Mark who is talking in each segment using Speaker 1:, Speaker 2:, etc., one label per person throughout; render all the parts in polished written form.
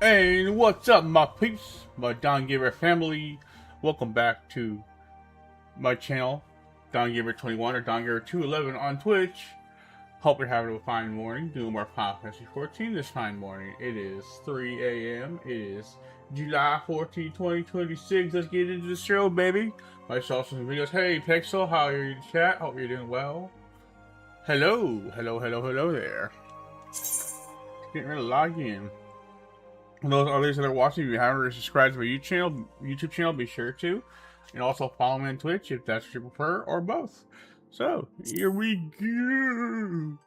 Speaker 1: And what's up, my peeps, my DonGamer family? Welcome back to my channel, DonGamer21 or DonGamer211 on Twitch. Hope you're having a fine morning, doing more Final Fantasy 14 this fine morning. It is 3 a.m. It is July 14, 2026. Let's get into the show, baby. I saw some videos. Hey, Pixel, how are you in chat? Hope you're doing well. Hello there. Getting ready to log in. And those others that are watching, if you haven't already subscribed to my YouTube channel, be sure to. And also follow me on Twitch if that's what you prefer, or both. So, here we go.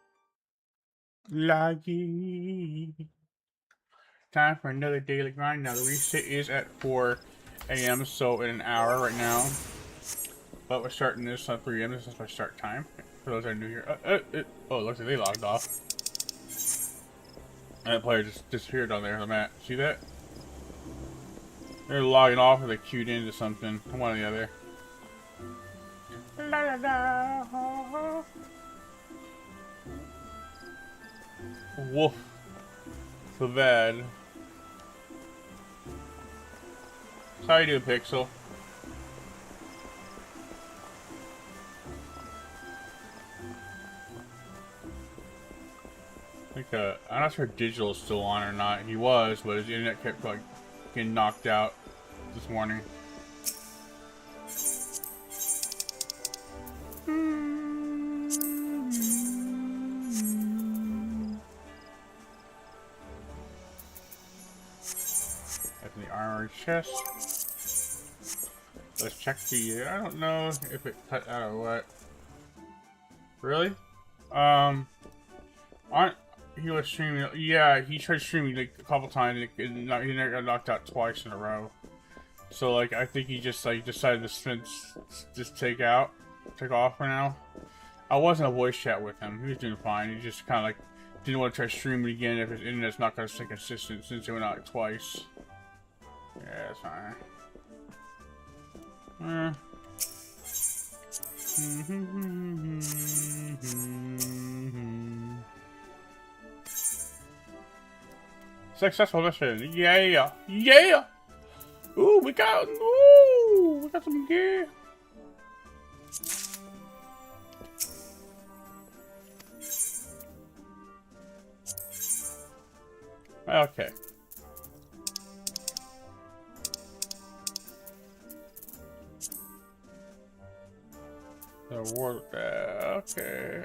Speaker 1: Logging. Time for another daily grind. Now, the reset is at 4 a.m., so in an hour right now. But we're starting this at 3 a.m. This is my start time. For those that are new here. Oh, it looks like they logged off. That player just disappeared on there on the map. See that? They're logging off or they queued into something. One or the other. La, la, la. Woof. So bad. So how you doing, Pixel? I'm not sure if Digital is still on or not. He was, but his internet kept like getting knocked out this morning. That's the armored chest. Let's check the. I don't know if it cut out or what. Really? He was streaming. Yeah, he tried streaming like a couple times. He never got knocked out twice in a row. So like, I think he just like decided to just take off for now. I wasn't a voice chat with him. He was doing fine. He just kind of like didn't want to try streaming again if his internet's not going to stay consistent since it went out like twice. Yeah, it's fine. Successful mission. Yeah. Yeah. Ooh, we got some gear. Okay. The world. Okay.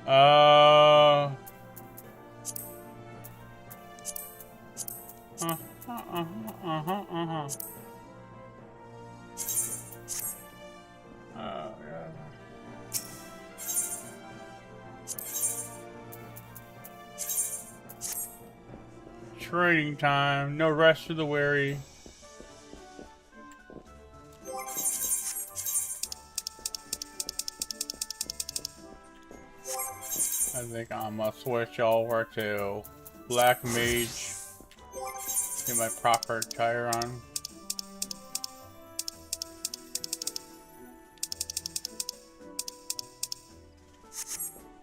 Speaker 1: Yeah. Training time. No rest for the weary. I think I'm gonna switch over to Black Mage. Get my proper attire on.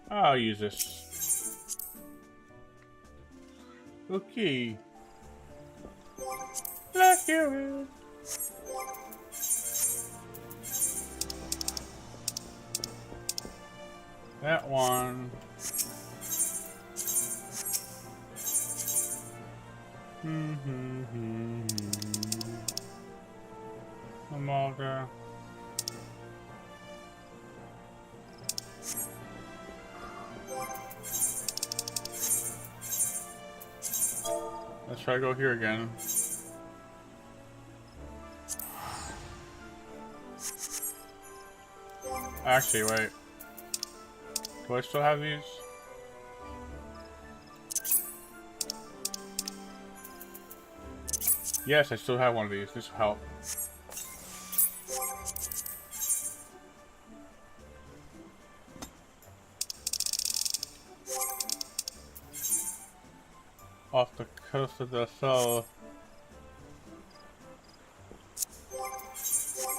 Speaker 1: I'll use this. Okay. Let's do it. That one. I'm all there. Let's try to go here again. Actually, wait. Do I still have these? Yes, I still have one of these. This will help. Off the coast of the south.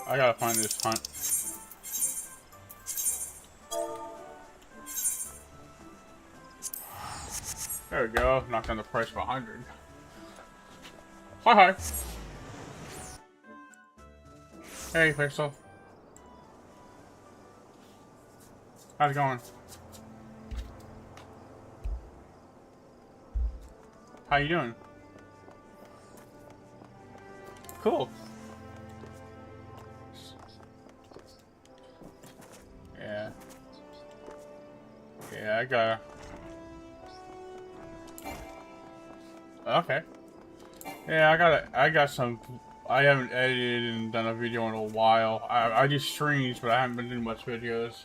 Speaker 1: I gotta find this hunt. There we go. Knocked down the price by 100. Hi. Hey, Pixel. How's it going? How you doing? Cool. Yeah. Yeah, okay. Yeah, I haven't edited and done a video in a while. I do streams, but I haven't been doing much videos.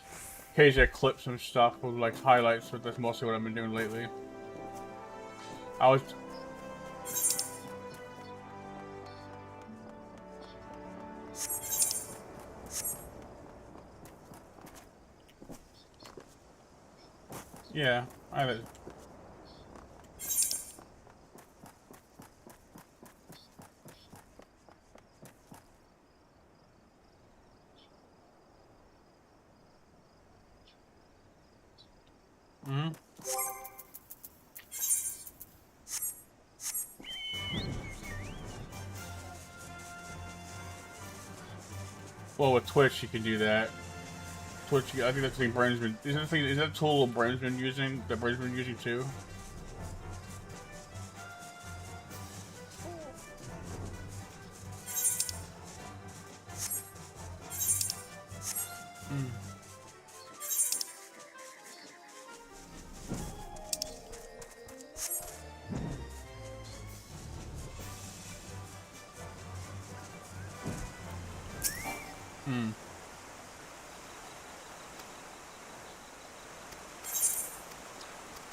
Speaker 1: Occasionally I clip some stuff with like highlights, but that's mostly what I've been doing lately. Yeah, Well, with Twitch you can do that. Twitch, I think that's the thing Brandon's been. Is that tool Brandon's been using? That Brandon's been using too?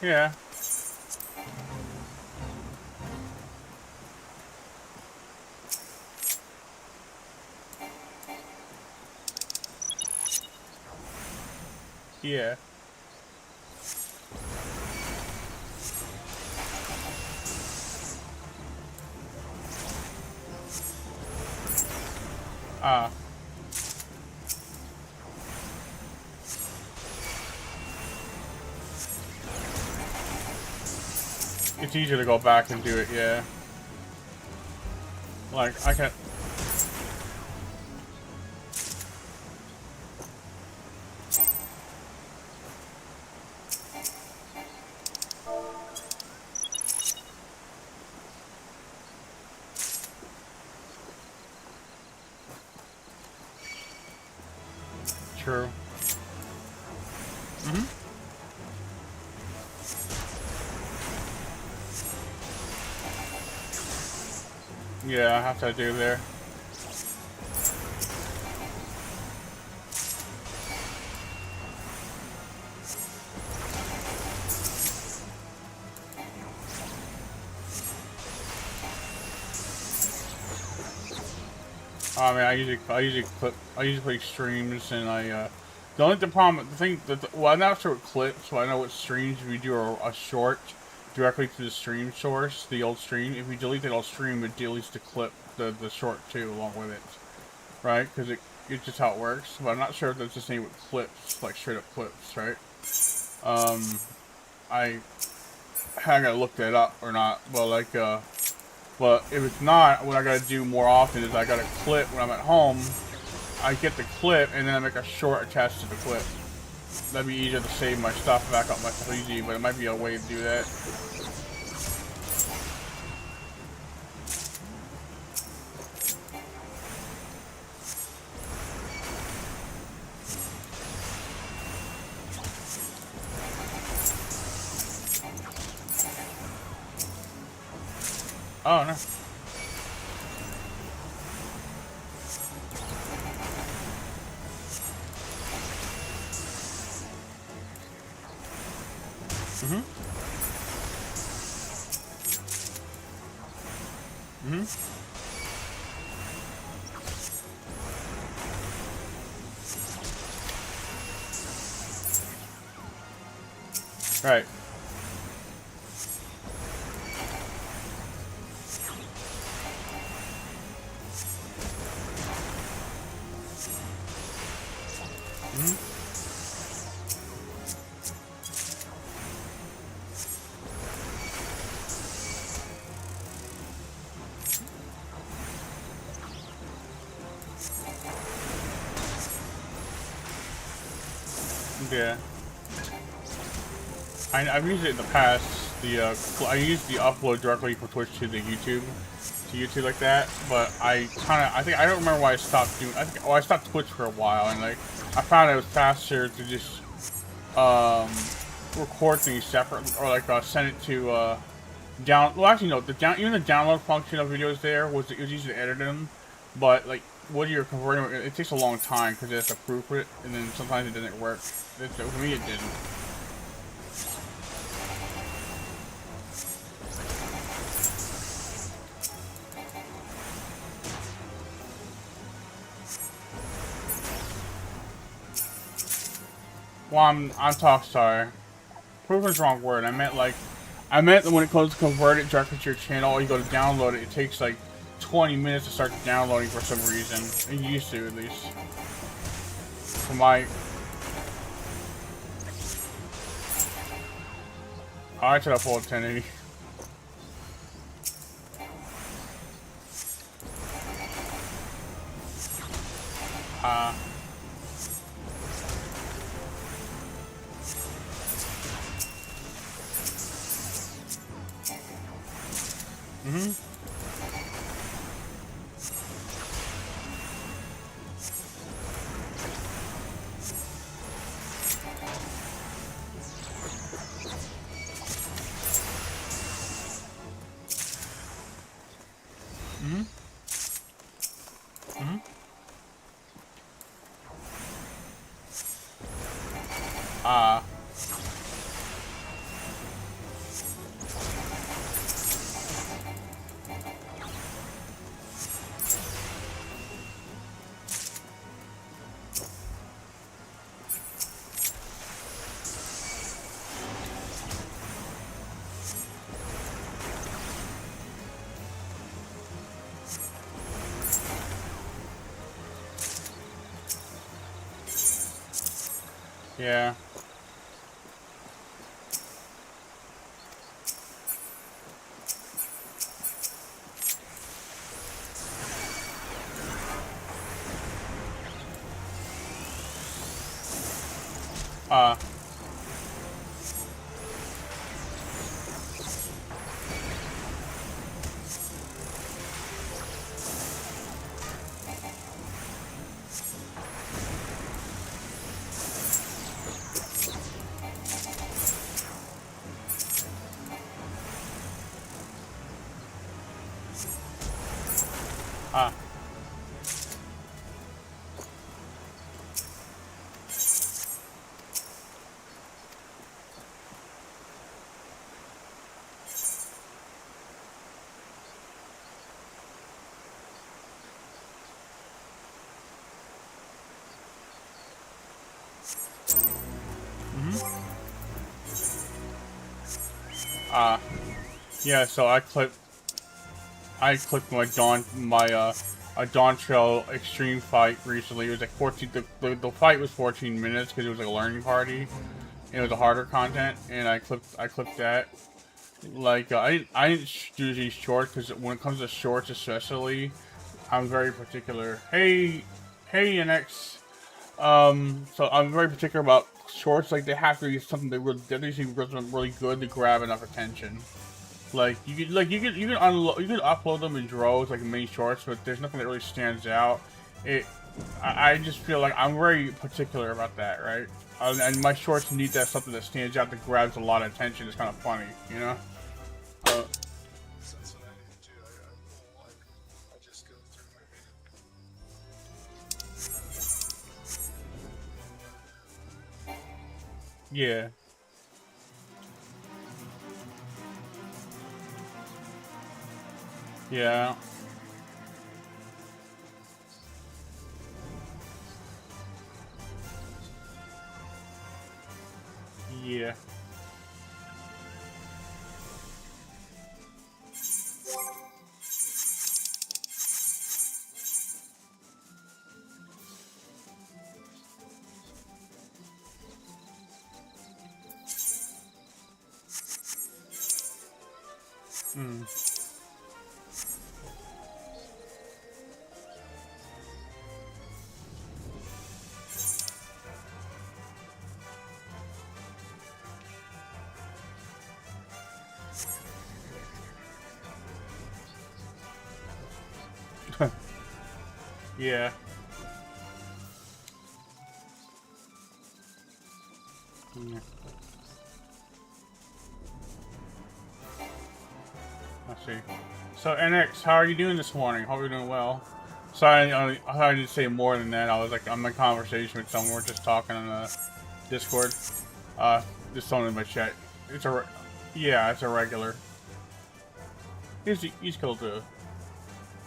Speaker 1: Yeah. Yeah. It's easier to go back and do it, yeah. Like, I can't... True. Yeah, I have to do there. I mean, I usually play streams, and the thing well, I'm not sure what clips, so I know what streams. If you do a short directly to the stream source, the old stream, if you delete that old stream, it deletes the clip, the short too, along with it, right? Because it's just how it works. But I'm not sure if that's the same with clips, like straight up clips, right? I gotta look that up or not. Well, like, but if it's not, what I gotta do more often is I gotta clip when I'm at home. I get the clip and then I make a short attached to the clip. That'd be easier to save my stuff, back up my stuff easy, but it might be a way to do that. Oh no. Right. Yeah. I've used it in the past. I used the upload directly from Twitch to the YouTube, like that. But I don't remember why I stopped doing. I stopped Twitch for a while, and like I found it was faster to just record things separate, or like send it to well, actually no, even the download function of videos there was easy to edit them, but like when you're converting, it takes a long time because it has to proofread it, and then sometimes it doesn't work. For me, it didn't. Well, I'm sorry. Proofread is the wrong word. I meant that when it goes to convert it directly to your channel, you go to download it. It takes like 20 minutes to start downloading for some reason. It used to, at least. For my... I set up full 1080. Yeah. Yeah, so I clipped a Dawn Trail Extreme fight recently. It was like 14, the fight was 14 minutes because it was like a learning party. It was a harder content, and I clipped that. Like, I didn't do these shorts because when it comes to shorts especially, I'm very particular. Hey, NX. So I'm very particular about shorts. Like, they have to be something that really good to grab enough attention. Like you can upload them in droves like mini shorts, but there's nothing that really stands out. I just feel like I'm very particular about that, right? And my shorts need to have something that stands out that grabs a lot of attention. It's kind of funny, you know. Yeah. Yeah. Yeah. Yeah. Let's see. So NX, how are you doing this morning? Hope you're doing well. Sorry, I didn't say more than that. I was like on my conversation with someone. We're just talking on the Discord. Just someone in my chat. It's a, yeah, it's a regular. He's cool too.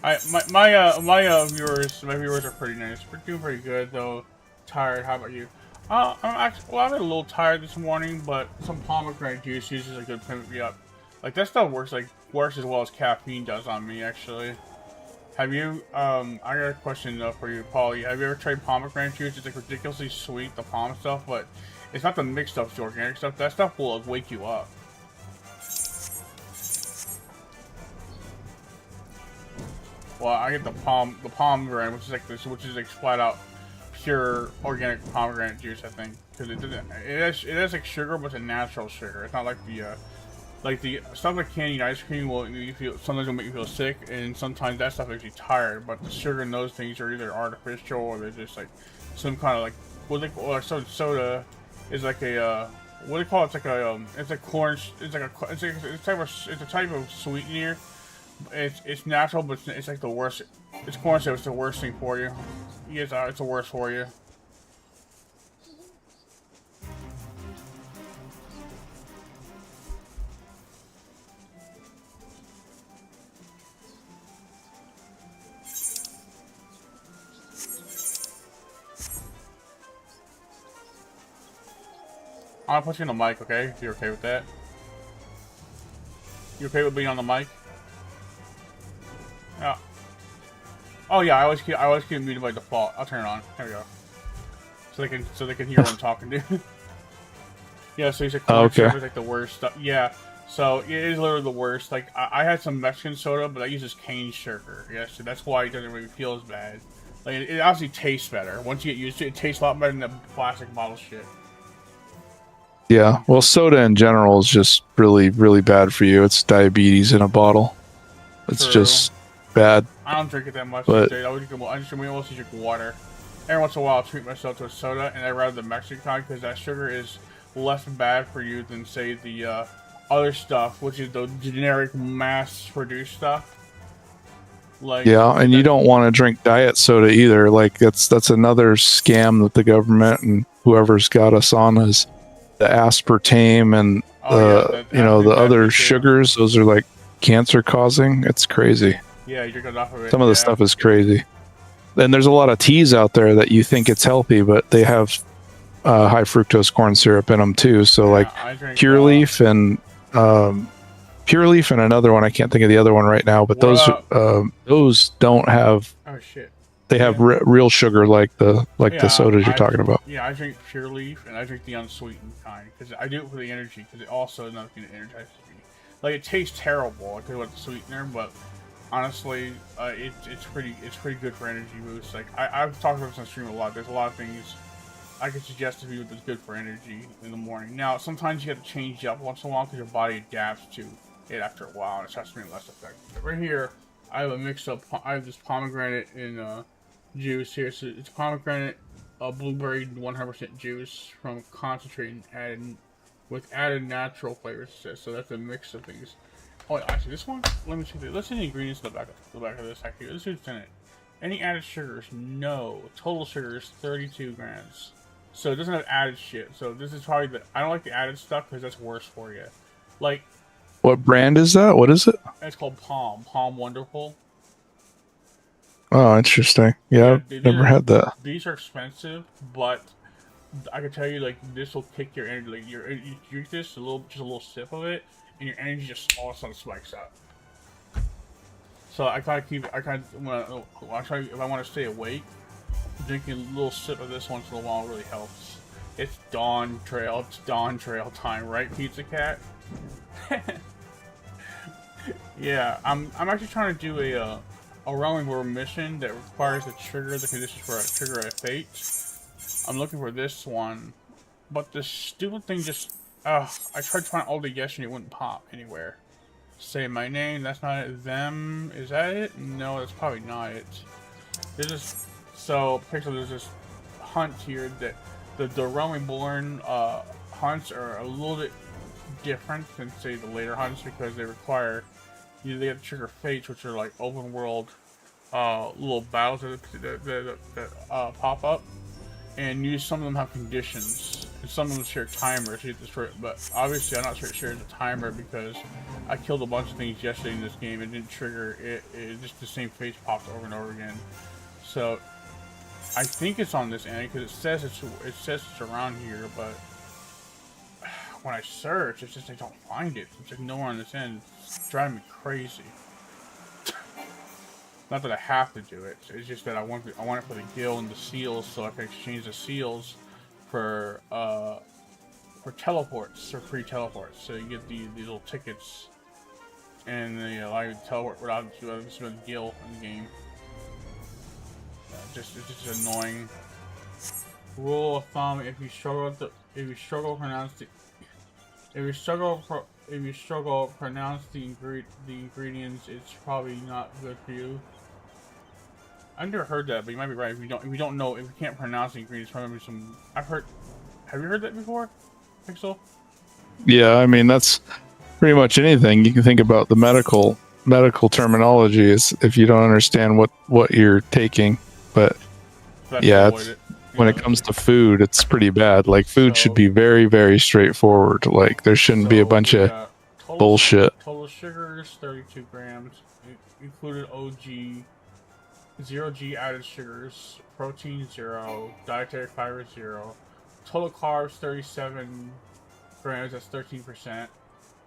Speaker 1: My viewers are pretty nice. We're doing pretty good though. Tired. How about you? I'm a little tired this morning, but some pomegranate juice uses a good pimp me up. Like that stuff works as well as caffeine does on me actually. Have you I got a question though for you, Paulie. Have you ever tried pomegranate juice? It's like ridiculously sweet, the palm stuff, but it's not the mixed stuff, it's the organic stuff. That stuff will wake you up. Well, I get the pomegranate, which is like flat out pure organic pomegranate juice, I think, because it has like sugar, but it's a natural sugar. It's not like the stuff like candied ice cream will make you feel, sometimes will make you feel sick, and sometimes that stuff makes you tired. But the sugar in those things are either artificial or they're just like some kind of like soda is like a what do you call it? It's like a it's like corn. It's a type of sweetener. It's natural, but it's like the worst. It's corn syrup. It's the worst thing for you. Yes, it's the worst for you. I'll put you on the mic, okay? If you're okay with that. You okay with being on the mic? Yeah. Oh yeah, I always keep it muted by default. I'll turn it on. There we go. So they can hear what I'm talking to. Yeah, so he said corn syrup is like the worst stuff. Yeah. So it is literally the worst. Like I had some Mexican soda, but that uses cane sugar. Yeah, so that's why it doesn't really feel as bad. Like it obviously tastes better. Once you get used to it, it tastes a lot better than the plastic bottle shit.
Speaker 2: Yeah, well, soda in general is just really, really bad for you. It's diabetes in a bottle. It's just bad.
Speaker 1: I don't drink it that much.
Speaker 2: But
Speaker 1: I just mostly drink water. Every once in a while, I'll treat myself to a soda, and I'd rather the Mexican kind because that sugar is less bad for you than say the other stuff, which is the generic mass-produced stuff. Like
Speaker 2: yeah, and you don't want to drink diet soda either. Like that's another scam that the government and whoever's got us on is the aspartame and the other sugars. Those are like cancer causing. It's crazy.
Speaker 1: Yeah, you drink enough of it.
Speaker 2: Some of the stuff is crazy. And there's a lot of teas out there that you think it's healthy, but they have high fructose corn syrup in them too. So like Pure Leaf and another one, I can't think of the other one right now, but those don't have.
Speaker 1: Oh shit.
Speaker 2: They have real sugar like the sodas you're talking about.
Speaker 1: Yeah, I drink Pure Leaf and I drink the unsweetened kind because I do it for the energy because it also is another thing that energizes me. Like it tastes terrible because of the sweetener, but honestly, it's pretty good for energy boost. Like I've talked about this on stream a lot. There's a lot of things I could suggest to people that's good for energy in the morning. Now sometimes you have to change it up once in a while because your body adapts to it after a while and it starts to be less effective. Right here, I have a mix of I have this pomegranate in juice here. So it's pomegranate, blueberry 100% juice from concentrate and added natural flavors. So that's a mix of things. Oh, actually, this one. Let me see. Let's see the ingredients in the back of this. Actually, let's see what's in it. Any added sugars? No. Total sugar is 32 grams. So it doesn't have added shit. So this is probably I don't like the added stuff because that's worse for you. Like.
Speaker 2: What brand is that? What is it?
Speaker 1: It's called Palm Wonderful.
Speaker 2: Oh, interesting. Yeah, I've never had that.
Speaker 1: These are expensive, but I can tell you, like, this will kick your energy. Like, you drink this, just a little sip of it, and your energy just all of a sudden spikes up. So I try if I want to stay awake, drinking a little sip of this once in a while really helps. It's dawn trail time, right, Pizza Cat? Yeah, I'm actually trying to do a realm world mission that requires the conditions for a trigger a fate. I'm looking for this one, but this stupid thing just I tried to find all the yes and it wouldn't pop anywhere. Say my name. That's not it. Them. Is that it? No, that's probably not it. There's this. So, Pixel, there's this hunt here that the Realm Reborn hunts are a little bit different than, say, the later hunts because they require you. They have to trigger fates, which are like open world little battles that pop up, and some of them have conditions, and some of them share timers. But obviously, I'm not sure it's a timer because I killed a bunch of things yesterday in this game. It didn't trigger it. It just the same face popped over and over again. So I think it's on this end because it says it's around here, but when I search, it's just I don't find it. It's like nowhere on this end. It's driving me crazy. Not that I have to do it. It's just that I want it for the guild and the seals, so I can exchange the seals for teleports or free teleports. So you get these little tickets, and they allow you to teleport without the guild in the game. It's just annoying. Rule of thumb: if you struggle to pronounce the ingredients, it's probably not good for you. I've never heard that, but you might be right. If you can't pronounce the ingredients, probably some. Have you heard that before, Pixel?
Speaker 2: Yeah, I mean that's pretty much anything you can think about. The medical terminology is if you don't understand what you're taking, but yeah, when it comes to food, it's pretty bad. Like food should be very, very straightforward. Like there shouldn't be a bunch of bullshit.
Speaker 1: Total sugars 32 grams, included OG, 0G added sugars, protein 0, dietary fiber 0, total carbs 37 grams, that's 13%.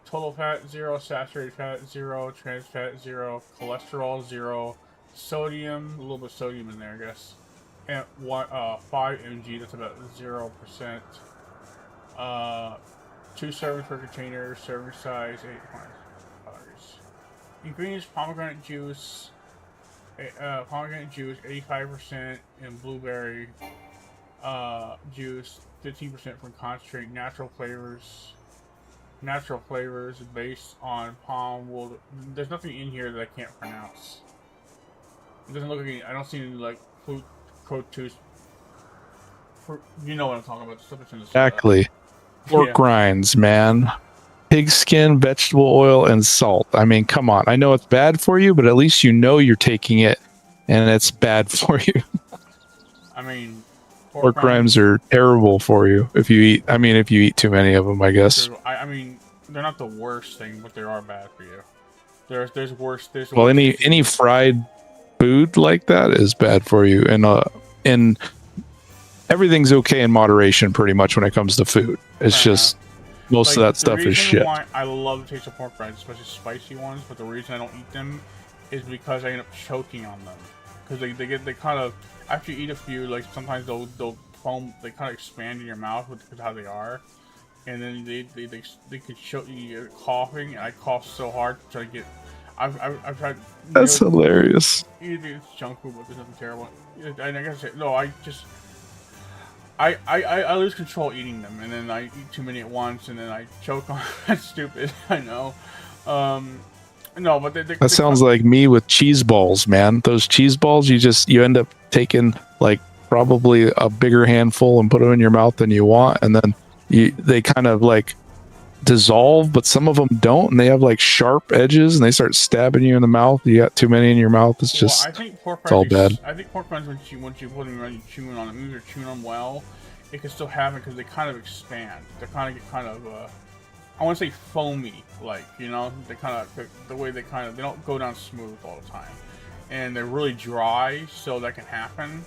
Speaker 1: Total fat 0, saturated fat 0, trans fat 0, cholesterol 0, sodium, a little bit of sodium in there, I guess. And 5 mg, that's about 0%. 2 servings per container, serving size 8 calories. Ingredients: pomegranate juice, 85%, and blueberry juice, 15% from concentrate. Natural flavors based on palm wool. There's nothing in here that I can't pronounce. It doesn't look like I don't see any like fruit. You know what I'm talking about. Stuff that's in the
Speaker 2: exactly. Pork rinds, man. Pig skin, vegetable oil, and salt. I mean, come on. I know it's bad for you, but at least you know you're taking it, and it's bad for you.
Speaker 1: I mean,
Speaker 2: pork rinds are terrible for you if you eat. I mean, if you eat too many of them, I guess.
Speaker 1: I mean, they're not the worst thing, but they are bad for you. There's worse.
Speaker 2: Well, any fried food like that is bad for you, and everything's okay in moderation pretty much when it comes to food. It's just most of that stuff is shit.
Speaker 1: I love the taste of pork rinds, especially spicy ones, but the reason I don't eat them is because I end up choking on them, because they kind of, after you eat a few, like sometimes they'll foam, they kind of expand in your mouth with how they are, and then they could choke you. You're coughing, and I cough so hard to try to get. I've tried.
Speaker 2: That's hilarious.
Speaker 1: It's junk food, but there's nothing terrible. And I guess I lose control eating them, and then I eat too many at once, and then I choke on. That's stupid. I know. No, but that
Speaker 2: sounds like me with cheese balls, man. Those cheese balls, you end up taking like probably a bigger handful and put them in your mouth than you want, and then they kind of like dissolve, but some of them don't, and they have like sharp edges, and they start stabbing you in the mouth. You got too many in your mouth. It's just,
Speaker 1: I think pork
Speaker 2: it's all bad.
Speaker 1: I think pork rinds, once you put them around, you chewing on them, even if you're chewing them well, it can still happen because they kind of expand. They kind of I want to say foamy, like, you know, they kind of, the way they don't go down smooth all the time, and they're really dry, so that can happen.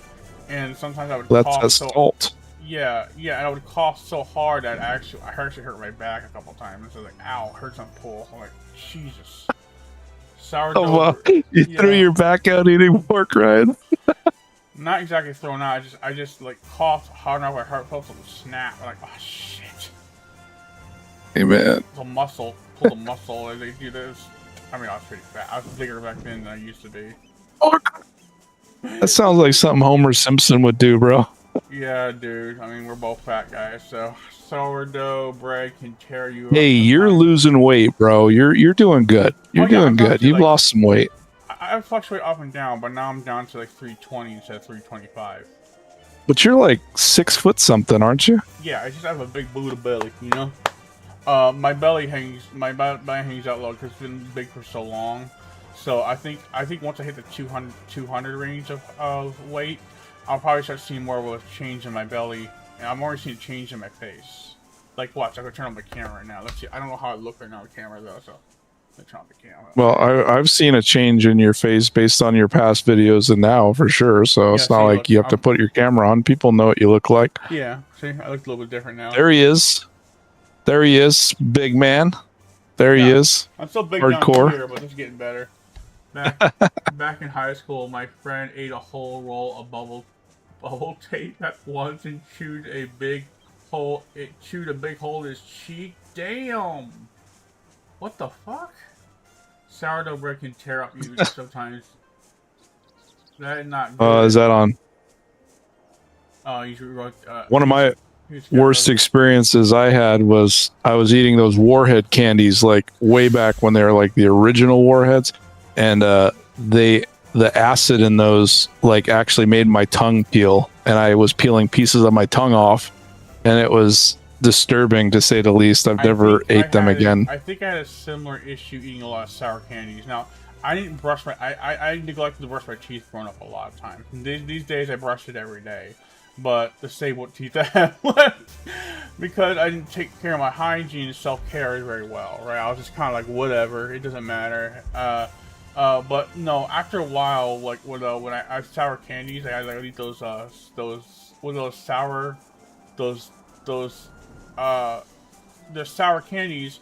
Speaker 1: And sometimes I would cough. That's salt. Yeah, and I would cough so hard that I actually hurt my back a couple times. So like, ow, hurts on pull. I'm like, Jesus. Sourdough.
Speaker 2: Oh, well, you threw your back out eating pork rinds.
Speaker 1: Not exactly thrown out. I just like coughed hard enough. My heart felt something snap. I'm like, oh shit.
Speaker 2: Hey man.
Speaker 1: Pull the muscle. They do this. I mean, I was pretty fat. I was bigger back then than I used to be.
Speaker 2: That sounds like something Homer Simpson would do, bro.
Speaker 1: Yeah, dude. I mean, we're both fat guys, so sourdough bread can tear you up.
Speaker 2: Hey, you're losing weight, bro. You're doing good. You're doing good. You've lost some weight.
Speaker 1: I fluctuate up and down, but now I'm down to like 320 instead of 325.
Speaker 2: But you're like 6 foot something, aren't you?
Speaker 1: Yeah, I just have a big Buddha belly, you know. My belly hangs out low because it's been big for so long. So I think once I hit the 200 range of weight, I'll probably start seeing more of a change in my belly, and I'm already seeing a change in my face. Like, watch, I can turn on my camera right now. Let's see. I don't know how I look right now on camera though, so let's turn on the camera.
Speaker 2: Well, I've seen a change in your face based on your past videos and now for sure. So yeah, it's not like you have to put your camera on. People know what you look like.
Speaker 1: Yeah, see, I look a little bit different now.
Speaker 2: There he is. There he is, big man. There he is.
Speaker 1: I'm still big
Speaker 2: hardcore,
Speaker 1: down here, but it's getting better. Back in high school, my friend ate a whole roll of bubble tape at once and chewed a big hole. It chewed a big hole in his cheek. Damn. What the fuck? Sourdough bread can tear up you sometimes. That is not good.
Speaker 2: Is that on?
Speaker 1: You wrote,
Speaker 2: one of my worst experiences I had was I was eating those Warhead candies like way back when they were like the original Warheads, and the acid in those like actually made my tongue peel, and I was peeling pieces of my tongue off, and it was disturbing to say the least. I've never ate them again.
Speaker 1: I think I had a similar issue eating a lot of sour candies. Now, I didn't brush my I neglected to brush my teeth growing up a lot of times. These days I brush it every day. But to say what teeth I have left, because I didn't take care of my hygiene and self-care very well, right? I was just kind of like, whatever, it doesn't matter. But no, after a while, like when I have sour candies, I would eat those the sour candies.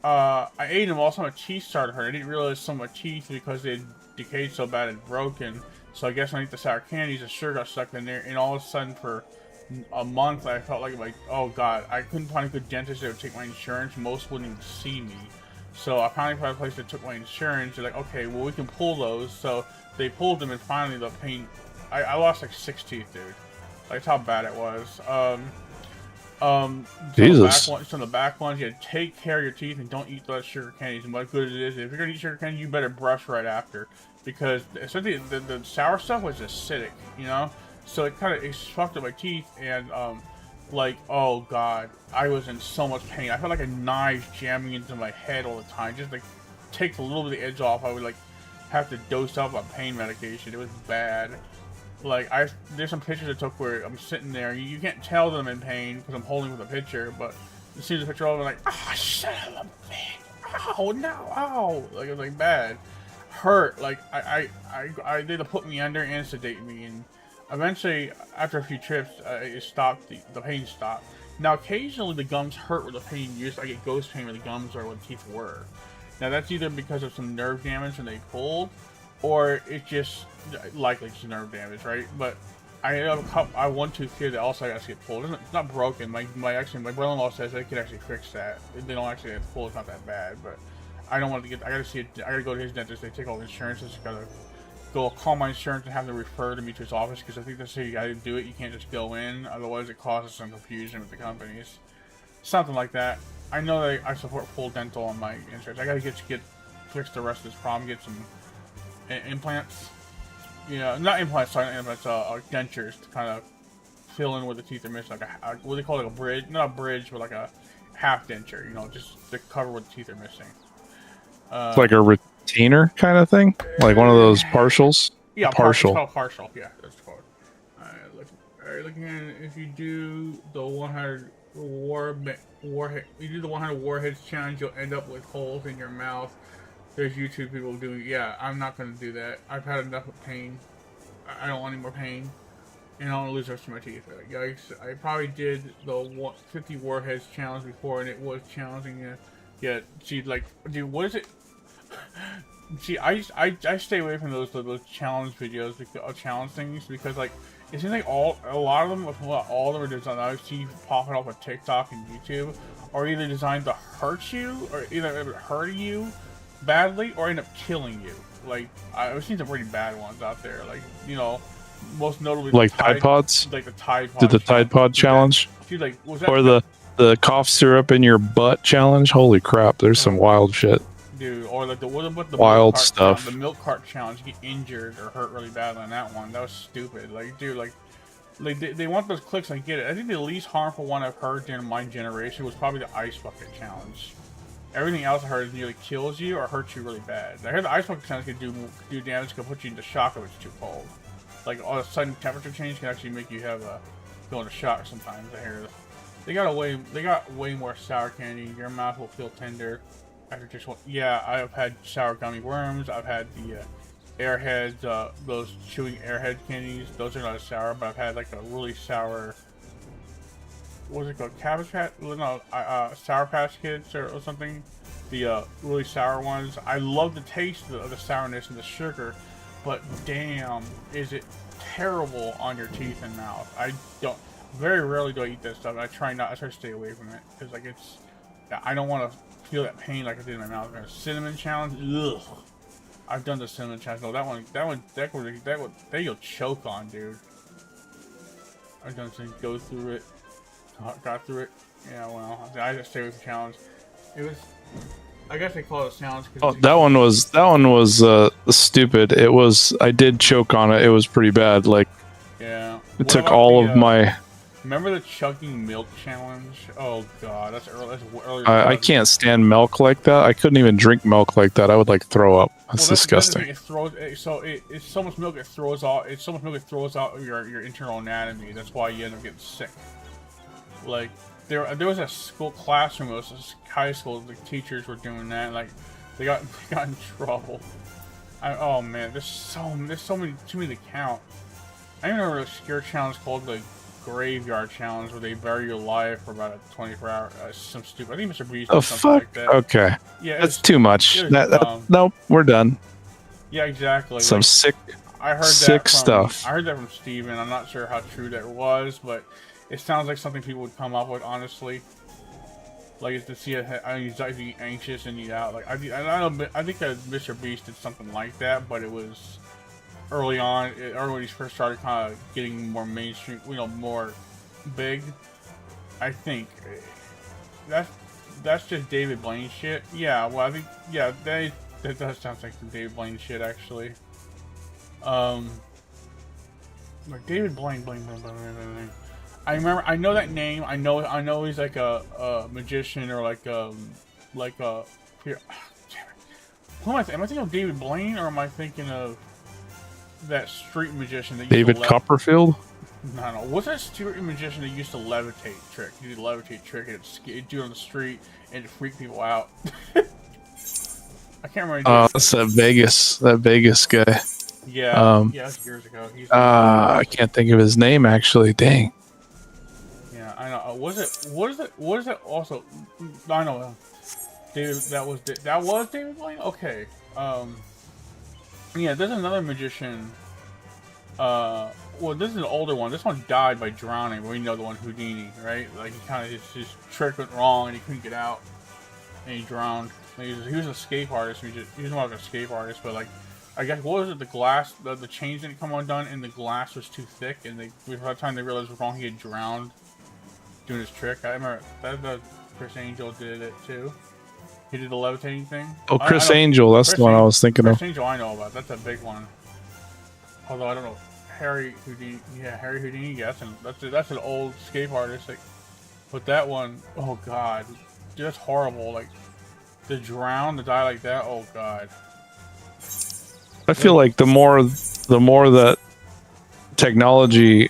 Speaker 1: I ate them. Also, my teeth started hurting. I didn't realize some of my teeth, because they decayed so bad and broken. So I guess when I ate the sour candies, the sugar got stuck in there, and all of a sudden for a month I felt like, oh god, I couldn't find a good dentist that would take my insurance. Most wouldn't even see me. So I finally found a place that took my insurance. They're like, okay, well, we can pull those. So they pulled them, and finally the pain, I lost like 6 teeth, dude. Like, that's how bad it was.
Speaker 2: Jesus.
Speaker 1: So the back ones, you take care of your teeth and don't eat those sugar candies. And what good it is, if you're gonna eat sugar candy, you better brush right after, because essentially the sour stuff was acidic, you know. So it kind of fucked up my teeth, and like, oh god, I was in so much pain. I felt like a knife jamming into my head all the time. Just like takes a little bit of the edge off. I would like have to dose up on pain medication. It was bad. Like, there's some pictures I took where I'm sitting there. You can't tell that I'm in pain because I'm holding with a picture, but you see the picture of it, like, ah, shut up, man. Oh no, ow. Like, it was like bad. Hurt. Like, they had to put me under and sedate me, and eventually, after a few trips, it stopped. The pain stopped. Now, occasionally the gums hurt where the pain used. I get ghost pain where the gums are where the teeth were. Now, that's either because of some nerve damage when they pulled, or it's just likely just nerve damage, right? But I have one tooth here that also has to get pulled. It's not broken. My brother-in-law says they can actually fix that. They don't actually have to pull. It's not that bad, but I don't want to get. I gotta go to his dentist. They take all the insurance. I just gotta go call my insurance and have them refer to me to his office, because I think that's how you gotta do it. You can't just go in, otherwise it causes some confusion with the companies. Something like that. I know that I support full dental on my insurance. I gotta get fix the rest of this problem. Get some implants. You know, not implants, sorry, not implants, dentures to kind of fill in where the teeth are missing, like what they call like a bridge, not a bridge, but like a half denture, you know, just to cover where the teeth are missing.
Speaker 2: It's like a retainer kind of thing? Like one of those partials?
Speaker 1: Yeah,
Speaker 2: partial.
Speaker 1: It's called partial, yeah, that's called. Alright, looking at it, if you do the 100 warheads challenge, you'll end up with holes in your mouth. There's YouTube people doing, yeah, I'm not going to do that. I've had enough of pain. I don't want any more pain. And I don't want to lose the rest of my teeth. Yikes. I probably did the 50 warheads challenge before, and it was challenging. Yeah, see, like, dude, what is it? See, I stay away from those challenge videos, challenge things, because, like, it seems like a lot of them, all of them are designed, I see popping off of TikTok and YouTube, are either designed to hurt you, or either hurting you badly, or end up killing you. Like, I've seen some pretty bad ones out there. Like, you know, most notably
Speaker 2: like Tide Pods.
Speaker 1: Like the Tide Pod.
Speaker 2: Did the Tide Pod challenge?
Speaker 1: Dude, like was that?
Speaker 2: Or the cough syrup in your butt challenge? Holy crap! There's some wild shit.
Speaker 1: Dude, or like the
Speaker 2: wild
Speaker 1: milk
Speaker 2: stuff.
Speaker 1: The milk cart challenge. You get injured or hurt really bad on that one. That was stupid. Like, dude, like they want those clicks. I get it. I think the least harmful one I've heard during my generation was probably the ice bucket challenge. Everything else I heard nearly kills you or hurts you really bad. I heard the ice bucket challenge can do damage, can put you into shock if it's too cold. Like all of a sudden temperature change can actually make you have go into shock sometimes. I hear they got way more sour candy. Your mouth will feel tender after just one. Yeah, I've had sour gummy worms. I've had the Airheads, those chewing Airhead candies. Those are not as sour, but I've had like a really sour. What was it called? Cabbage Patch? No, Sour Patch Kids or something. The really sour ones. I love the taste of the sourness and the sugar, but damn, is it terrible on your teeth and mouth. I very rarely do I eat that stuff. I try to stay away from it because like I don't want to feel that pain like I did in my mouth. Cinnamon challenge. Ugh. I've done the cinnamon challenge. No, that you'll choke on, dude. I've done something. Go through it. Got through it. Yeah, well, I just stay with the challenge. It was, I guess they call it a challenge.
Speaker 2: Oh, that one was stupid. It was, I did choke on it. It was pretty bad. Like,
Speaker 1: yeah,
Speaker 2: it took all of my.
Speaker 1: Remember the chugging milk challenge? Oh god, that's early.
Speaker 2: I can't stand milk like that. I couldn't even drink milk like that. I would like throw up. That's disgusting.
Speaker 1: It's so much milk it throws out. It's so much milk it throws out your internal anatomy. That's why you end up getting sick. Like there was a school classroom. It was a high school. The teachers were doing that. Like they got in trouble. Oh man, there's so many too many to count. I remember a scare challenge called the Graveyard Challenge where they bury your life for about a 24 hour. Some stupid. I think Mr. Beast.
Speaker 2: Oh
Speaker 1: something
Speaker 2: fuck!
Speaker 1: Like that.
Speaker 2: Okay.
Speaker 1: Yeah,
Speaker 2: that's too much. Nope, we're done.
Speaker 1: Yeah, exactly.
Speaker 2: Some
Speaker 1: like,
Speaker 2: sick.
Speaker 1: I heard
Speaker 2: sick
Speaker 1: that from,
Speaker 2: stuff.
Speaker 1: I heard that from Steven. I'm not sure how true that was, but it sounds like something people would come up with, honestly. Like, it's to see anxiety, anxious, and eat out. Like, I think Mr. Beast did something like that, but it was early on, when he first started kind of getting more mainstream, more big. I think that's just David Blaine shit. Yeah, well, I think, yeah, that does sound like some David Blaine shit, actually. Like David Blaine. I remember. I know that name. I know he's like a magician or like a here. Who am I? Am I thinking of David Blaine or am I thinking of that street magician that
Speaker 2: David Copperfield?
Speaker 1: No. What's that street magician that used to levitate trick? He did a levitate trick and it'd do it on the street and it'd freak people out. I can't remember.
Speaker 2: That's that Vegas guy.
Speaker 1: Yeah. Yeah, that's years ago.
Speaker 2: I can't think of his name actually. Dang.
Speaker 1: Yeah, I know. Was it also? I know. David. That was David Blaine. Okay. Yeah, there's another magician. Well, this is an older one. This one died by drowning. But we know the one Houdini, right? Like he kind of his trick went wrong and he couldn't get out, and he drowned. He was an escape artist. He was more like an escape artist, but like. I guess, what was it, the glass, the chains didn't come undone and the glass was too thick and by the time they realized it was wrong, he had drowned doing his trick. I remember that Chris Angel did it too. He did the levitating thing.
Speaker 2: Oh, Chris Angel, that's the one I was thinking of.
Speaker 1: Chris Angel I know about, that's a big one. Although I don't know, Harry Houdini, yeah, that's an old escape artist. Like, but that one, oh god, dude, that's horrible. Like, to die like that, oh god.
Speaker 2: I feel like the more that technology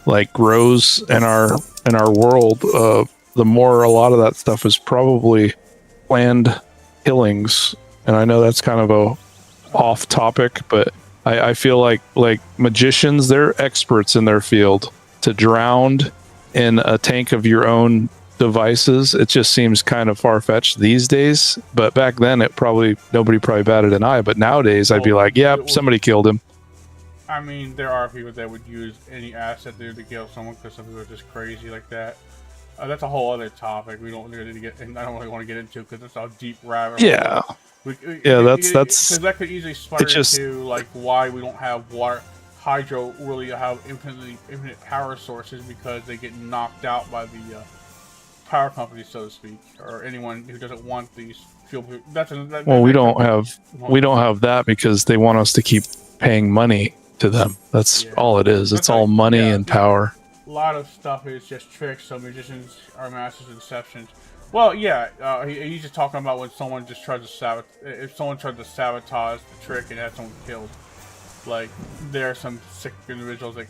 Speaker 2: like grows in our world, the more a lot of that stuff is probably planned killings. And I know that's kind of a off topic, but I feel like magicians, they're experts in their field. To drown in a tank of your own devices, it just seems kind of far-fetched these days, but back then nobody probably batted an eye. But nowadays I'd be like, yep, somebody killed him.
Speaker 1: I mean, there are people that would use any asset there to kill someone because some people are just crazy like that. That's a whole other topic we don't really get, and I don't really want to get into because it's a deep rabbit hole.
Speaker 2: Yeah, Yeah, that's
Speaker 1: because that could easily spiral into like why we don't have water. Hydro really have infinite power sources because they get knocked out by the power companies, so to speak, or anyone who doesn't want these fuel.
Speaker 2: Well, we don't have that because they want us to keep paying money to them. That's all it is. It's all money and power.
Speaker 1: A lot of stuff is just tricks. So magicians are masters of deception. Well, yeah, he's just talking about when someone just tries to sabotage. If someone tries to sabotage the trick and has someone killed. Like, there are some sick individuals, like,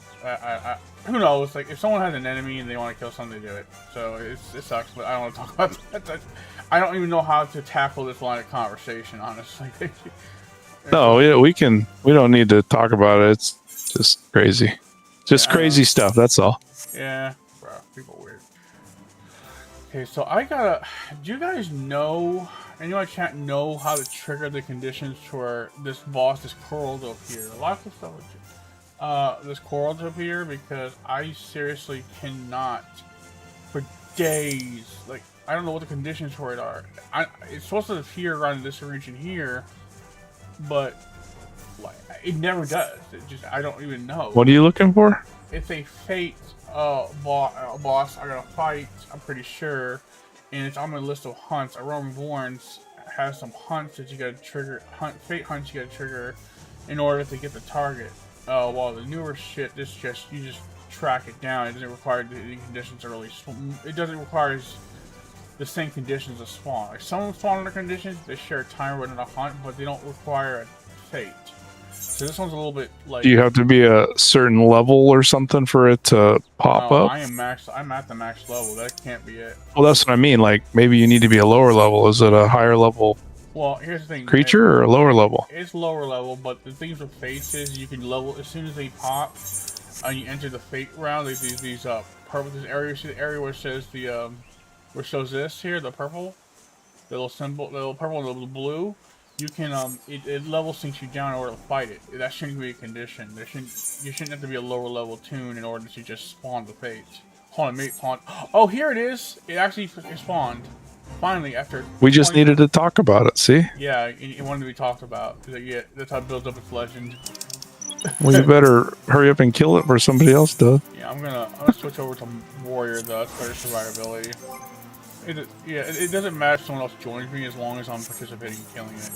Speaker 1: who knows, like, if someone has an enemy and they want to kill someone, they do it. So, it sucks, but I don't want to talk about that. I don't even know how to tackle this line of conversation, honestly.
Speaker 2: No, we don't need to talk about it. It's just crazy. Just crazy stuff, that's all.
Speaker 1: Yeah, bro, people are weird. Okay, so do you guys know... Anyone in chat know how to trigger the conditions for this boss, this coral up here? A lot of stuff, this coral up here, because I seriously cannot, for days, like, I don't know what the conditions for it are. It's supposed to appear around this region here, but, like, it never does. It just, I don't even know.
Speaker 2: What are you looking for?
Speaker 1: It's a fate, boss I gotta fight, I'm pretty sure. And it's on my list of hunts. Roman Borns has some hunts that you gotta trigger, fate hunts you gotta trigger in order to get the target. While the newer shit, you just track it down. It doesn't require the conditions to really. It doesn't require the same conditions as spawn. Like some spawn under conditions, they share a timer within a hunt, but they don't require a fate. So this one's a little bit like.
Speaker 2: Do you have to be a certain level or something for it to pop up?
Speaker 1: I'm at the max level. That can't be it.
Speaker 2: Well, that's what I mean. Like maybe you need to be a lower level. Is it a higher level?
Speaker 1: Well, here's the thing.
Speaker 2: Creature or a lower level?
Speaker 1: It's lower level, but the things with fates is you can level as soon as they pop, and you enter the fate round. These purple. This area, see the area where it says where it shows this here, the purple, the little symbol, the little purple and the little blue. You can it level sinks you down in order to fight it. That shouldn't be a condition. You shouldn't have to be a lower level tune in order to just spawn the fates. Hold on, mate, spawn. Oh, here it is. It actually spawned. Finally, after.
Speaker 2: We just needed to talk about it. See?
Speaker 1: Yeah, it wanted to be talked about. Yeah, that's how it builds up its legend.
Speaker 2: Well, you better hurry up and kill it before somebody else does.
Speaker 1: Yeah, I'm gonna switch over to warrior though. That's better survivability. It doesn't matter if someone else joins me as long as I'm participating in killing it.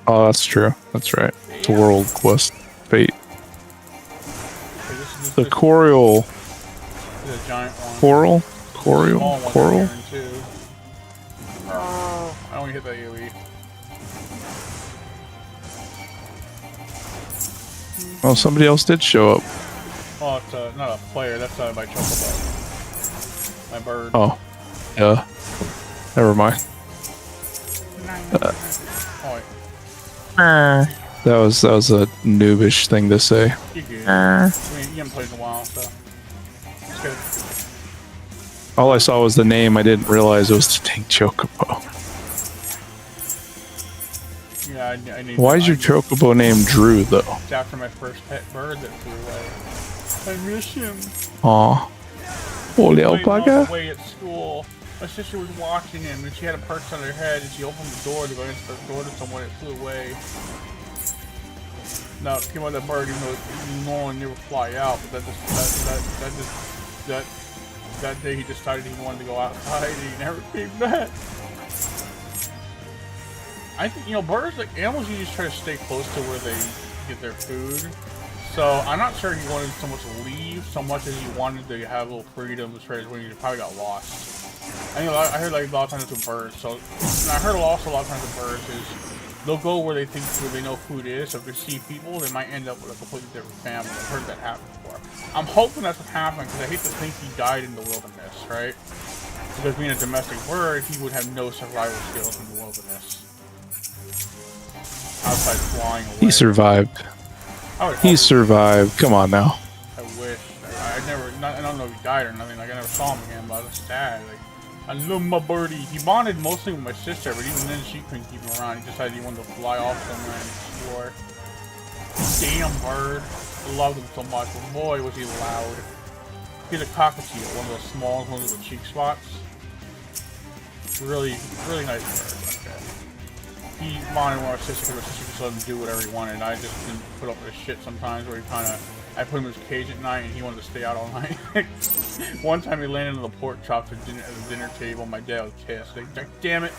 Speaker 2: Oh, that's true. That's right. It's a world quest fate.
Speaker 1: Okay,
Speaker 2: the coral.
Speaker 1: This is a giant one.
Speaker 2: Coral?
Speaker 1: Coral? I don't hit that AoE.
Speaker 2: Oh, somebody else did show up.
Speaker 1: Oh, it's not a player. That's my chocobo. My bird.
Speaker 2: Oh, yeah. Never mind. That was a noobish thing to say.
Speaker 1: You're good. I mean, you haven't played in a while, so it's good.
Speaker 2: All I saw was the name. I didn't realize it was the dang chocobo.
Speaker 1: Yeah, I need.
Speaker 2: Why is your chocobo named Drew though?
Speaker 1: It's after my first pet bird that flew away. I miss him.
Speaker 2: Aw. Holy alpaca.
Speaker 1: Away at school. My sister was watching him, and she had a perch on her head, and she opened the door to go into the door to someone that flew away. Now, it came out that bird, even though it normally never fly out, but that day he decided he wanted to go outside, and he never came back. I think, birds, like animals, you just try to stay close to where they get their food. So I'm not sure he wanted so much to leave, so much as he wanted to have a little freedom as far as when he probably got lost. I heard like a lot of times with birds. So and I heard also a lot of times with birds is they'll go where they know food is. So if they see people, they might end up with a completely different family. I've heard that happen before. I'm hoping that's what happened because I hate to think he died in the wilderness, right? Because being a domestic bird, he would have no survival skills in the wilderness. Outside flying away.
Speaker 2: He survived. He survived. Come on now.
Speaker 1: I wish. I don't know if he died or nothing. Like I never saw him again, but I was sad. Like I love my birdie. He bonded mostly with my sister, but even then she couldn't keep him around. He decided he wanted to fly off somewhere and explore. Damn bird. I loved him so much, but boy was he loud. He's a cockatiel, one of those small ones with the cheek spots. really nice bird. Okay. He wanted our sister because our sister just let him do whatever he wanted. I just didn't put up with his shit sometimes where he kind of, I put him in his cage at night and he wanted to stay out all night. One time he landed on the pork chops at the dinner table. My dad was pissed. Like, damn it!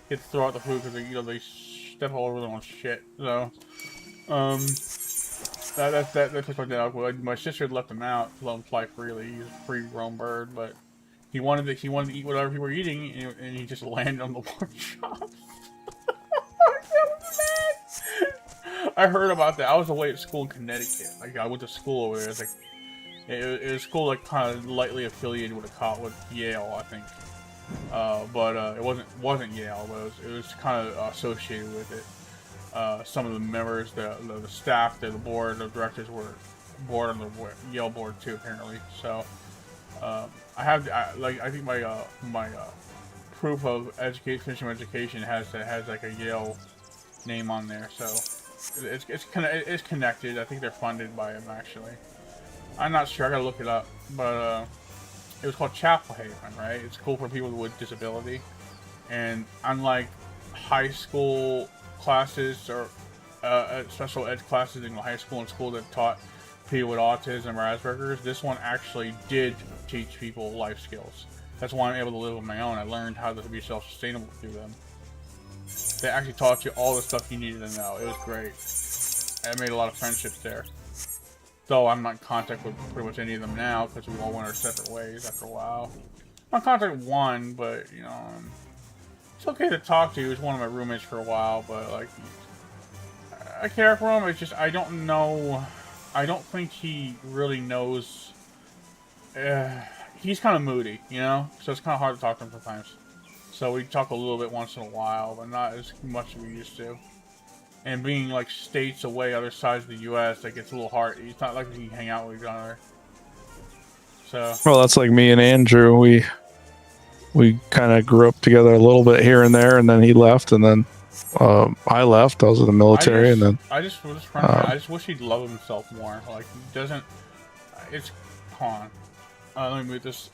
Speaker 1: He had to throw out the food because they step all over their own shit. So, that took my dad out. My sister had left him out, let him fly freely. He was a free roam bird, but he wanted to eat whatever people were eating, and he just landed on the pork chops. I heard about that. I was away at school in Connecticut. Like, I went to school over there. It's like it was school like kind of lightly affiliated with Yale, I think. But it wasn't Yale, but it was kind of associated with it. Some of the members, the staff, the board, the directors were board on the Yale board too, apparently. So I think my proof of finishing my education has like a Yale name on there. So it's connected. I think they're funded by him actually. I'm not sure. I gotta look it up, but it was called Chapel Haven, right? It's cool for people with disability, and unlike high school classes or special ed classes in high school and school that taught people with autism or Asperger's, this one actually did teach people life skills. That's why I'm able to live on my own. I learned how to be self-sustainable through them. They actually taught you all the stuff you needed to know. It was great. I made a lot of friendships there. Though I'm not in contact with pretty much any of them now because we all went our separate ways after a while. I'm in contact with one, but you know, it's okay to talk to. He was one of my roommates for a while, but like, I care for him. It's just I don't know. I don't think he really knows. He's kind of moody, you know, so it's kind of hard to talk to him sometimes. So we talk a little bit once in a while, but not as much as we used to. And being like states away, other sides of the U.S., like it's a little hard. It's not like we can hang out with each other. So. Well,
Speaker 2: that's like me and Andrew. We kind of grew up together a little bit here and there, and then he left, and then I left. I was in the military, and then
Speaker 1: I just wish he'd love himself more. Like he doesn't. It's hold on. Let me move this.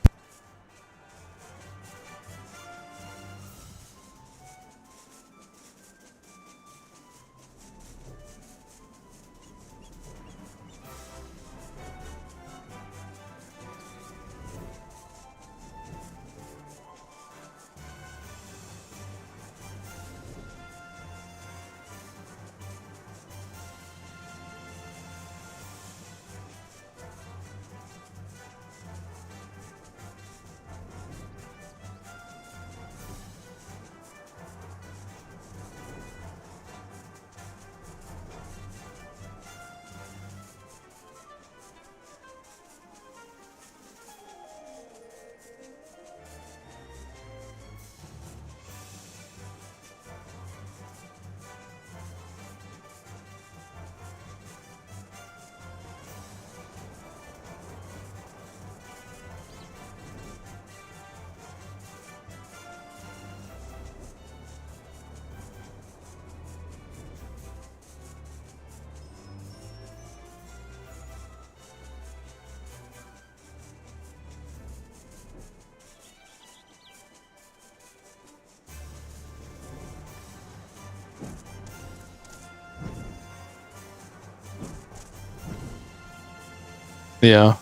Speaker 2: Yeah.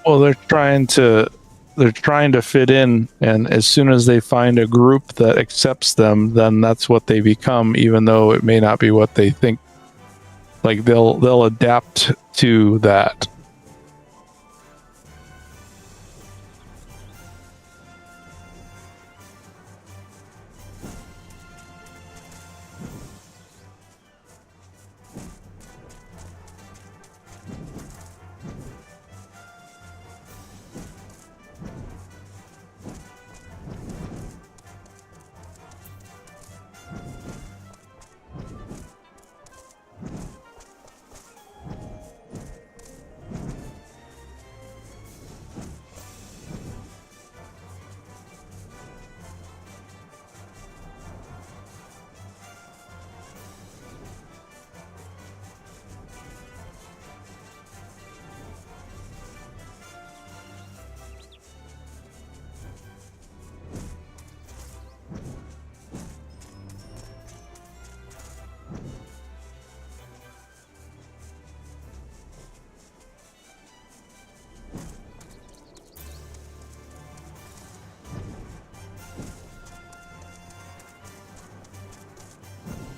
Speaker 2: Well, they're trying to fit in, and as soon as they find a group that accepts them, then that's what they become, even though it may not be what they think. Like they'll adapt to that.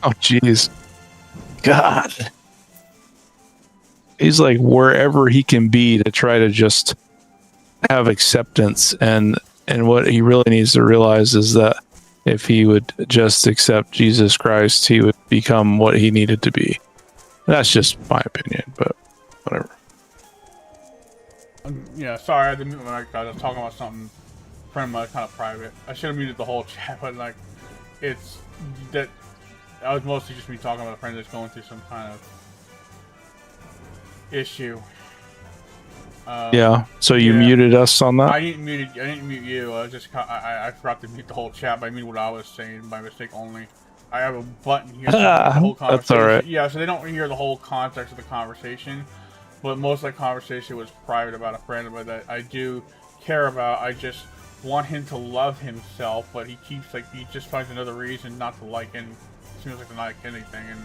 Speaker 2: Oh, jeez. God. He's like wherever he can be to try to just have acceptance. And what he really needs to realize is that if he would just accept Jesus Christ, he would become what he needed to be. That's just my opinion, but whatever.
Speaker 1: Yeah, sorry, I didn't mute my mic. I was talking about something kind of private. I should have muted the whole chat, but like, it's that I was mostly just me talking about a friend that's going through some kind of issue.
Speaker 2: Yeah. So you muted us on that?
Speaker 1: I didn't mute you. I just I forgot to mute the whole chat. But I mean what I was saying by mistake only. I have a button here. So the whole conversation.
Speaker 2: That's all right.
Speaker 1: Yeah, so they don't hear the whole context of the conversation. But most of the conversation was private about a friend but that I do care about. I just want him to love himself, but he just finds another reason not to like any. Seems like to not like anything, and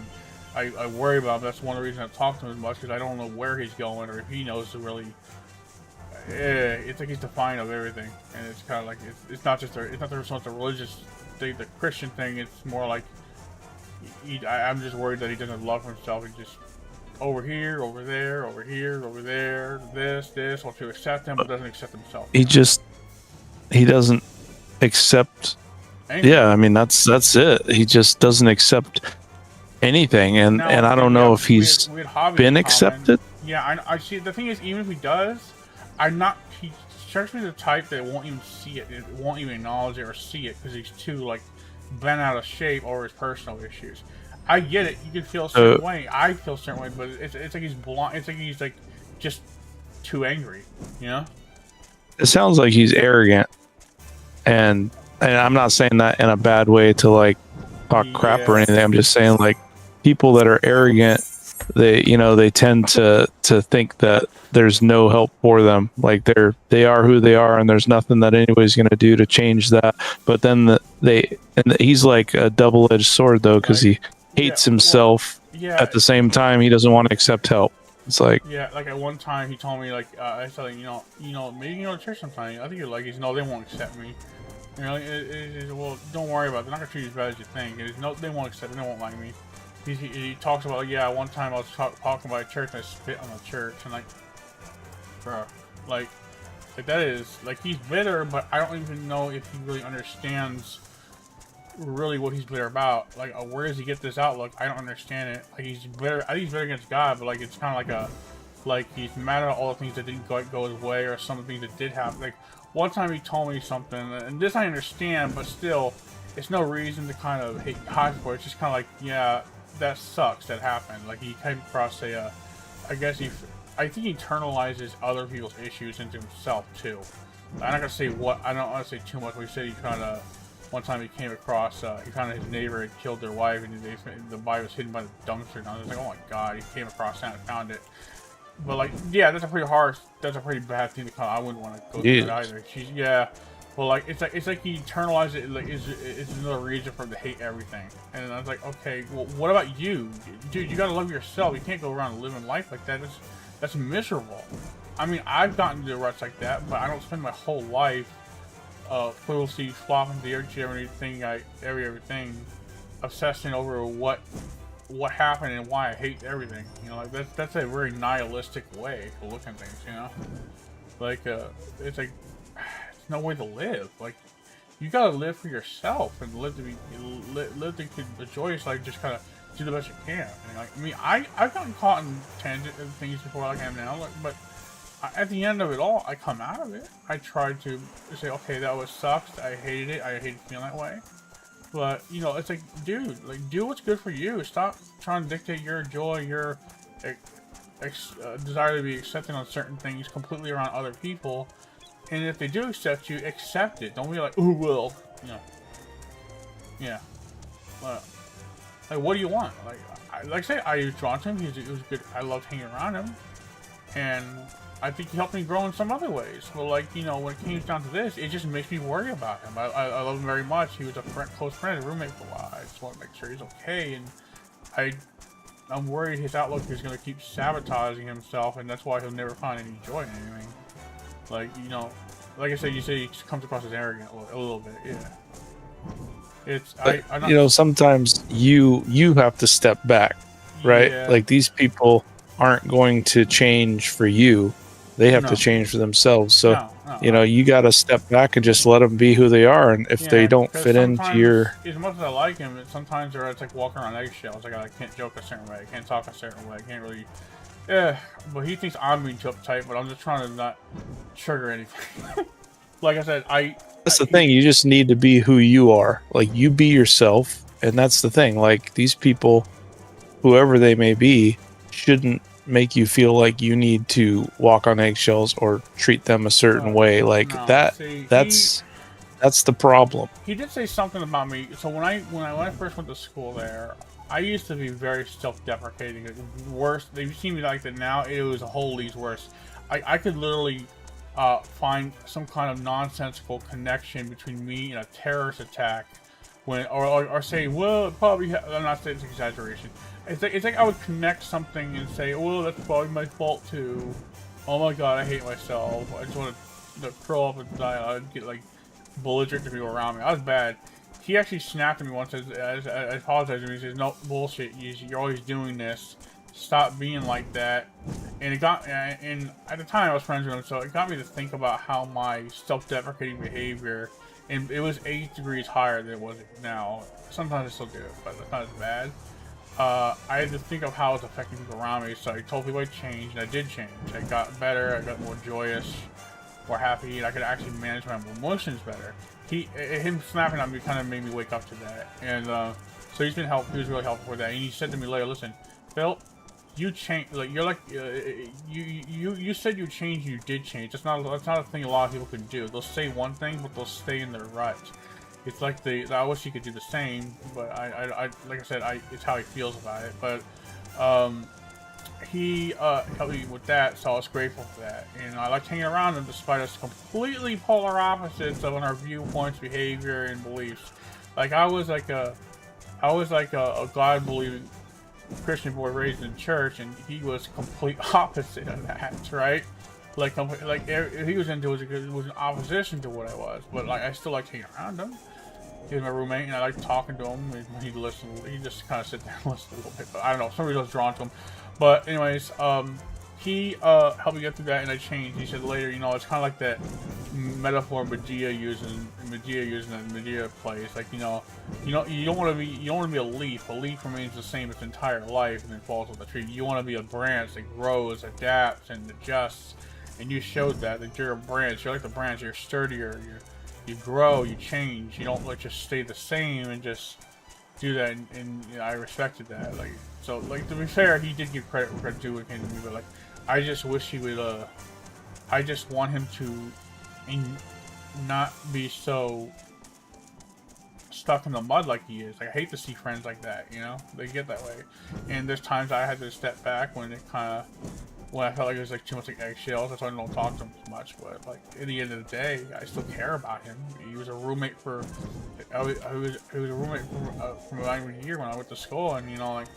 Speaker 1: I worry about him. That's one of the reasons I talk to him as much because I don't know where he's going or if he knows to really. It's like he's defiant of everything, and it's kind of like it's not so much a religious thing, the Christian thing. It's more like I'm just worried that he doesn't love himself. He just over here, over there, over here, over there, this, wants to accept him, but doesn't accept himself.
Speaker 2: He doesn't accept. Anything. Yeah, I mean that's it. He just doesn't accept anything, and I don't know if he's been accepted.
Speaker 1: Yeah, I see. The thing is, even if he does, he strikes me the type that won't even see it, won't even acknowledge it or see it because he's too like bent out of shape over his personal issues. I get it. You can feel a certain way. I feel a certain way, but it's like he's blind. It's like he's like just too angry. You know.
Speaker 2: It sounds like he's arrogant, and I'm not saying that in a bad way to like talk crap or anything. I'm just saying like people that are arrogant, they tend to think that there's no help for them. Like they are who they are, and there's nothing that anybody's going to do to change that. But then he's like a double-edged sword though, because he hates himself. At the same time, he doesn't want to accept help. It's like
Speaker 1: like at one time he told me like I said maybe you can go to church sometime. I think you're like no, they won't accept me. You know, well, don't worry about it. They're not gonna treat you as bad as you think. They won't accept me. They won't like me. He talks about one time I was talking about a church and I spit on the church and like, bro, like that is like he's bitter, but I don't even know if he really understands really what he's bitter about. Like, where does he get this outlook? I don't understand it. Like he's bitter. I think he's bitter against God, but like it's kind of like he's mad at all the things that didn't go his way or some of the things that did happen. Like one time he told me something, and this I understand, but still, it's no reason to kind of hate God for it. It's just kind of like, yeah, that sucks. That happened. Like he came across I think he internalizes other people's issues into himself too. I'm not gonna say what. I don't want to say too much. But he said he kind of. One time he came across, he found his neighbor had killed their wife, and the body was hidden by the dumpster. And I was like, oh my god, he came across that and found it. But like, yeah, that's a pretty bad thing to call. I wouldn't want to go through it either. Well, like it's like he internalized it. Like it's another reason for him to hate everything. And I was like, okay, well, what about you, dude? You gotta love yourself. You can't go around living life like that. That's miserable. I mean, I've gotten into ruts like that, but I don't spend my whole life foolishly flopping the everything, obsessing over what happened and why I hate everything. You know, like that's a very nihilistic way to look at things. You know, like it's like it's no way to live. Like you gotta live for yourself and live to enjoy yourself. Just kind of do the best you can. And like, I mean, I've gotten caught in tangent and things before, like I am now. Like, but at the end of it all, I come out of it. I tried to say, okay, that was sucks. I hated it. I hated feeling that way. But, you know, it's like, dude, like, do what's good for you. Stop trying to dictate your joy, your desire to be accepted on certain things completely around other people. And if they do accept you, accept it. Don't be like, oh, well, you know. Yeah. Like, what do you want? Like I say, I was drawn to him. He was good. I loved hanging around him. And I think he helped me grow in some other ways. But like, you know, when it came down to this, it just makes me worry about him. I love him very much. He was a close friend, a roommate for a while. I just want to make sure he's okay. And I'm worried his outlook is going to keep sabotaging himself, and that's why he'll never find any joy in anything. Like, you know, like I said, you say he comes across as arrogant a little bit, yeah. It's
Speaker 2: but, you know, sometimes you have to step back, right?
Speaker 1: Yeah.
Speaker 2: Like these people aren't going to change for you; they have to change for themselves. So, you know, you got to step back and just let them be who they are. And if they don't fit into your,
Speaker 1: as much as I like him, sometimes they're like walking around eggshells. Like I can't joke a certain way, I can't talk a certain way, I can't really. Yeah, but he thinks I'm being too uptight, but I'm just trying to not trigger anything. Like I said,
Speaker 2: that's the thing. You just need to be who you are. Like you be yourself, and that's the thing. Like these people, whoever they may be, shouldn't make you feel like you need to walk on eggshells or treat them a certain way. Like that's the problem.
Speaker 1: He did say something about me. So when I first went to school there, I used to be very self-deprecating. Worse, they see me like that now. It was a whole league's worse. I could literally find some kind of nonsensical connection between me and a terrorist attack, or say, well, probably. I'm not saying it's exaggeration. It's like I would connect something and say, well, that's probably my fault too. Oh my god, I hate myself. I just want to curl up and die. I'd get like belligerent to people around me. I was bad. He actually snapped at me once. I apologized to him. He says, "No bullshit. You're always doing this. Stop being like that." And it got. And at the time, I was friends with him, so it got me to think about how my self-deprecating behavior, and it was 8 degrees higher than it was now. Sometimes I still do it, but it's not as bad. I had to think of how it was affecting people around me. So I told people I changed, and I did change. I got better. I got more joyous, more happy, and I could actually manage my emotions better. Him snapping at me kind of made me wake up to that, and so he's been helpful. He was really helpful with that. And he said to me later, "Listen, Phil, you changed. Like you're like you said you changed. You did change. That's not a thing a lot of people can do. They'll say one thing, but they'll stay in their rut. It's like I wish you could do the same, but I like I said, it's how he feels about it. But he helped me with that, so I was grateful for that. And I liked hanging around him despite us completely polar opposites of our viewpoints, behavior, and beliefs. Like I was like a God-believing Christian boy raised in church, and he was complete opposite of that, right? Like he was into it was an opposition to what I was, but like I still liked hanging around him. He was my roommate, and I liked talking to him. He'd listen. He'd just kind of sit there and listen a little bit. But I don't know. Somebody was drawn to him. But anyways, he helped me get through that, and I changed. He said later, you know, it's kind of like that metaphor Medea using that Medea plays. Like you don't want to be a leaf. A leaf remains the same its entire life and then falls on the tree. You want to be a branch that grows, adapts, and adjusts. And you showed that you're a branch. You're like the branch. You're sturdier. You grow. You change. You don't just stay the same and just do that. And you know, I respected that. Like so. Like to be fair, he did give credit where credit due when it came to me. But like, I just wish he would. I just want him to, not be so stuck in the mud like he is. Like I hate to see friends like that. You know, they get that way. And there's times I had to step back when I felt like it was like too much like eggshells. That's why I don't talk to him as much. But like at the end of the day, I still care about him. He was a roommate for. He was a roommate from about a year when I went to school, and you know, like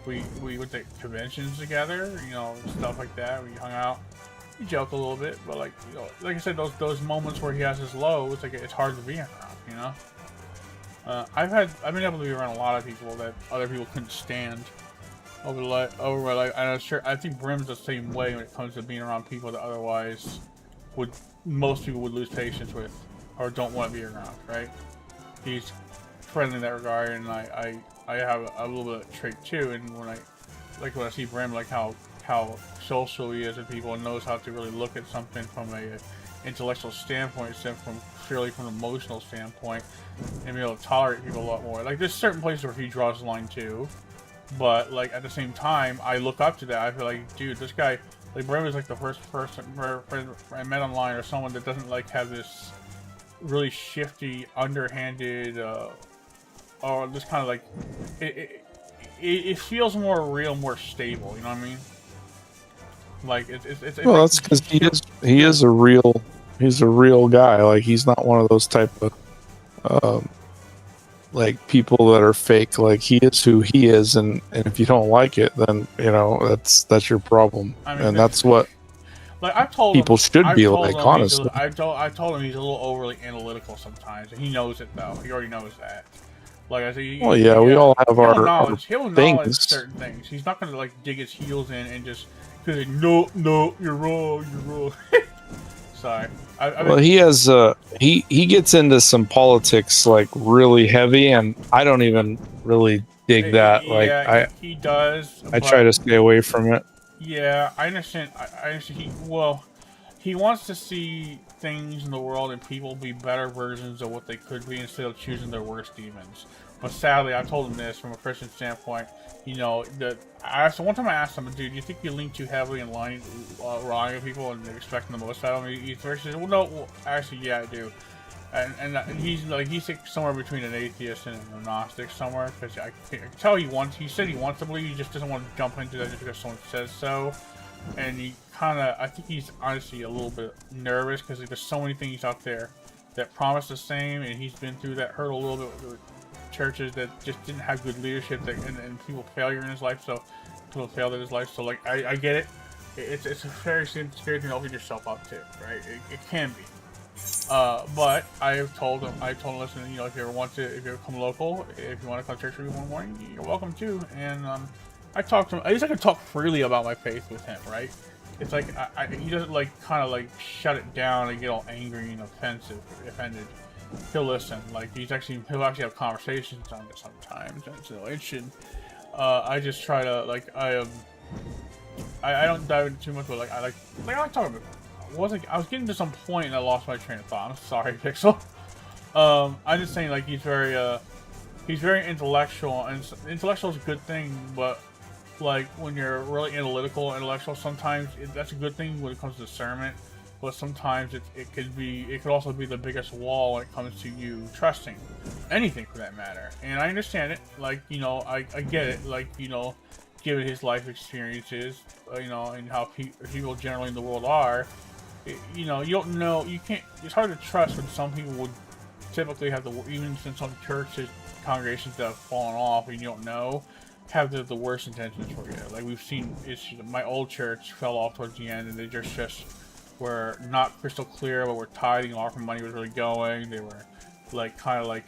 Speaker 1: we went to conventions together. You know, stuff like that. We hung out. We joke a little bit, but like you know, like I said, those moments where he has his low, it's like it's hard to be around. You know. I've been able to be around a lot of people that other people couldn't stand. Over I think Brim's the same way when it comes to being around people that otherwise most people would lose patience with or don't want to be around, right? He's friendly in that regard, and I have a little bit of trait too. And when I see Brim, like how social he is with people and knows how to really look at something from a intellectual standpoint instead from purely from an emotional standpoint, and be able to tolerate people a lot more. Like there's certain places where he draws the line too. But like at the same time, I look up to that. I feel like, dude, this guy, like Brim is like the first person I met online or someone that doesn't like have this really shifty, underhanded, or this kind of like it feels more real, more stable. You know what I mean? Like it's well,
Speaker 2: that's because he's a real guy. Like he's not one of those type of like people that are fake. Like he is who he is, and if you don't like it, then you know that's your problem. I mean, and that's what
Speaker 1: like I've told
Speaker 2: people should be like. Honestly,
Speaker 1: I told him he's a little overly analytical sometimes, and he knows it though. He already knows that. Like I said,
Speaker 2: well, yeah, we all have
Speaker 1: he'll
Speaker 2: our
Speaker 1: acknowledge
Speaker 2: things.
Speaker 1: certain things. He's not gonna like dig his heels in and just say, no, no, you're wrong, you're wrong. Sorry.
Speaker 2: Well, he has he gets into some politics like really heavy, and I don't even really dig that. Like
Speaker 1: he does.
Speaker 2: I try to stay away from it.
Speaker 1: Yeah, I understand. I understand. He wants to see things in the world and people be better versions of what they could be instead of choosing their worst demons. But sadly, I told him this from a Christian standpoint. You know, one time I asked him, dude, do you think you lean too heavily in lying to people and expecting the most out of them? He said, well, no, well, actually, yeah, I do. And he's like, he's somewhere between an atheist and an agnostic somewhere, because I can tell he said he wants to believe, he just doesn't want to jump into that just because someone says so. And he I think he's honestly a little bit nervous because there's so many things out there that promise the same, and he's been through that hurdle a little bit with churches that just didn't have good leadership, and people failure in his life, so people failed in his life. So like, I get it. It's a very scary thing to open yourself up to, right? It can be. But I told him, listen, you know, if you ever come local, if you want to come to church with me one morning, you're welcome to. And I talked to him. At least I could talk freely about my faith with him, right? It's like he doesn't like kind of like shut it down and get all angry and offended. He'll listen. Like he'll actually have conversations on it sometimes. And so it should. I just try to like I don't dive into too much, but I like talking about. I was getting to some point and I lost my train of thought. I'm sorry, Pixel. I'm just saying, like, he's very intellectual, and intellectual is a good thing, but like when you're really intellectual, sometimes that's a good thing when it comes to discernment, but sometimes it could also be the biggest wall when it comes to you trusting anything for that matter. And I understand it, like, you know, I get it, like, you know, given his life experiences, you know, and how people generally in the world are. You know, you don't know, you can't, it's hard to trust when some people would typically have even in some churches, congregations that have fallen off and you don't know, have the worst intentions for you. Like we've seen, my old church fell off towards the end and they just were not crystal clear about where tithing and offering money was really going. They were like kind of like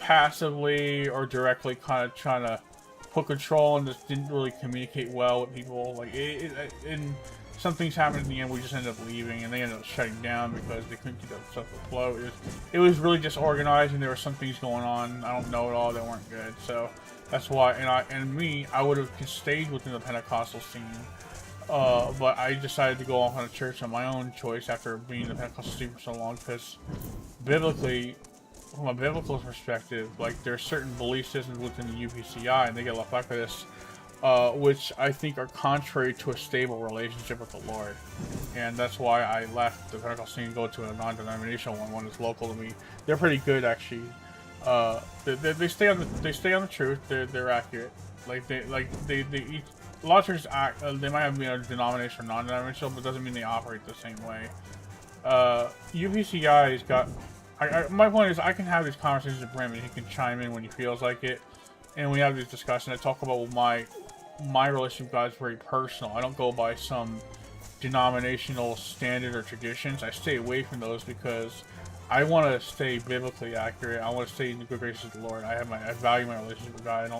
Speaker 1: passively or directly kind of trying to put control and just didn't really communicate well with people. Like and some things happened in the end. We just ended up leaving, and they ended up shutting down because they couldn't keep that stuff afloat. It was really disorganized, and there were some things going on. I don't know it all that weren't good. So that's why. I would have stayed within the Pentecostal scene, but I decided to go off on a church on my own choice after being in the Pentecostal scene for so long. Because biblically, from a biblical perspective, like there are certain belief systems within the UPCI, and they get a lot back for this. Which I think are contrary to a stable relationship with the Lord, and that's why I left the Pentecostal scene and go to a non-denominational one that's local to me. They're pretty good, actually. They stay on the truth. They're accurate. A lot of churches act. They might have been a denomination or non-denominational, but it doesn't mean they operate the same way. UPCI's got. My point is, I can have these conversations with Brim, and he can chime in when he feels like it. And we have these discussions. I talk about my relationship with God is very personal. I don't go by some denominational standard or traditions. I stay away from those because I want to stay biblically accurate. I want to stay in the good graces of the Lord. I value my relationship with God.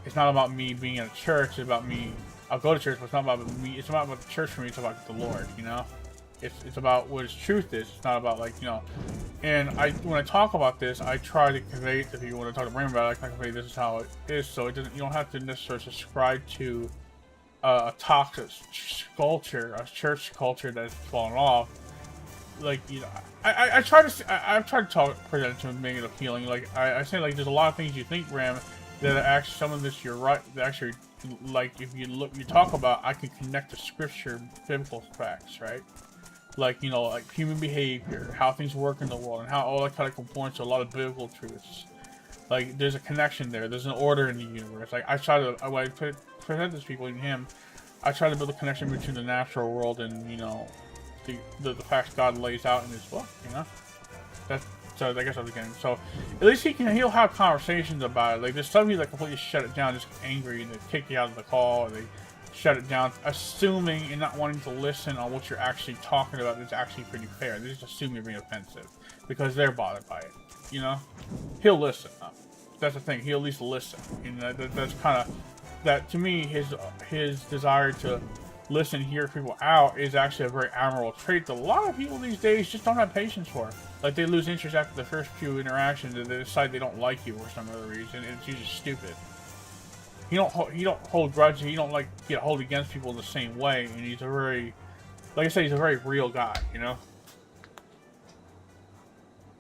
Speaker 1: It's not about me being in a church. It's about me. I'll go to church, but it's not about me. It's not about the church for me. It's about the Lord. You know. It's about what His truth is. It's not about, like, you know. And when I talk about this, I try to convey it to people. When I talk to Raymond about it, I kind of convey this is how it is, so it doesn't. You don't have to necessarily subscribe to a toxic culture, a church culture that's fallen off. Like, you know, I've tried to present it to him, make it appealing. Like I say, like, there's a lot of things you think, Ram, that are actually some of this you're right. That actually, like, if you talk about, I can connect to scripture, biblical facts, right? Like, you know, like human behavior, how things work in the world, and how all that kind of components to a lot of biblical truths. Like, there's a connection there. There's an order in the universe. Like, when I present this to people, and him, I try to build a connection between the natural world and, you know, the facts God lays out in His book. You know, so I guess I was getting. So at least he'll have conversations about it. Like, there's some people that completely shut it down, just angry, and they kick you out of the call, or they shut it down, assuming and not wanting to listen on what you're actually talking about is actually pretty fair. They just assume you're being offensive because they're bothered by it. You know, he'll listen. that's the thing. He'll at least listen. And that's kind of that to me. His desire to listen, hear people out is actually a very admirable trait that a lot of people these days just don't have patience for. Like they lose interest after the first few interactions, and they decide they don't like you for some other reason, and it's usually stupid. He don't hold grudges. He don't like get hold against people in the same way, and he's a very, like I said, he's a very real guy. You know.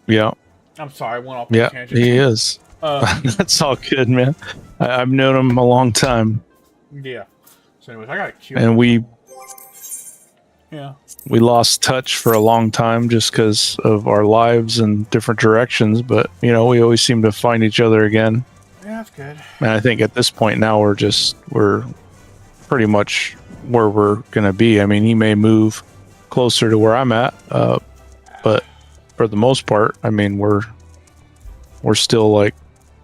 Speaker 2: Yeah.
Speaker 1: I'm sorry, I went off.
Speaker 2: Yeah,
Speaker 1: tangent.
Speaker 2: he is. That's all good, man. I've known him a long time.
Speaker 1: Yeah. So anyways, I got a cue.
Speaker 2: And we
Speaker 1: lost
Speaker 2: touch for a long time just because of our lives and different directions, but you know, we always seem to find each other again.
Speaker 1: Yeah, that's good.
Speaker 2: And I think at this point now we're pretty much where we're gonna be. I mean, he may move closer to where I'm at, but for the most part, I mean, we're still like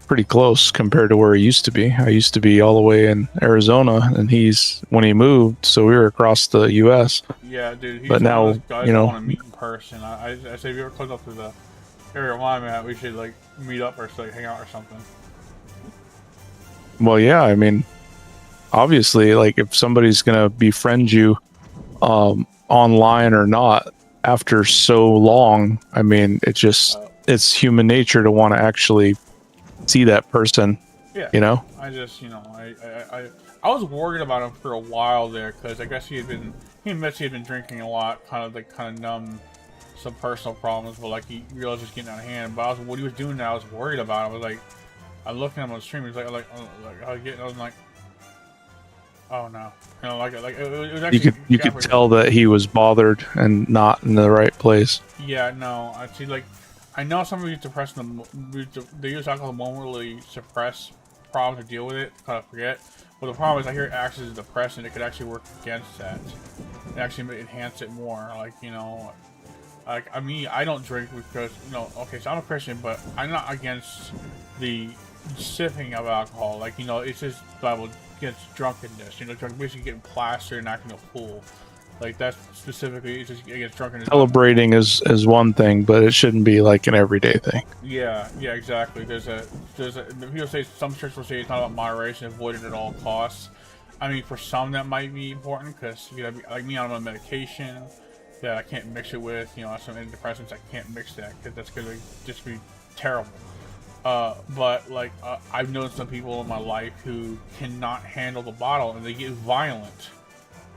Speaker 2: pretty close compared to where he used to be. I used to be all the way in Arizona, and when he moved, so we were across the U.S.
Speaker 1: Yeah, dude.
Speaker 2: But now,
Speaker 1: guys
Speaker 2: you know,
Speaker 1: I want to meet in person. I say if you're ever close up to the area where I'm at, we should like meet up or like hang out or something.
Speaker 2: Well, yeah, I mean, obviously, like if somebody's gonna befriend you, online or not, after so long, I mean, it's human nature to want to actually see that person.
Speaker 1: Yeah.
Speaker 2: You know.
Speaker 1: I just, you know, I was worried about him for a while there because I guess he admits he had been drinking a lot, kind of numb some personal problems, but like he realized it was getting out of hand. But what he was doing now, I was worried about him. I was like, I'm looking at him on the stream. He's like, I was like, oh no, you know, like it was actually,
Speaker 2: you could tell that he was bothered and not in the right place.
Speaker 1: Yeah, no, I see. Like, I know some of use depression. They use alcohol to momentarily suppress problems or deal with it, kind of forget. But the problem is, I hear it acts as a depressant. It could actually work against that. It actually enhance it more. Like, you know, like I mean, I don't drink because, you know, okay, so I'm a Christian, but I'm not against the sipping of alcohol. Like, you know, it's just Bible against drunkenness. You know, basically getting plastered and acting a fool. Like that's specifically, it's just against drunkenness.
Speaker 2: Celebrating is one thing, but it shouldn't be like an everyday thing.
Speaker 1: Yeah, exactly. There's a people say, some churches will say it's not about moderation, avoid it at all costs. I mean, for some that might be important because you gotta be, like me, I'm on medication that I can't mix it with. You know, some antidepressants I can't mix that because that's gonna just be terrible. But like I've known some people in my life who cannot handle the bottle and they get violent.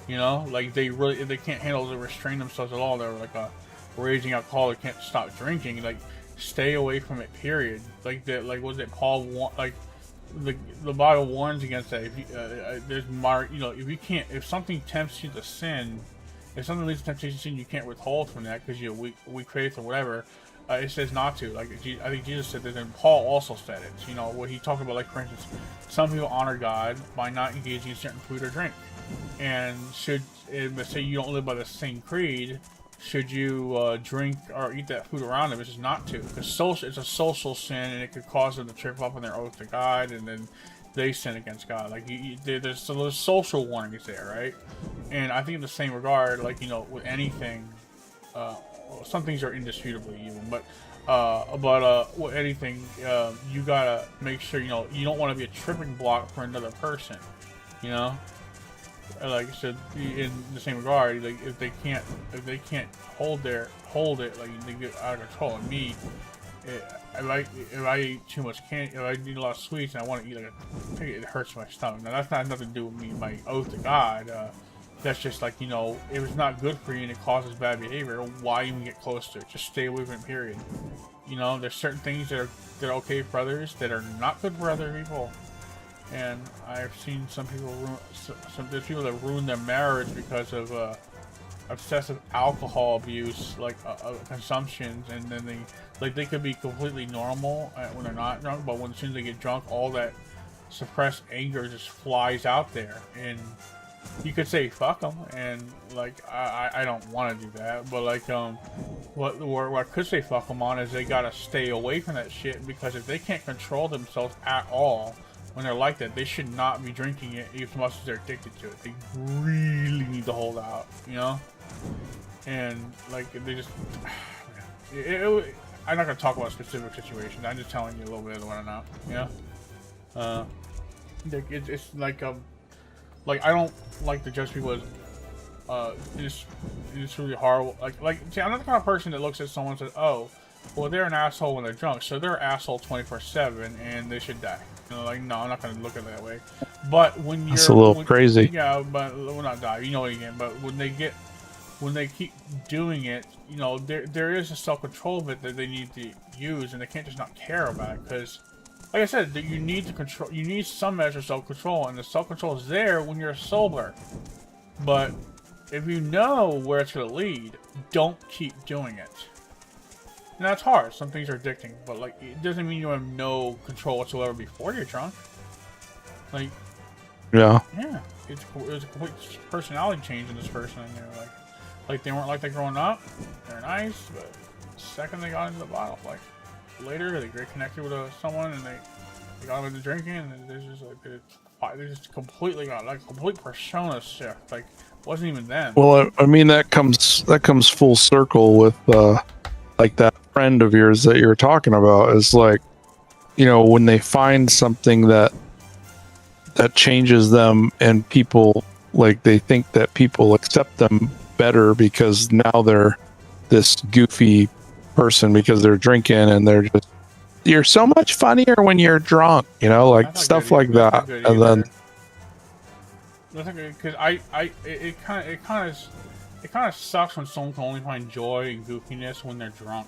Speaker 1: You know, like they can't handle to restrain themselves at all. They're like a raging alcoholic, can't stop drinking. Like, stay away from it. Period. Like that. Like, was it Paul? Like, the Bible warns against that. If you, you know, if something tempts you to sin, if something leads to temptation to sin, you can't withhold from that because you have weak faith or whatever. It says not to. Like, I think Jesus said that, and Paul also said it. You know, what he talked about, like for instance, some people honor God by not engaging in certain food or drink. And say you don't live by the same creed, should you drink or eat that food around them? It's just not to, because it's a social sin, and it could cause them to trip up on their oath to God, and then they sin against God. Like there's social warnings there, right? And I think in the same regard, like, you know, with anything, some things are indisputably evil, but with anything, you gotta make sure, you know, you don't want to be a tripping block for another person, you know. Like I said, in the same regard, like if they can't hold it, like they get out of control. And me, if I eat too much candy, if I eat a lot of sweets and I want to eat like it hurts my stomach. Now that's not nothing to do with me, my oath to God. That's just like, you know, if it's not good for you and it causes bad behavior, why even get close to it? Just stay away from it, period. You know, there's certain things that are okay for others that are not good for other people. And I've seen some people there's people that ruin their marriage because of obsessive alcohol abuse, like consumptions, and then they could be completely normal when they're not drunk, but as soon as they get drunk, all that suppressed anger just flies out there, and you could say fuck them, and like I don't want to do that, but like what I could say fuck them on is they gotta stay away from that shit, because if they can't control themselves at all when they're like that, they should not be drinking it as much as they're addicted to it. They really need to hold out, you know? And like they just I'm not gonna talk about specific situations. I'm just telling you a little bit of what I know. You know, it's like I don't like to judge people as it's really horrible. See, I'm not the kind of person that looks at someone and says, oh, well, they're an asshole when they're drunk, so they're an asshole 24/7 and they should die. You know, like, no, I'm not gonna look at it that way. But when you're,
Speaker 2: that's a little crazy.
Speaker 1: Yeah, but will not die. You know what again? But when they keep doing it, you know, there is a self-control bit that they need to use, and they can't just not care about it. Because, like I said, you need to control. You need some measure of self-control, and the self-control is there when you're sober. But if you know where it's gonna lead, don't keep doing it. And that's hard. Some things are addicting, but like it doesn't mean you have no control whatsoever before you're drunk. Like, yeah, it was a complete personality change in this person. And they're like they weren't like that growing up. They're nice, but the second they got into the bottle, like later they reconnected with someone and they got them into drinking, and there's just like they just completely got like a complete persona shift. Like wasn't even them.
Speaker 2: Well, I mean that comes full circle with like that friend of yours that you're talking about. Is like, you know, when they find something that changes them, and people like they think that people accept them better because now they're this goofy person because they're drinking, and they're just, you're so much funnier when you're drunk, you know, like stuff like that. And then
Speaker 1: because it kind of sucks when someone can only find joy and goofiness when they're drunk,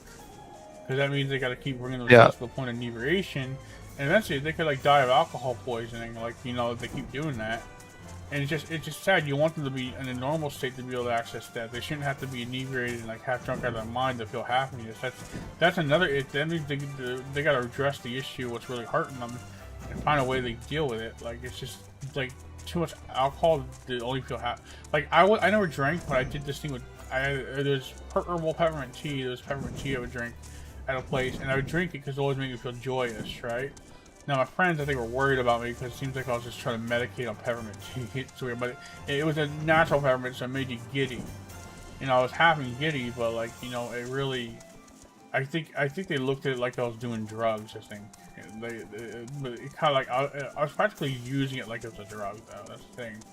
Speaker 1: because that means they got to keep bringing themselves to the point of inebriation, and eventually they could like die of alcohol poisoning, like, you know, if they keep doing that. And it's just sad. You want them to be in a normal state to be able to access that. They shouldn't have to be inebriated and like half drunk out of their mind to feel happiness. That's another. That means they got to address the issue, what's really hurting them, and find a way to deal with it. Like it's just like too much alcohol to only feel happy. Like I never drank, but I did this thing with there's herbal peppermint tea. There's peppermint tea I would drink at a place, and I would drink it because it always made me feel joyous, right? Now my friends, I think, were worried about me because it seems like I was just trying to medicate on peppermint tea. It's weird, but it was a natural peppermint, so it made you giddy. You know, I was happy and giddy, but like, you know, it really, I think they looked at it like I was doing drugs. I think but it kind of like I was practically using it like it was a drug, though. That's the thing.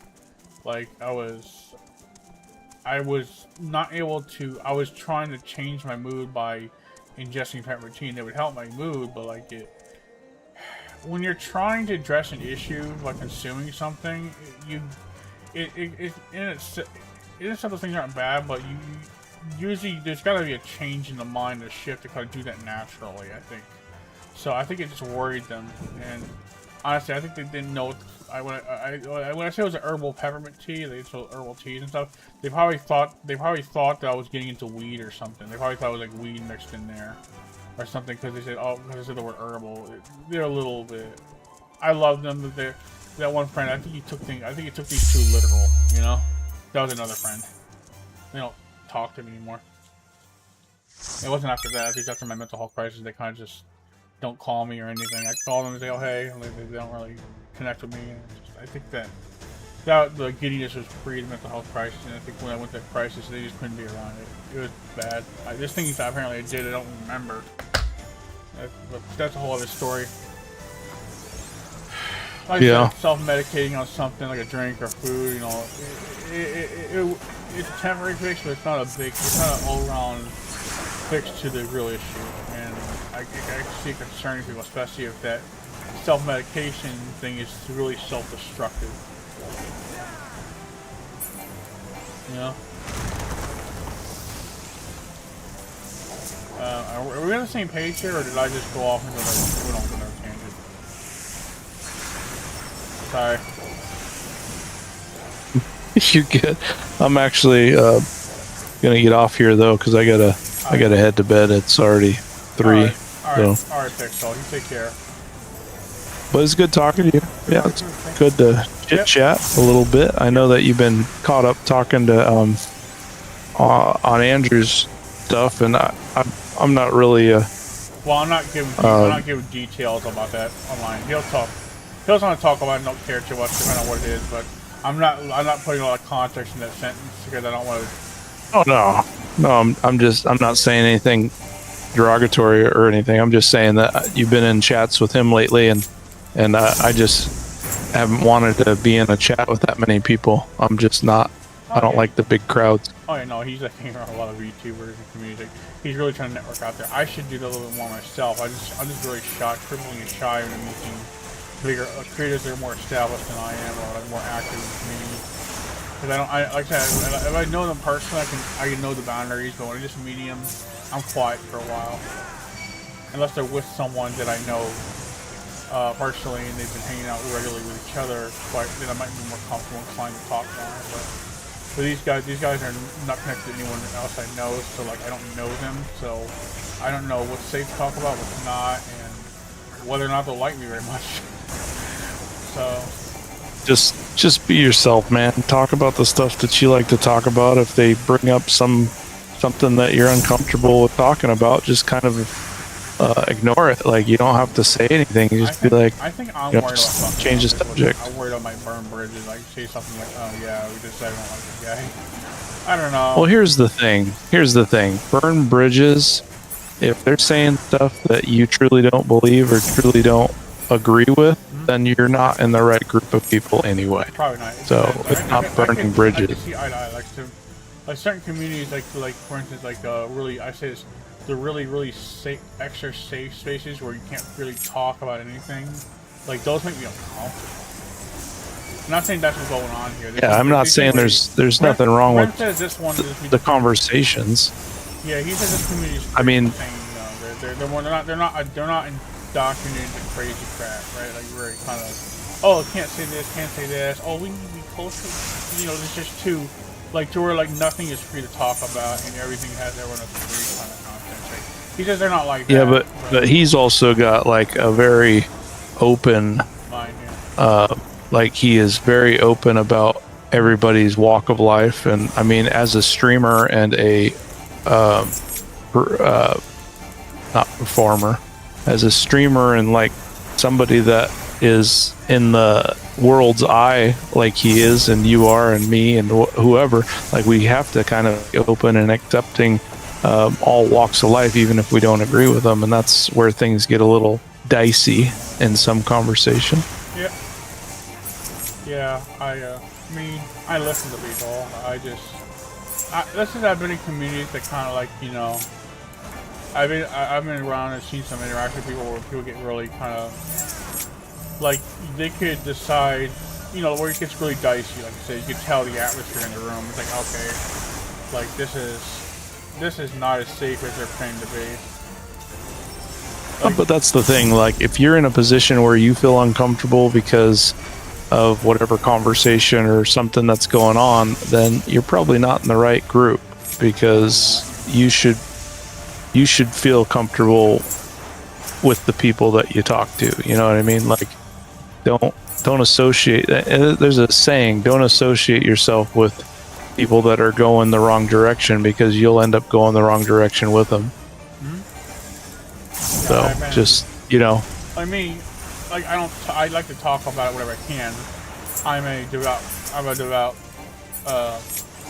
Speaker 1: Like I was not able to. I was trying to change my mood by ingesting peppermint tea, and it would help my mood, but like when you're trying to address an issue by consuming something, some of the things aren't bad, but you usually there's got to be a change in the mind, a shift to kind of do that naturally, I think. So I think it just worried them, and honestly, I think they didn't know. When I say it was an herbal peppermint tea, they sold herbal teas and stuff. They probably thought that I was getting into weed or something. They probably thought it was like weed mixed in there or something, because they said, oh, because I said the word herbal. They're a little bit. I love them, but that one friend. I think he took these too literal. You know, that was another friend. They don't talk to me anymore. It wasn't after that. I think after my mental health crisis, they kind of just don't call me or anything. I call them and say, oh hey, and they don't really connect with me. And I think that the giddiness was pre the mental health crisis, and I think when I went to that crisis, they just couldn't be around it. It was bad. This thing that apparently I did, I don't remember. That's a whole other story. Like I said, self-medicating on something like a drink or food, you know, it's a temporary fix, but it's not an all-around fix to the real issue. And I see concerning people, especially if that self-medication thing is really self-destructive. You know? Are we on the same page here, or did I just go off into like, went off another tangent? Sorry.
Speaker 2: You're good. I'm actually gonna get off here though, because I gotta head to bed. It's already 3.
Speaker 1: All right, Pixel. You take care.
Speaker 2: But it's good talking to you. Yeah, it's good to chit-chat a little bit. I know that you've been caught up talking to on Andrew's stuff, and I'm not really.
Speaker 1: Well, I'm not giving details about that online. He'll want to talk about it. I don't care too much depending on what it is, but I'm not putting a lot of context in that sentence because I don't want to.
Speaker 2: Oh no, I'm not saying anything derogatory or anything. I'm just saying that you've been in chats with him lately, and I just haven't wanted to be in a chat with that many people. I'm just not. I don't like the big crowds.
Speaker 1: Oh yeah, no, he's like hanging around a lot of YouTubers and communities. He's really trying to network out there. I should do that a little bit more myself. I'm just really criminally shy when I'm meeting bigger creators that are more established than I am, or like more active in the community. Because like I said, if I know them personally, I can know the boundaries. But when I just meet them, I'm quiet for a while, unless they're with someone that I know personally and they've been hanging out regularly with each other. Then I might be more comfortable inclined to talk more. But these guys are not connected to anyone else I know, so like I don't know them, so I don't know what's safe to talk about, what's not, and whether or not they'll like me very much. So
Speaker 2: just be yourself, man. Talk about the stuff that you like to talk about. If they bring up something that you're uncomfortable with talking about, just kind of ignore it. Like, you don't have to say anything. You just be like,
Speaker 1: I think I'm worried about something.
Speaker 2: Change the subject.
Speaker 1: I'm worried I might burn bridges. Like, say something like, oh yeah, we just said I don't like the guy. I don't know.
Speaker 2: Well, here's the thing. Burn bridges. If they're saying stuff that you truly don't believe or truly don't agree with, then you're not in the right group of people anyway.
Speaker 1: Probably not.
Speaker 2: So it's not burning bridges.
Speaker 1: I can see eye to eye. Like certain communities, like for instance, like really, I say this, the really safe, extra safe spaces where you can't really talk about anything. Like those make me uncomfortable. I'm not saying that's what's going on here.
Speaker 2: I'm not saying there's nothing wrong with
Speaker 1: this one
Speaker 2: the conversations.
Speaker 1: Yeah, he says this community is they're not indoctrinated into crazy crap, right? Like very kind of, oh, can't say this. Oh, we need to be closer. You know, there's just to where like nothing is free to talk about and everything has everyone has free kind of content. Right? He says they're not like that.
Speaker 2: Yeah, but he's also got like a very open
Speaker 1: mind. Yeah.
Speaker 2: Like he is very open about everybody's walk of life, and I mean, as a streamer and a not performer, as a streamer and like somebody that is in the world's eye like he is and you are and me and whoever, like we have to kind of be open and accepting all walks of life, even if we don't agree with them, and that's where things get a little dicey in some conversation.
Speaker 1: Yeah, I mean, I listen to people. I've been in communities that kind of like, you know, I've been around and seen some interaction with people where people get really kind of like they could decide, you know, where it gets really dicey. Like I said, you could tell the atmosphere in the room. It's like, okay, like this is not as safe as they're claiming to be.
Speaker 2: But that's the thing. Like, if you're in a position where you feel uncomfortable because of whatever conversation or something that's going on, then you're probably not in the right group, because you should feel comfortable with the people that you talk to. You know what I mean? Like, don't associate. There's a saying: don't associate yourself with people that are going the wrong direction, because you'll end up going the wrong direction with them. So just, you know.
Speaker 1: I mean, like I like to talk about it whenever I can. I'm a devout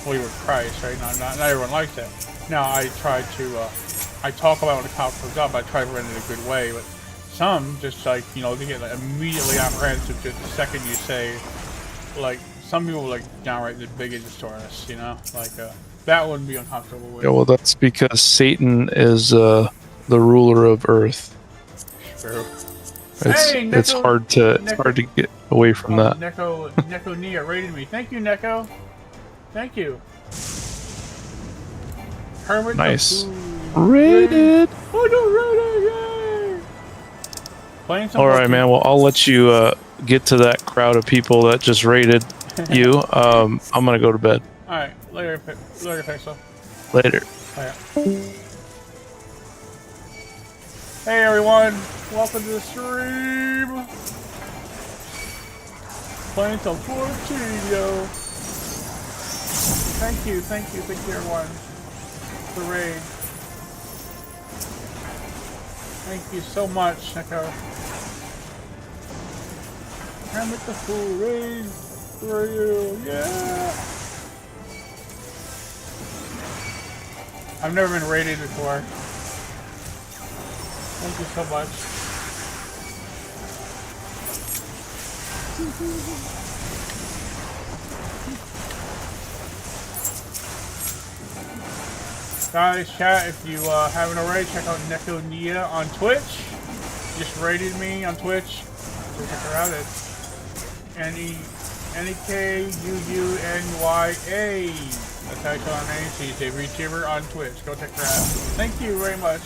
Speaker 1: believer of Christ, right? Not everyone likes that. Now I try to I talk about when the cop comes up. I try to run it in a good way, but some just like, you know, they get like immediately apprehensive just the second you say, like, some people like downright the biggest tourists, you know, like that wouldn't be uncomfortable with.
Speaker 2: Yeah, well, that's because Satan is the ruler of Earth.
Speaker 1: True.
Speaker 2: It's hard to get away from that.
Speaker 1: Neko Nia rated me. Thank you, Neko. Thank you. Hermit.
Speaker 2: Nice. Rated.
Speaker 1: Oh no, rated! Yay! Playing some.
Speaker 2: All right, man. Well, I'll let you get to that crowd of people that just rated you. I'm gonna go to bed.
Speaker 1: All right. Later, Pixel.
Speaker 2: Later.
Speaker 1: Hey everyone, welcome to the stream. Playing some 14, yo. Thank you everyone. The raid. Thank you so much, Neko. I'm with the full raid for you, yeah. I've never been raided before. Thank you so much. Guys, chat, if you haven't already, check out Neko Nia on Twitch. Just rated me on Twitch. So check her out. It's NEKUUNYA. That's how you spell her name. She's a VTuber on Twitch. Go check her out. Thank you very much.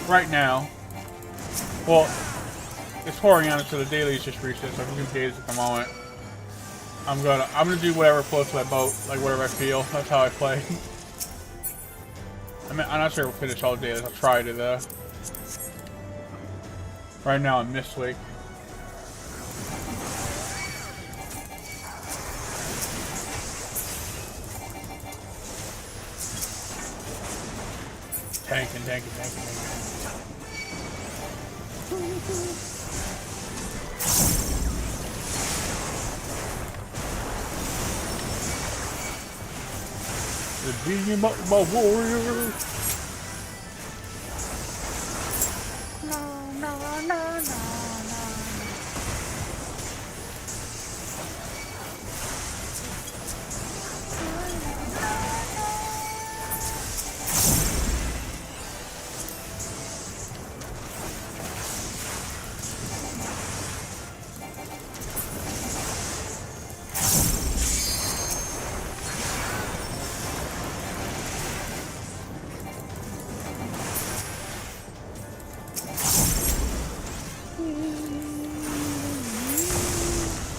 Speaker 1: Right now, well, it's pouring out, so the daily is just reset. So I'm doing days at the moment. I'm gonna do whatever floats my boat, like whatever I feel. That's how I play. I mean, I'm not sure we'll finish all days. I'll try to though. Right now I'm Mist Week. Tanking. The being my warrior. No.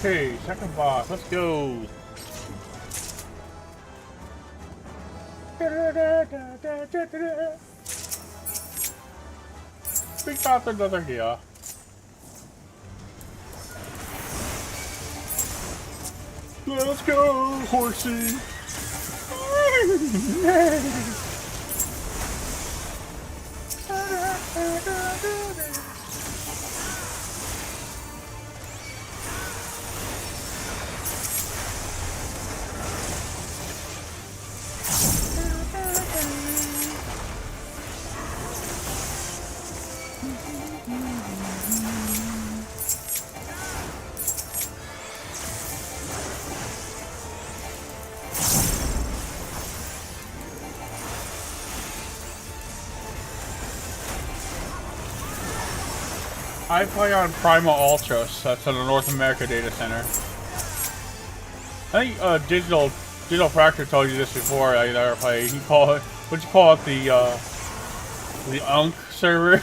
Speaker 1: Okay, second boss, let's go. Big boss, another here. Let's go, horsey. I play on Primal Ultras. That's in the North America data center. I think Digital Fracture told you this before. I never played. He called it, what'd you call it, the UNC server?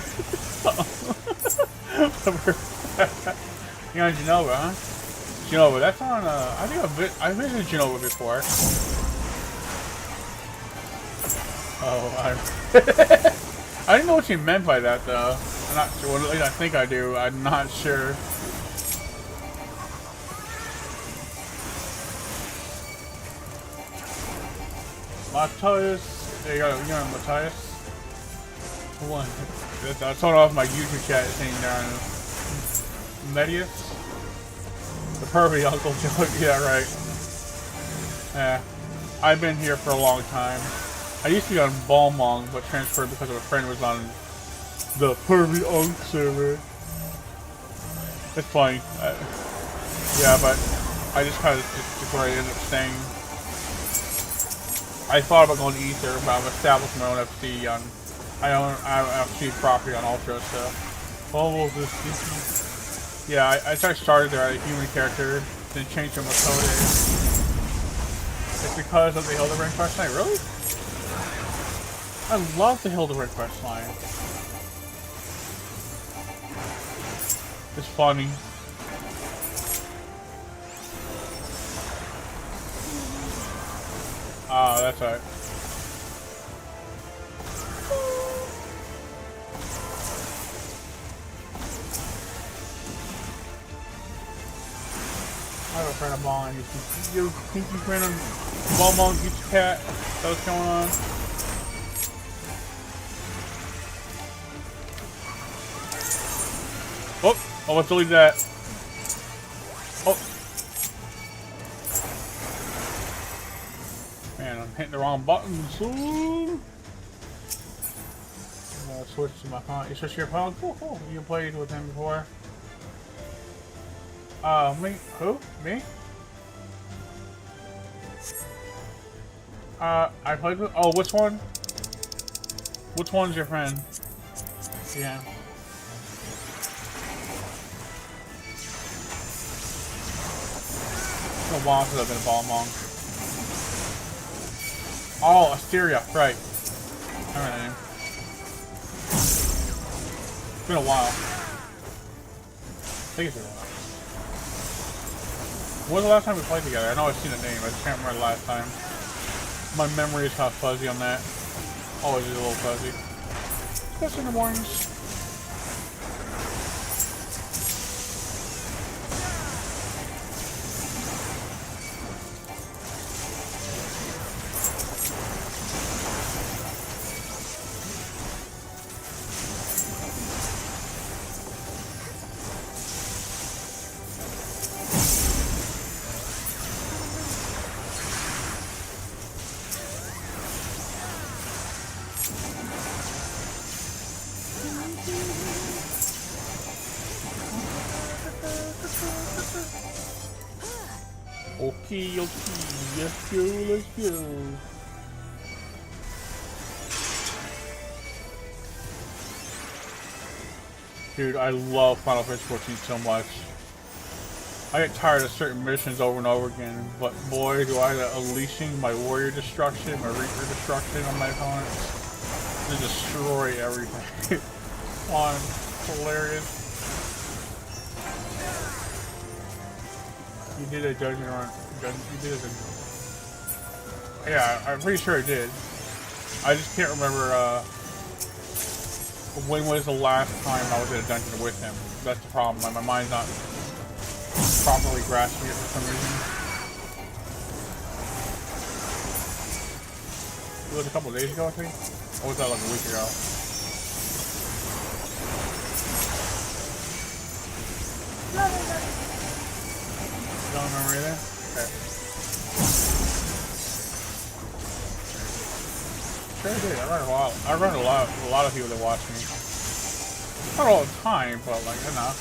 Speaker 1: You're on Genova, huh? Genova. That's on. I think I visited Genova before. Oh, I didn't know what you meant by that though. I'm not sure. Well, at least I think I do. I'm not sure. Matthias. There you go. You know Matthias. One. I told off my YouTube chat saying there on Medius. The perfect Uncle Joe. Yeah, right. Yeah. I've been here for a long time. I used to be on Balmong, but transferred because of a friend was on the Pervy Unk server. It's funny. Yeah, but I just kind of just where I ended up staying. I thought about going to Ether, but I've established my own FC on. I own FC property on Ultra, so. Almost this. Yeah, I started there as a human character, then changed to Makode. It's because of the Hildebrand quest line. Really? I love the Hildebrand quest line. It's funny. Ah, that's right. I have a friend of mine. You think you friend of Balmong, get your cat? That's what's going on. Oh, let's delete that. Oh. Man, I'm hitting the wrong button soon. Switch to my phone. You switch to your phone? Cool, cool. You played with him before. Me? Who? Me? I played with. Oh, which one? Which one's your friend? Yeah. It's been a while since I've been a ball monk. Oh, Asteria, right. I remember that name. It's been a while. I think it's been a while. When was the last time we played together? I know I've seen the name, I just can't remember the last time. My memory is kind of fuzzy on that. Always is a little fuzzy. Especially in the mornings. Okay, let's go. Dude, I love Final Fantasy 14 so much. I get tired of certain missions over and over again, but boy, do I unleashing my warrior destruction, my reaper destruction on my opponents to destroy everything. Fun, hilarious. You did a dungeon run. You did a... Yeah, I'm pretty sure I did. I just can't remember when was the last time I was in a dungeon with him. That's the problem. My mind's not properly grasping it for some reason. It was a couple of days ago, I think? Or was that like a week ago? You don't remember either? Okay. Sure did. I run a lot. I run a lot of people that watch me. Not all the time, but like enough.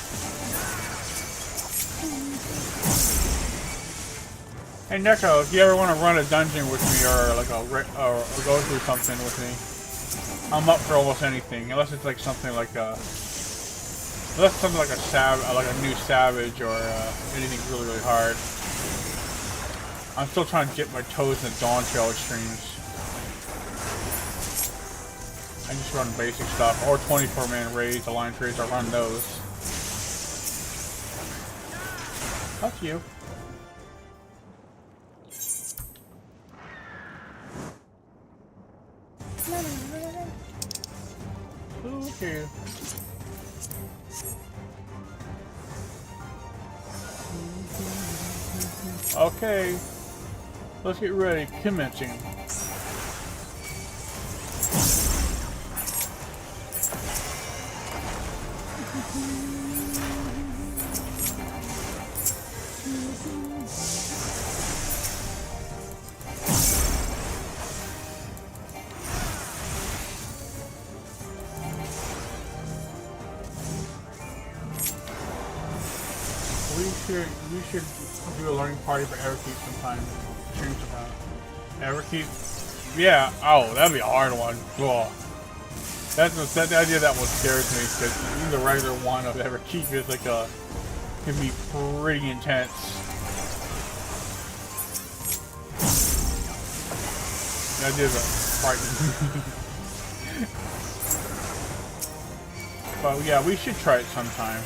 Speaker 1: Hey Neko, if you ever want to run a dungeon with me or like or go through something with me, I'm up for almost anything, unless it's like something like a new savage or anything really hard. I'm still trying to dip my toes in the Dawn Trail extremes. I just run basic stuff, or 24-man raids, alliance raids, I run those. Fuck you. Okay. Okay. Let's get ready. Commencing. We should do a learning party for Everkeep sometime. Stream sometime. Everkeep? Yeah. Oh, that'd be a hard one. Cool. That's the idea that one scares me, because even the regular one of Everkeep is like can be pretty intense. The idea of frightening. But yeah, we should try it sometime.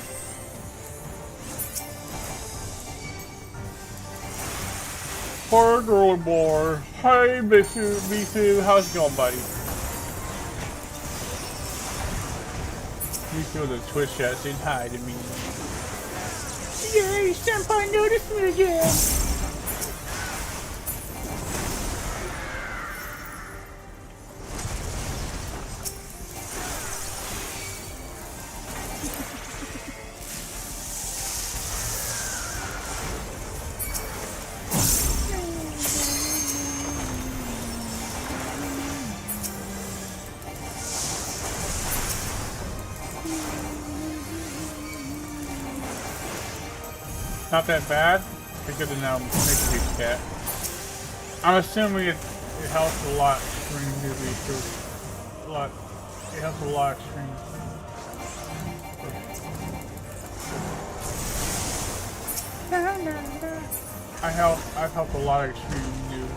Speaker 1: Poor girl boy. Hey, Bifu, how's it going, buddy? You feel the Twitch chat saying hi to me. Yay, Senpai noticed me again! Not that bad. Because of now, make a big cat. I'm assuming it helps a lot stream newbies too. A lot. It helps a lot stream. I've helped a lot of extreme new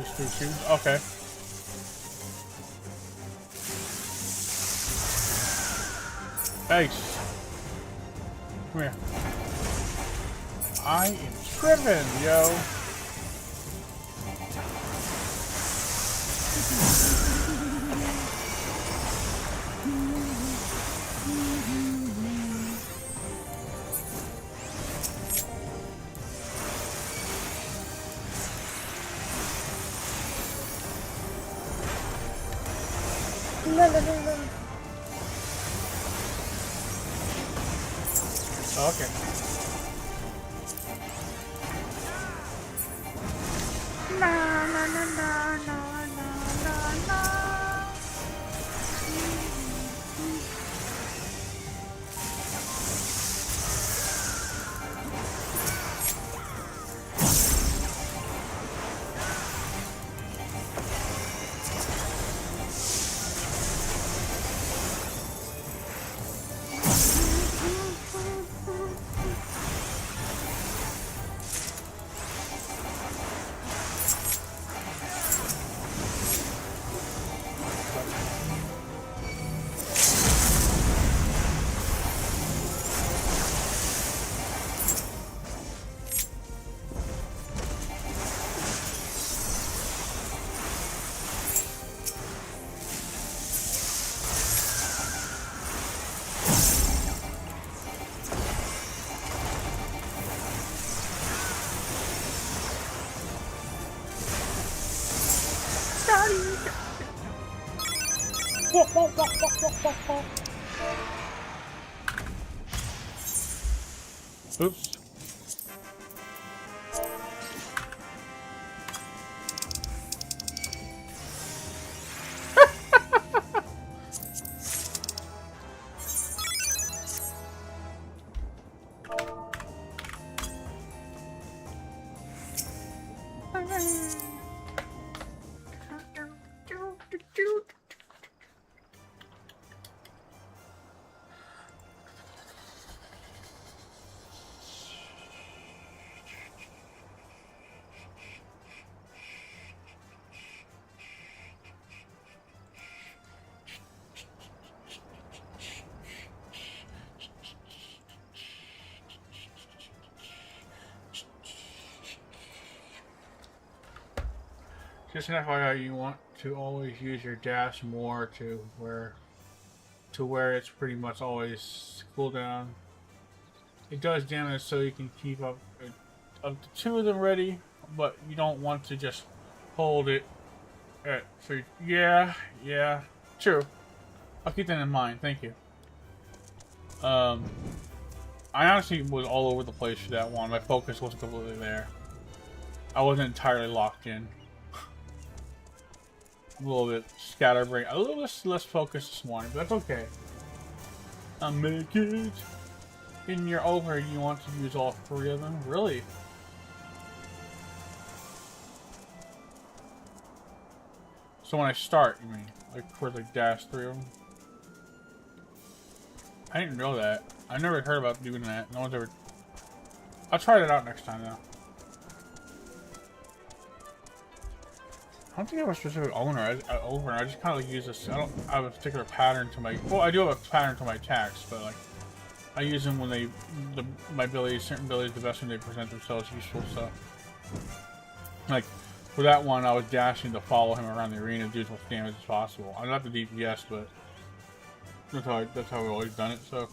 Speaker 1: shoes. Okay. Thanks. Come here. I am tripping, yo. Okay. Na na na na na na na. Oops. Just an FYI, you want to always use your dash more to where it's pretty much always cooldown. It does damage, so you can keep up to 2 of them ready, but you don't want to just hold it at 3. Yeah, true. I'll keep that in mind. Thank you. I honestly was all over the place for that one. My focus wasn't completely there. I wasn't entirely locked in. A little bit scatterbrained, a little bit less focused this morning, but that's okay. I'll make it. In your over, you want to use all 3 of them? Really? So when I start, you mean? Like, quickly dash 3 of them? I didn't know that. I never heard about doing that. No one's ever... I'll try that out next time, though. I don't think I have a specific owner. I just kind of like use this. I don't have a particular pattern to my. Well, I do have a pattern to my attacks, but like I use them when my abilities, certain abilities, the best when they present themselves useful. So, like for that one, I was dashing to follow him around the arena, do as much damage as possible. I'm not the DPS, but that's how I've always done it. So,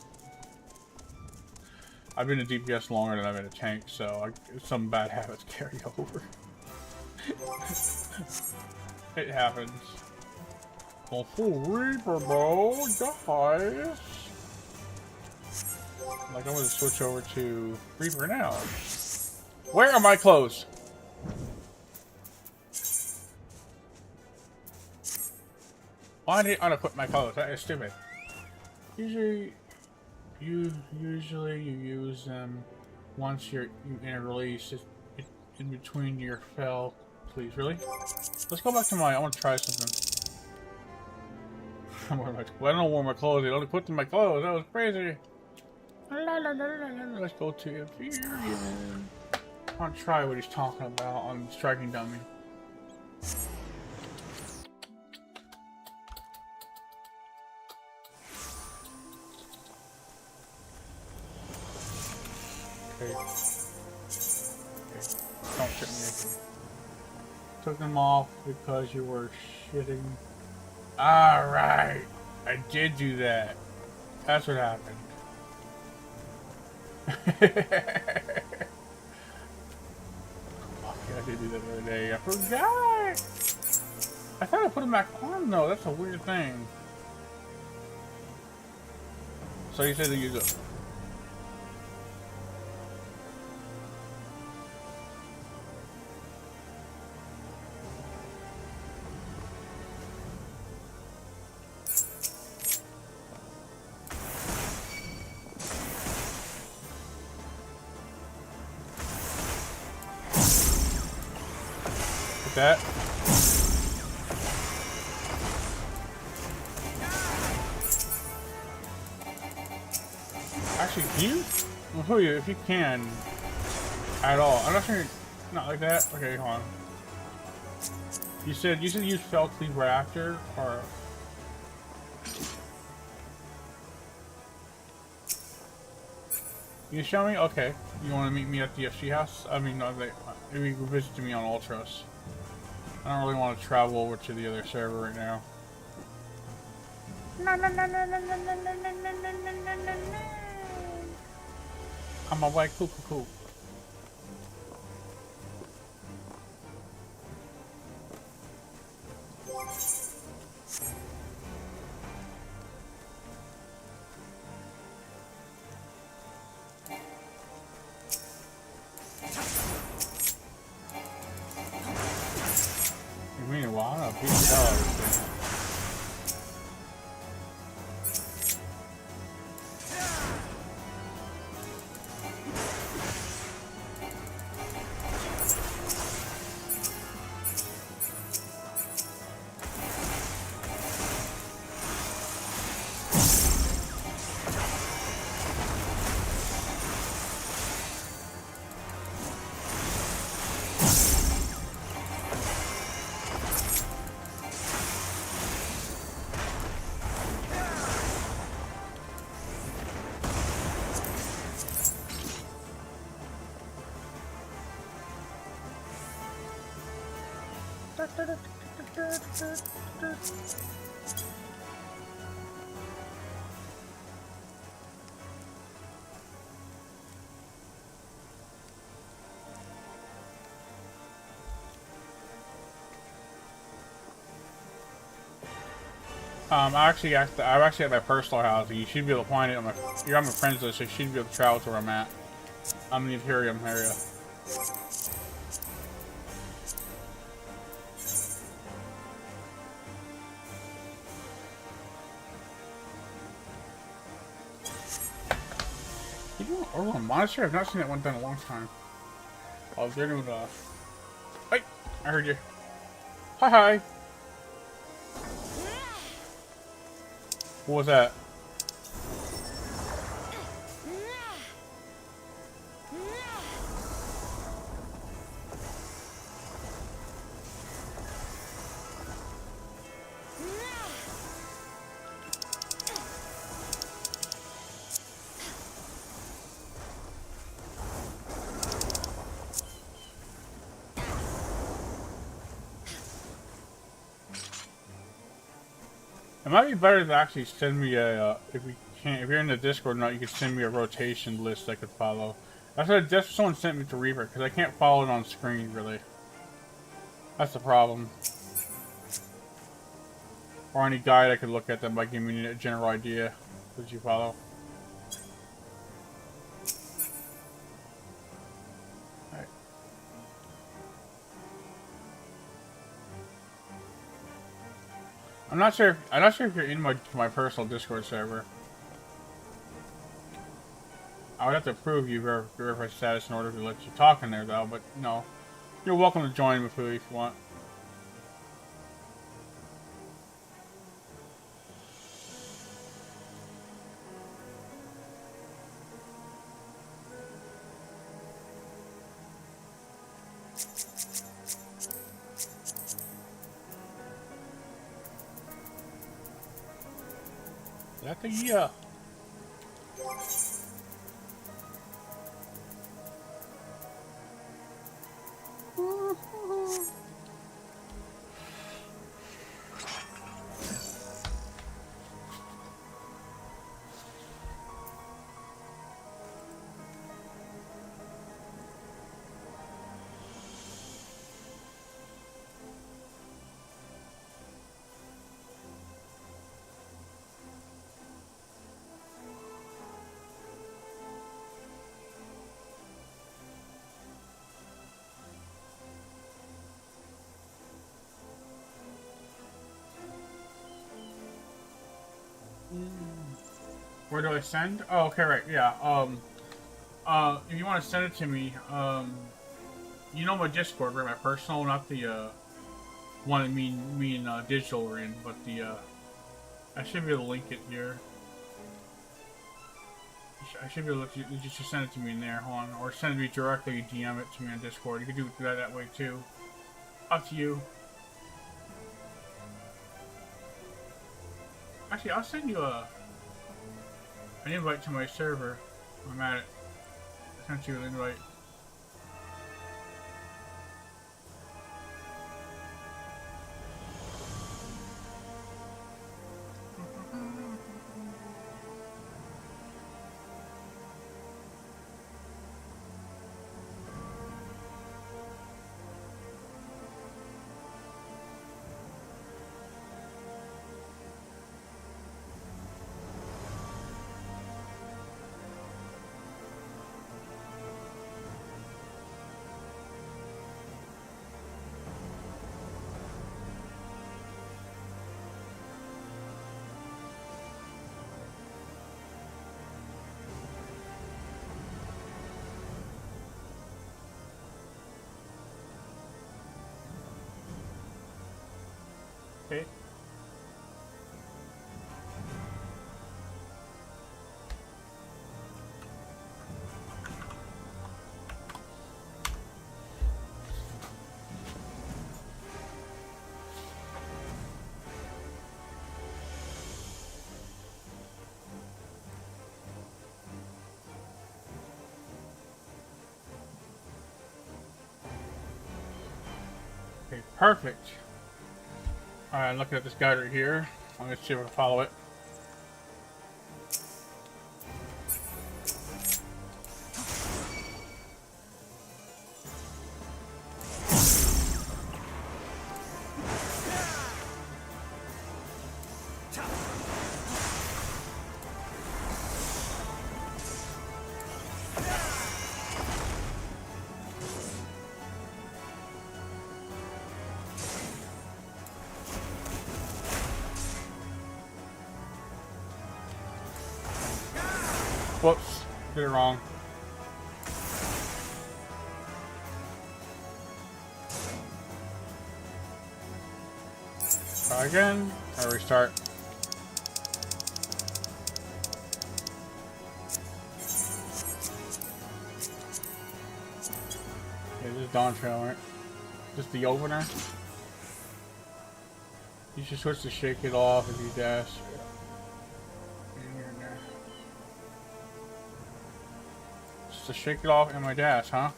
Speaker 1: I've been a DPS longer than I've been a tank, so some bad habits carry over. It happens. Well, full Reaper, bro, guys. Like, I'm gonna switch over to Reaper now. Where are my clothes? Why did I unequip my clothes? That is stupid. Usually you use them Once you interrelease it in between your fell, please. Really? Let's go back to my. I want to try something. I don't know where my clothes. I only put in my clothes. That was crazy. Let's go to Inferior. I want to try what he's talking about on Striking Dummy. Okay. Don't shit me. Took them off because you were shitting. Alright. I did do that. That's what happened. Fuck yeah, I did do that the other day. I forgot! I thought I put them back on though. That's a weird thing. So you said that you go. That. Actually, can you? I'll show you if you can at all. I'm not sure. Not like that. Okay, hold on. You said use fell cleave right after, or you show me? Okay. You want to meet me at the FG house? I mean, no, maybe you can visit me on Ultras. I don't really want to travel over to the other server right now. I'm a white cool. Meanwhile, I'm gonna beat the hell out of this thing. I'm actually at my personal house. You should be able to find it on my. You're on my friends list, so you should be able to travel to where I'm at. I'm in the Imperium area. You doing Orlon Monastery? I've not seen that one done in a long time. Oh, they're doing Hey, I heard you. Hi. What was that? It might be better to actually send me a, if you're in the Discord or not, you could send me a rotation list I could follow. That's what someone sent me to Reaper, because I can't follow it on screen, really. That's the problem. Or any guide I could look at that might give me a general idea that you follow. Alright. I'm not sure if you're in my personal Discord server. I would have to approve you verify status in order to let you talk in there, though. But no, you're welcome to join with me if you want. That's a yeah. Where do I send? Oh, okay, right, yeah. If you want to send it to me, you know my Discord, right? My personal, not the one that me and Digital are in, but the I should be able to link it here. I should be able to just send it to me in there. Hold on, or send it to me directly. DM it to me on Discord. You can do that way too. Up to you. Actually, I'll send you an invite to my server. I'm at it. I sent you an invite. Okay. Okay, perfect. Alright, looking at this guy right here. I'm gonna see if I can follow it. Whoops, did it wrong. Try again, or restart. Okay, this is Dawn Trail, right? Just the opener. You should switch to shake it off if you dash. Just to shake it off in my dash, huh?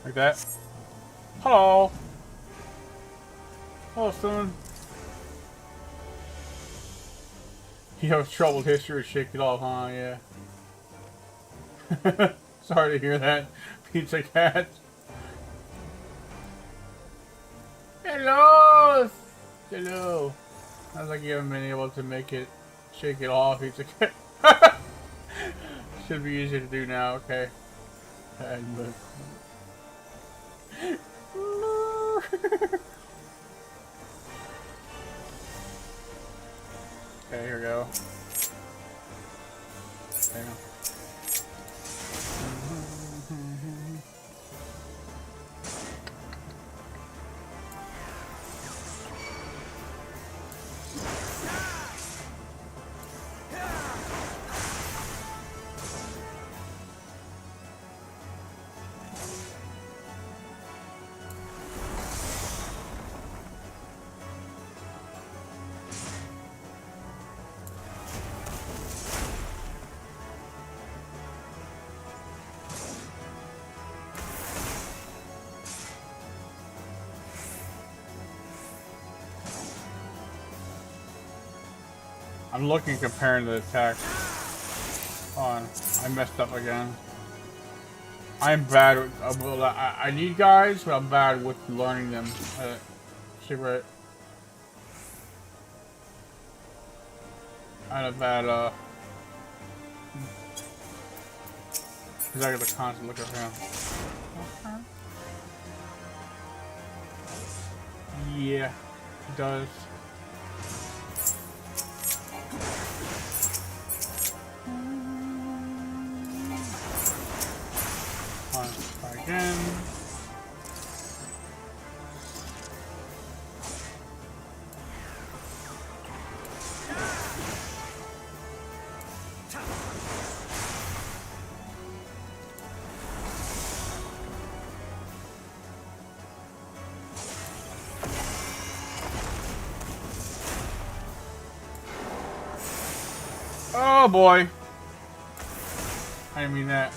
Speaker 1: Like that. Hello. Hello, son. You have troubled history, shake it off, huh? Yeah. Sorry to hear that, Pizza Cat. Hello! Hello. Sounds like you haven't been able to make it, shake it off, Pizza Cat. Should be easier to do now, okay. And, okay, here we go. Okay. I'm looking, comparing the attacks. On, I messed up again. I'm bad with, I need guys, but I'm bad with learning them. See right. I had a bad, because I got to constantly look at him. Yeah, it does. Try again. Oh boy. I didn't mean that.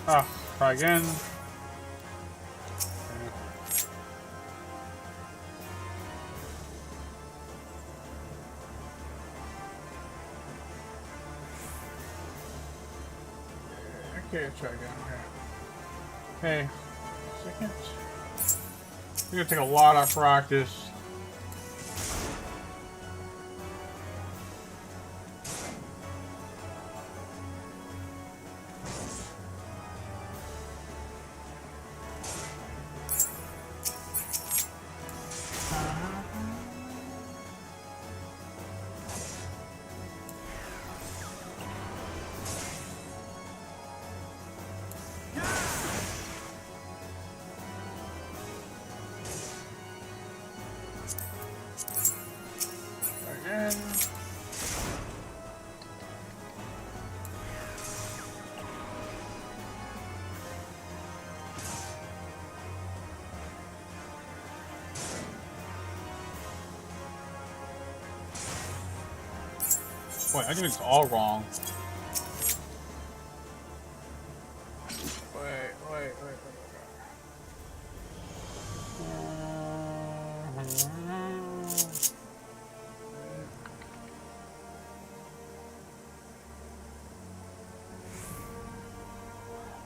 Speaker 1: Ah, try again. Okay, try again. Okay. Second. It's gonna take a lot of practice. Again. Wait, I think it's all wrong. Wait.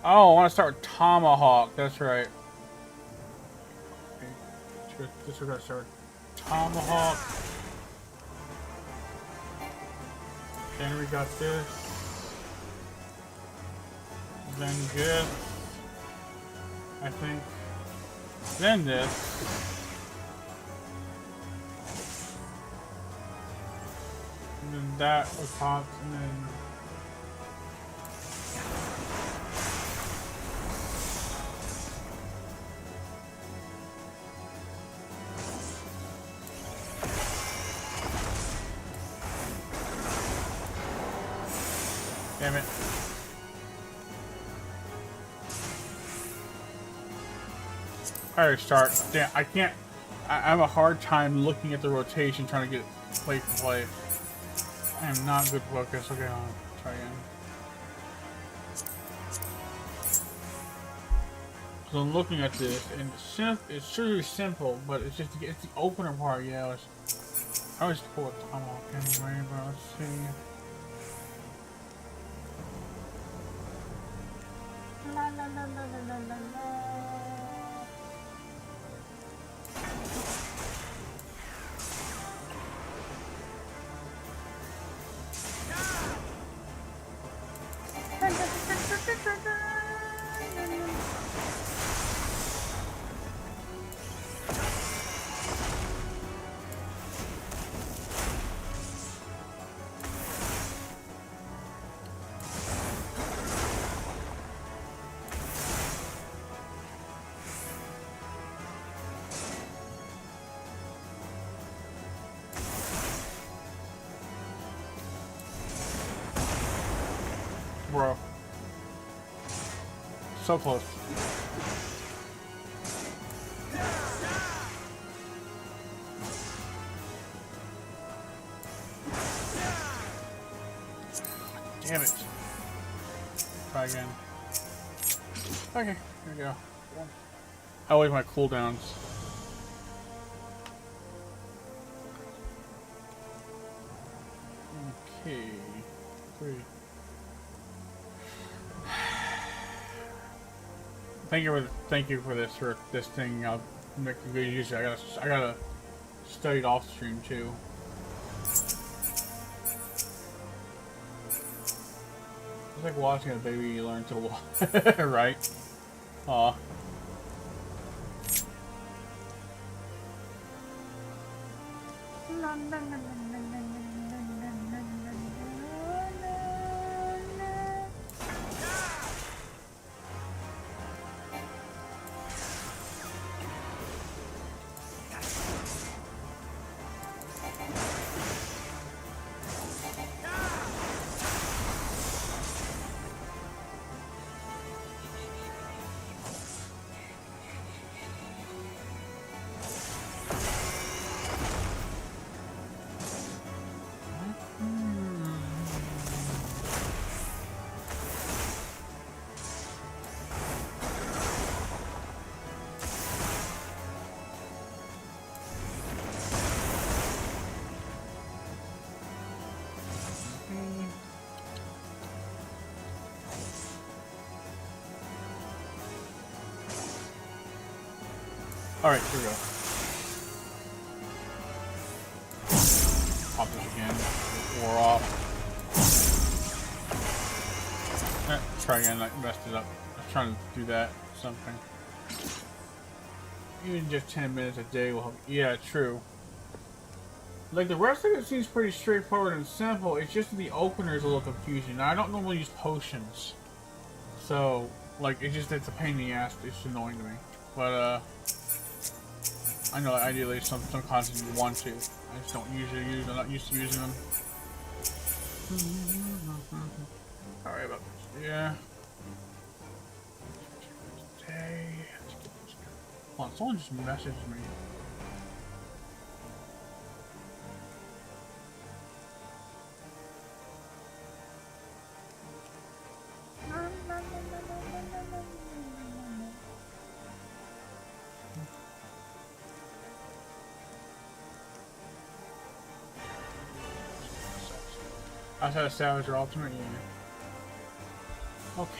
Speaker 1: Oh, I want to start with Tomahawk. That's right. This is gonna start Tomahawk. Then we got this. Then this. I think. Then this. And then that was popped, and then. Damn it. Alright, start. Damn, I can't. I have a hard time looking at the rotation, trying to get play for play. I am not good focus. Okay, I'll try again. So I'm looking at this, and it's really simple, but it's just it's the opener part. Yeah, I always pull a tomahawk anyway, but let's see. La, la, la, la, la, la, la. Bro. So close. Damn it. Try again. Okay, here we go. I like my cooldowns. Okay. 3. Thank you for this thing. I'll make a good use of it. I gotta study it off stream too. It's like watching a baby learn to walk, right? Aw. Alright, here we go. Pop this again. Wore off. Try again, I messed it up. I was trying to do that. Something. Even just 10 minutes a day will help. Yeah, true. Like, the rest of it seems pretty straightforward and simple. It's just the opener is a little confusing. Now, I don't normally use potions. So, like, it's a pain in the ass. It's annoying to me. But, I know ideally some content you want to. I just don't usually use them. I'm not used to using them. Sorry about this. Yeah. Hey. Hold on, someone just messaged me. I said Savage or Ultimate, yeah. Okay.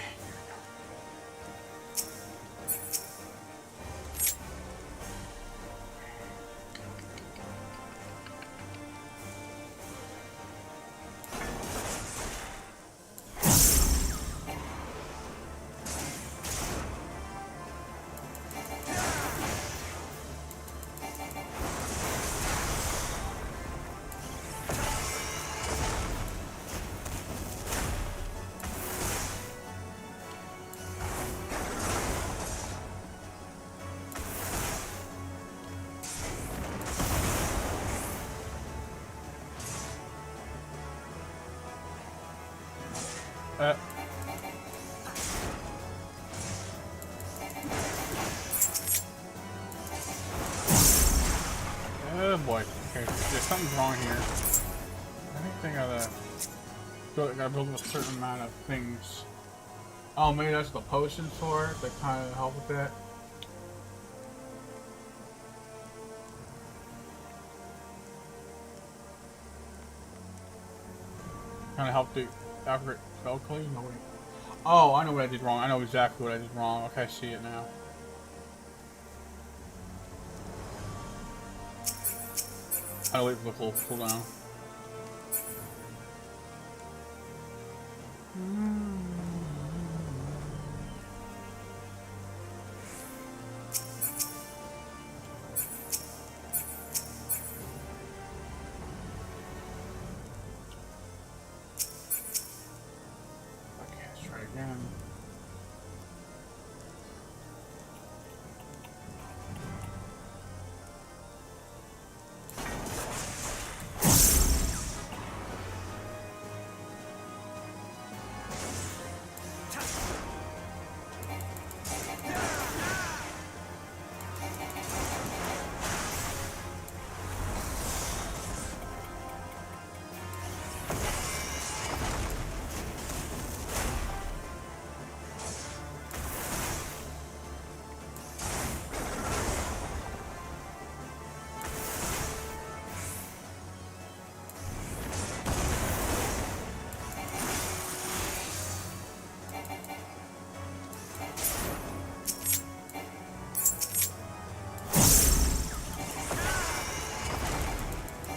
Speaker 1: Oh boy. Okay, there's something wrong here. I think they gotta build a certain amount of things. Oh, maybe that's the potions for it that kind of help with that. Kind of help the accurate spell clean. No, wait. Oh, I know what I did wrong. I know exactly what I did wrong. Okay, I see it now. I wait for the full cooldown. Okay, let's try again.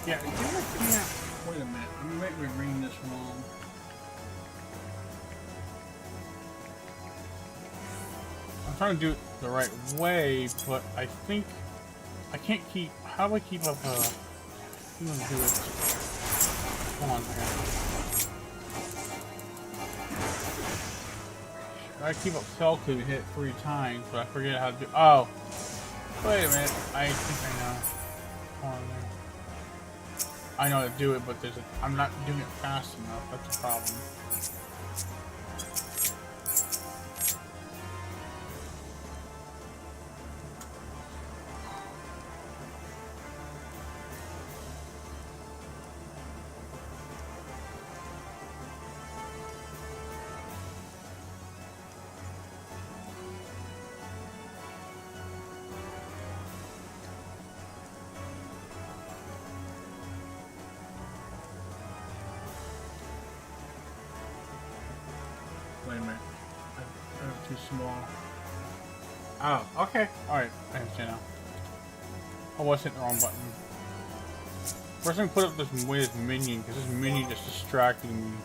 Speaker 1: Yeah, wait a minute. I might be reading this wrong. I'm trying to do it the right way, but I think I can't keep. How do I keep up? I'm gonna do it. Hold on a second. I keep up cell clue to hit 3 times, but I forget how to do. Oh, wait a minute. I think I know. Hold on there. I know how to do it, but I'm not doing it fast enough. That's a problem. Wait a minute. I'm too small. Oh, okay. Alright, I understand now. I was hitting the wrong button. First I'm gonna put up this minion, because this minion is distracting me.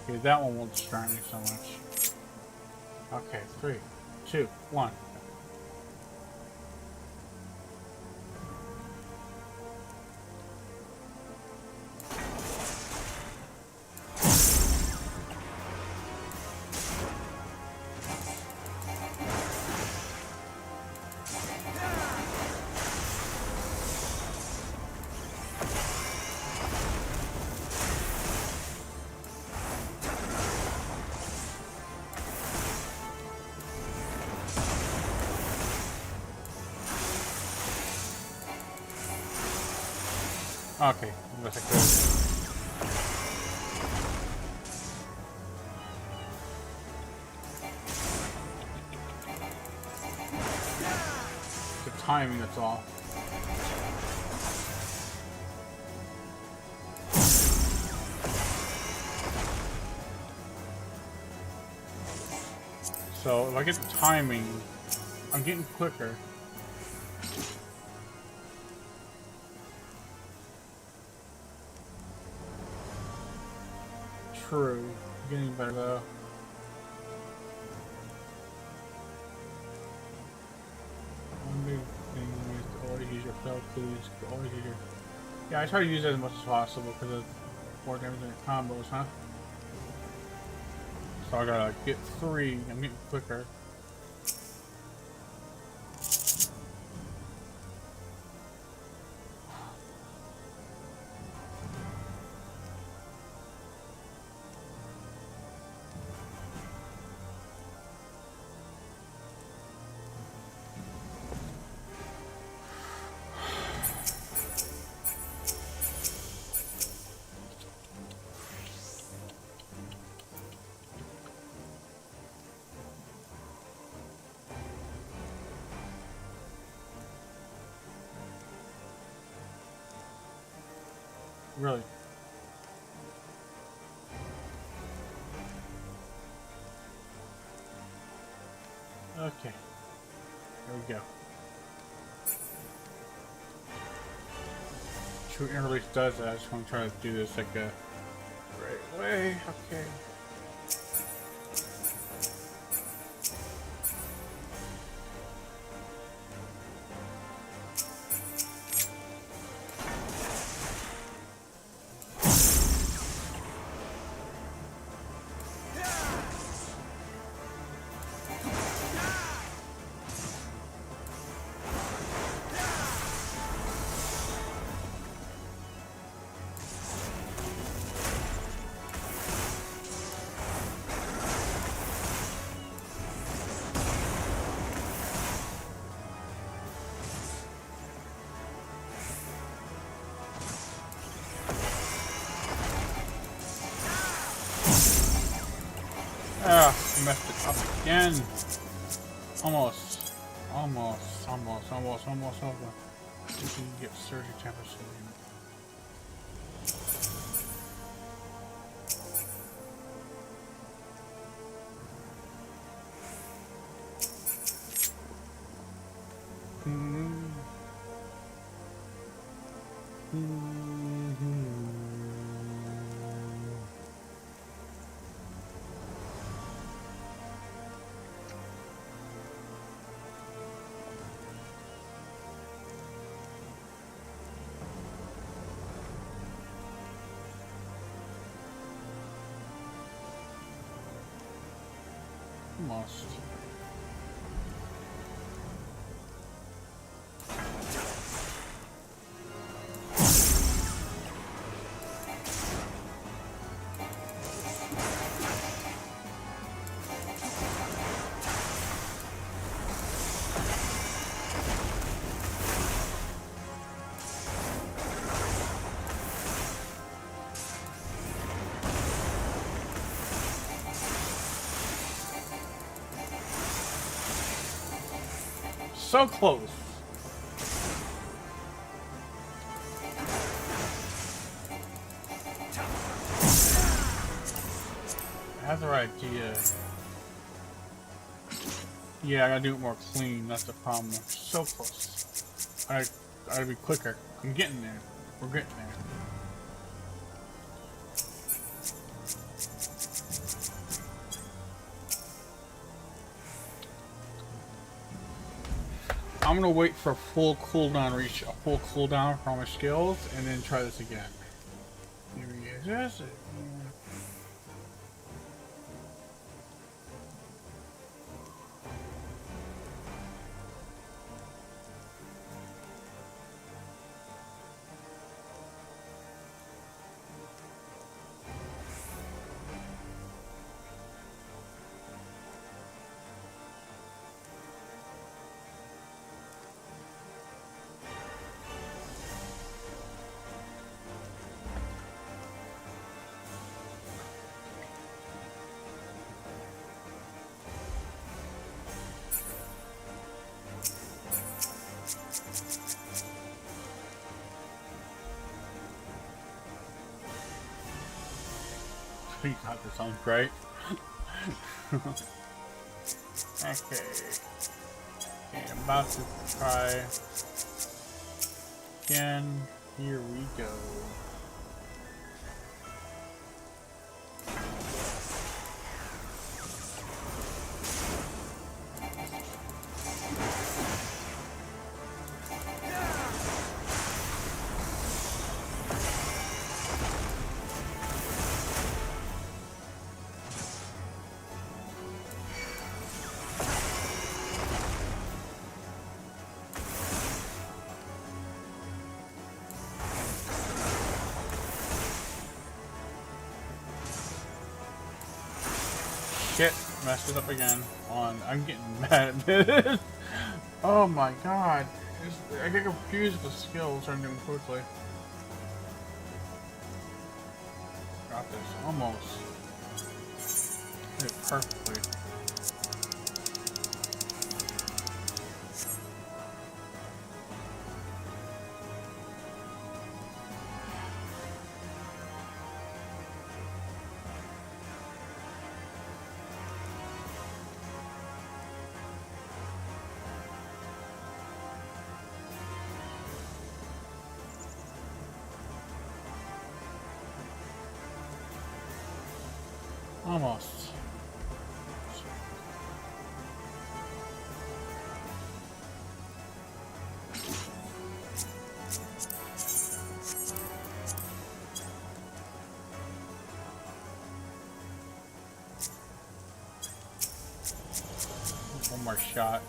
Speaker 1: Okay, that one won't distract me so much. Okay, 3, 2, 1. Okay, unless I could. The timing, that's all. So if I get the timing, I'm getting quicker. True. Getting better though. One big thing is to always use your spell clues. Always use your. Yeah, I try to use it as much as possible because of more damage than combos, huh? So I gotta get 3. I'm getting quicker. Really? Okay. There we go. True interlace does that. I just want to try to do this like a right way. Okay. Ah, messed it up again. Almost. You can get surgery temperature. Almost. So close. I have the right idea. Yeah, I gotta do it more clean. That's the problem. So close. I gotta be quicker. I'm getting there. We're getting there. I'm gonna wait for a full cooldown, reach a full cooldown for all my skills, and then try this again. Here we go. That's it. You got this on great. Okay. I'm about to try again. Here we go. Shit, messed it up again. I'm getting mad at this. Oh my god. I get confused with the skills I'm doing quickly. Got this. Almost. Did it perfectly. Almost. One more shot.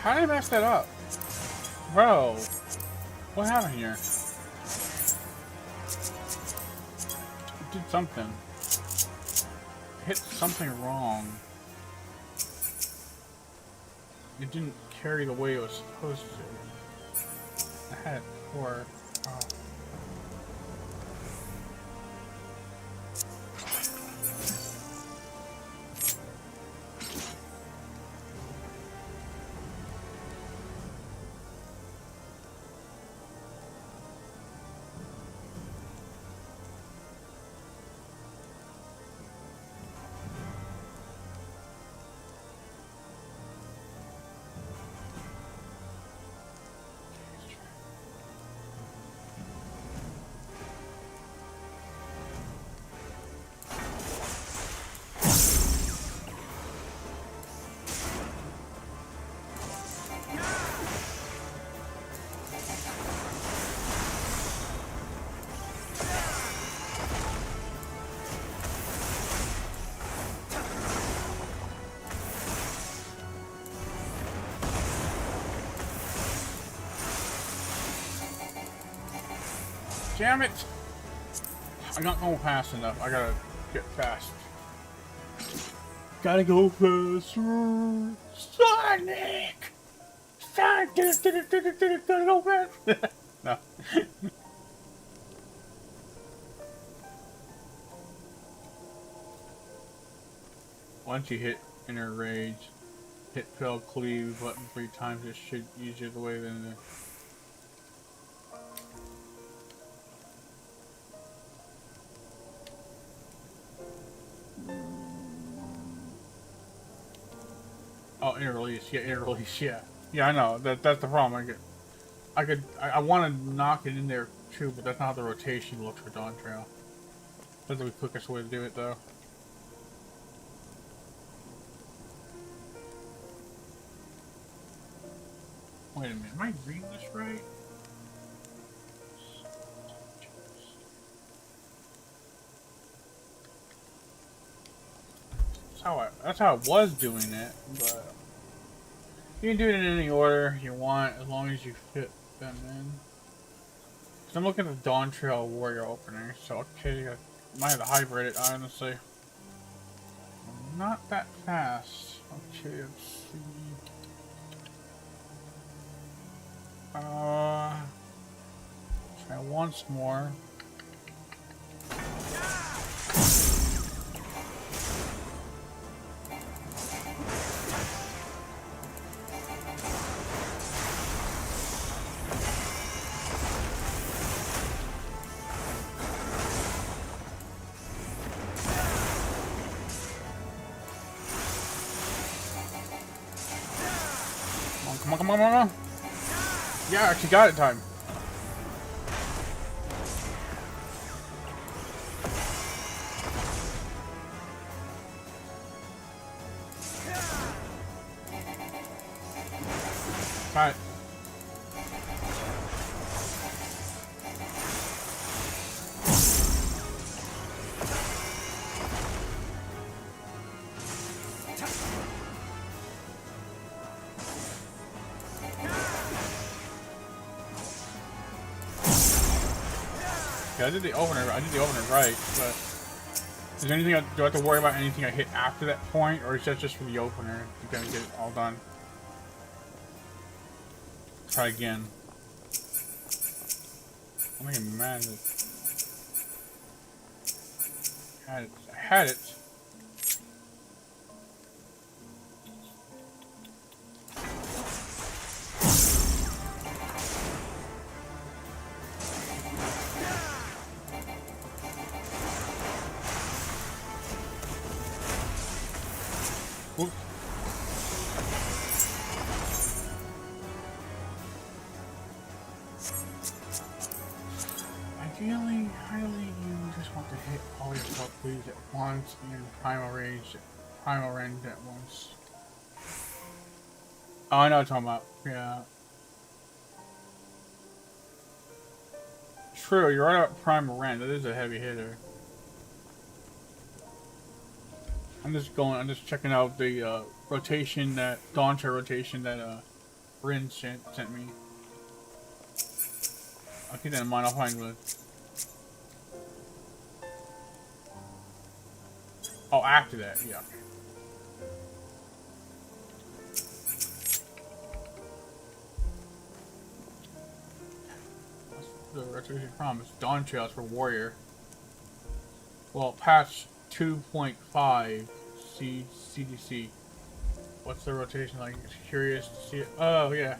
Speaker 1: How did I mess that up? Bro, what happened here? It did something. Hit something wrong. It didn't carry the way it was supposed to. I had it before. Oh. Damn it! I'm not going fast enough. I gotta get fast. Gotta go faster! Sonic! Sonic! Gotta go fast! No. Once you hit Inner Rage, hit Fail Cleave button 3 times, it should ease you the way than the... Oh, inner release, yeah, inner release, yeah. Yeah, I know, that's the problem. I want to knock it in there too, but that's not how the rotation looks for Dawn Trail. That's the quickest way to do it, though. Wait a minute, am I reading this right? That's how I was doing it, but you can do it in any order you want as long as you fit them in. Cause I'm looking at the Dawn Trail Warrior opener, so okay, I might have to hybrid it, honestly. Not that fast. Okay, let's see. Try once more. on. Yeah, I actually got it in time. Got it. I did the opener right, but is there anything do I have to worry about anything I hit after that point, or is that just for the opener to kind of get it all done? Try again. I'm getting mad at it. I had it. Oops. Ideally, you just want to hit all your buttons at once and primal range at once. Oh, I know what I'm talking about. Yeah. True, you're right about primal range. That is a heavy hitter. I'm just checking out the rotation that Dawntrail rotation that Rin sent me. I'll keep that in mind. I'll find with. Oh, after that, yeah. That's the rotation promise. Dawntrail is for warrior. Well, patch 2.5 CDC. What's the rotation like? Curious to see it. Oh yeah.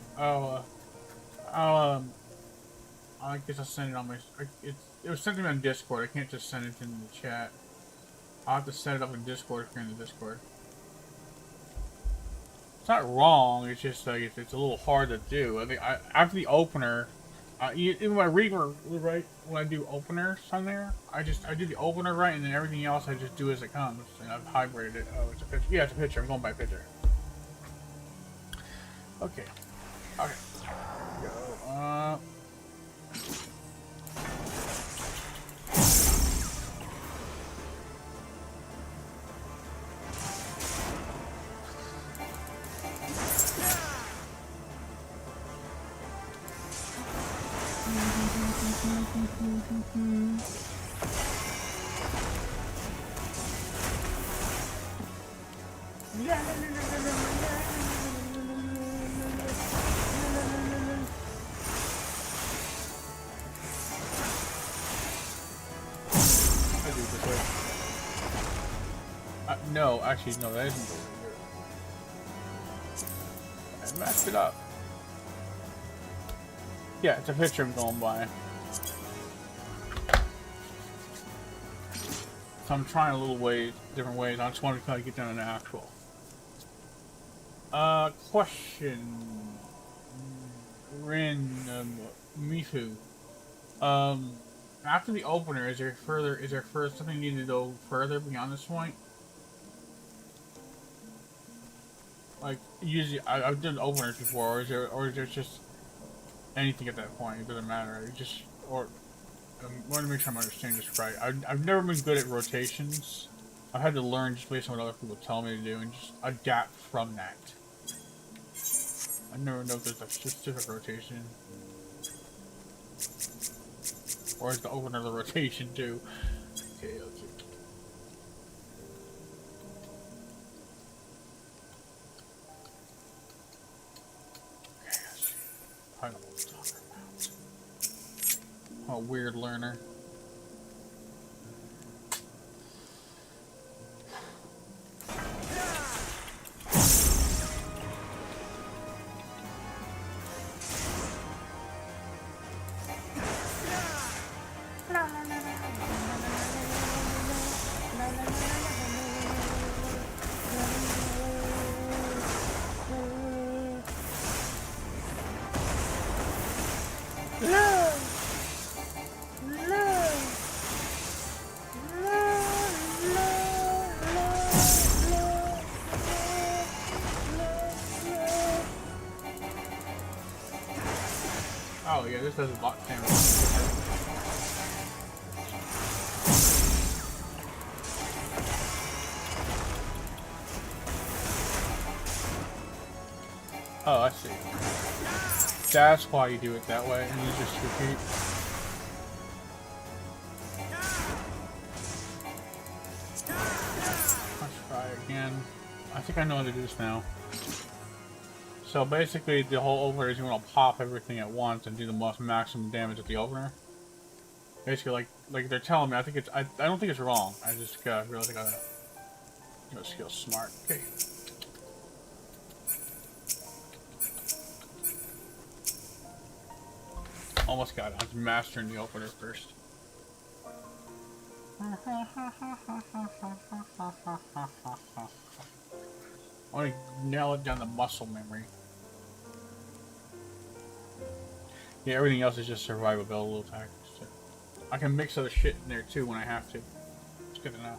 Speaker 1: I guess I'll send it on my. It was sent to me on Discord. I can't just send it in the chat. I'll have to set it up in Discord if you're in the Discord. It's not wrong. It's just like it's a little hard to do. I think after the opener. Even my reader, right, when I do openers on there, I do the opener right, and then everything else I just do as it comes. And I've hybrided it. Oh, it's a picture. Yeah, it's a picture. I'm going by picture. Okay. Okay. Here we go. No, actually, no, that isn't the way to do it. I messed it up. Yeah, it's a picture I'm going by. So I'm trying a little different ways. I just wanted to kind of get down to the actual. Question. Rin, Mifu. After the opener, is there something you need to go further beyond this point? Like, usually, I've done openers before, or is there just anything at that point? It doesn't matter. I want to make sure I'm understanding this right. I've never been good at rotations. I've had to learn just based on what other people tell me to do and just adapt from that. I never know if there's a specific rotation. Or is the opener the rotation too? Okay, let's see. I don't know what to talk about. Oh, weird learner. this does a lot of damage. Oh, I see. That's why you do it that way, and you just repeat. Let's try again. I think I know how to do this now. So basically, the whole opener is you want to pop everything at once and do the most maximum damage with the opener. Basically, like they're telling me. I think it's. I don't think it's wrong. I just realized I gotta. Skill smart. Okay. Almost got it. I was mastering the opener first. I want to nail it down to muscle memory. Yeah, everything else is just survivability tactics. So I can mix other shit in there too when I have to. It's good to know.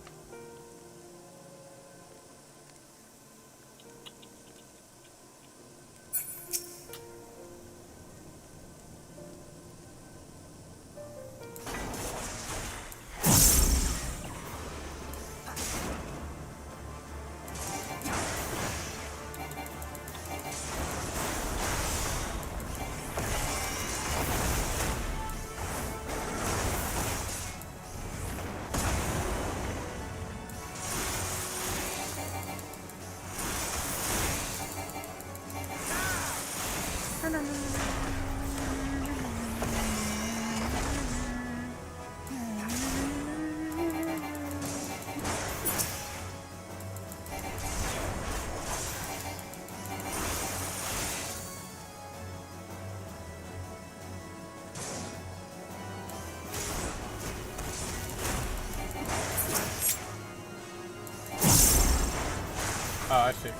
Speaker 1: Oh, I see.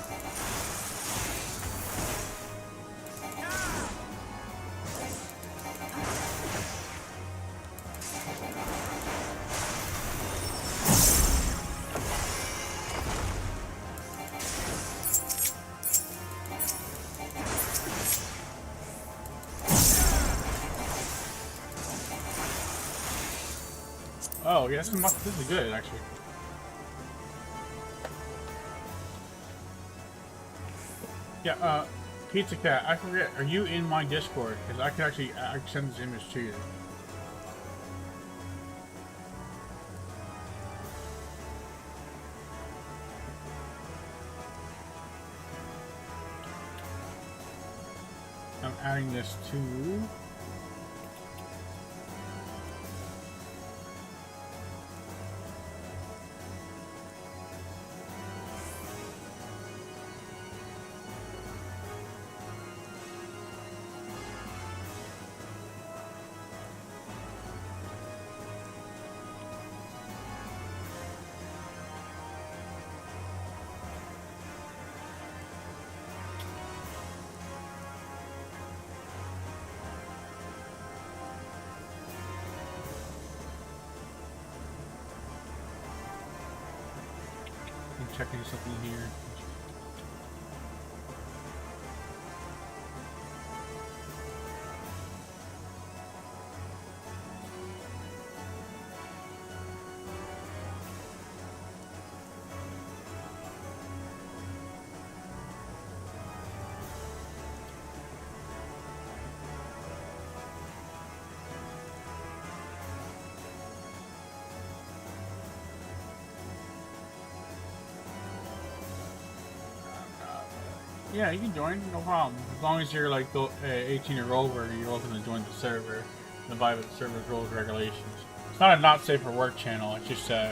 Speaker 1: Oh, yeah, this is good, actually. Yeah, Pizza Cat, I forget, are you in my Discord? Because I can actually send this image to you. I'm adding this to... I'm checking something here. Yeah, you can join, no problem. As long as you're like 18 or over, you're welcome to join the server and abide by the server's rules and regulations. It's not a not safe for work channel. It's just I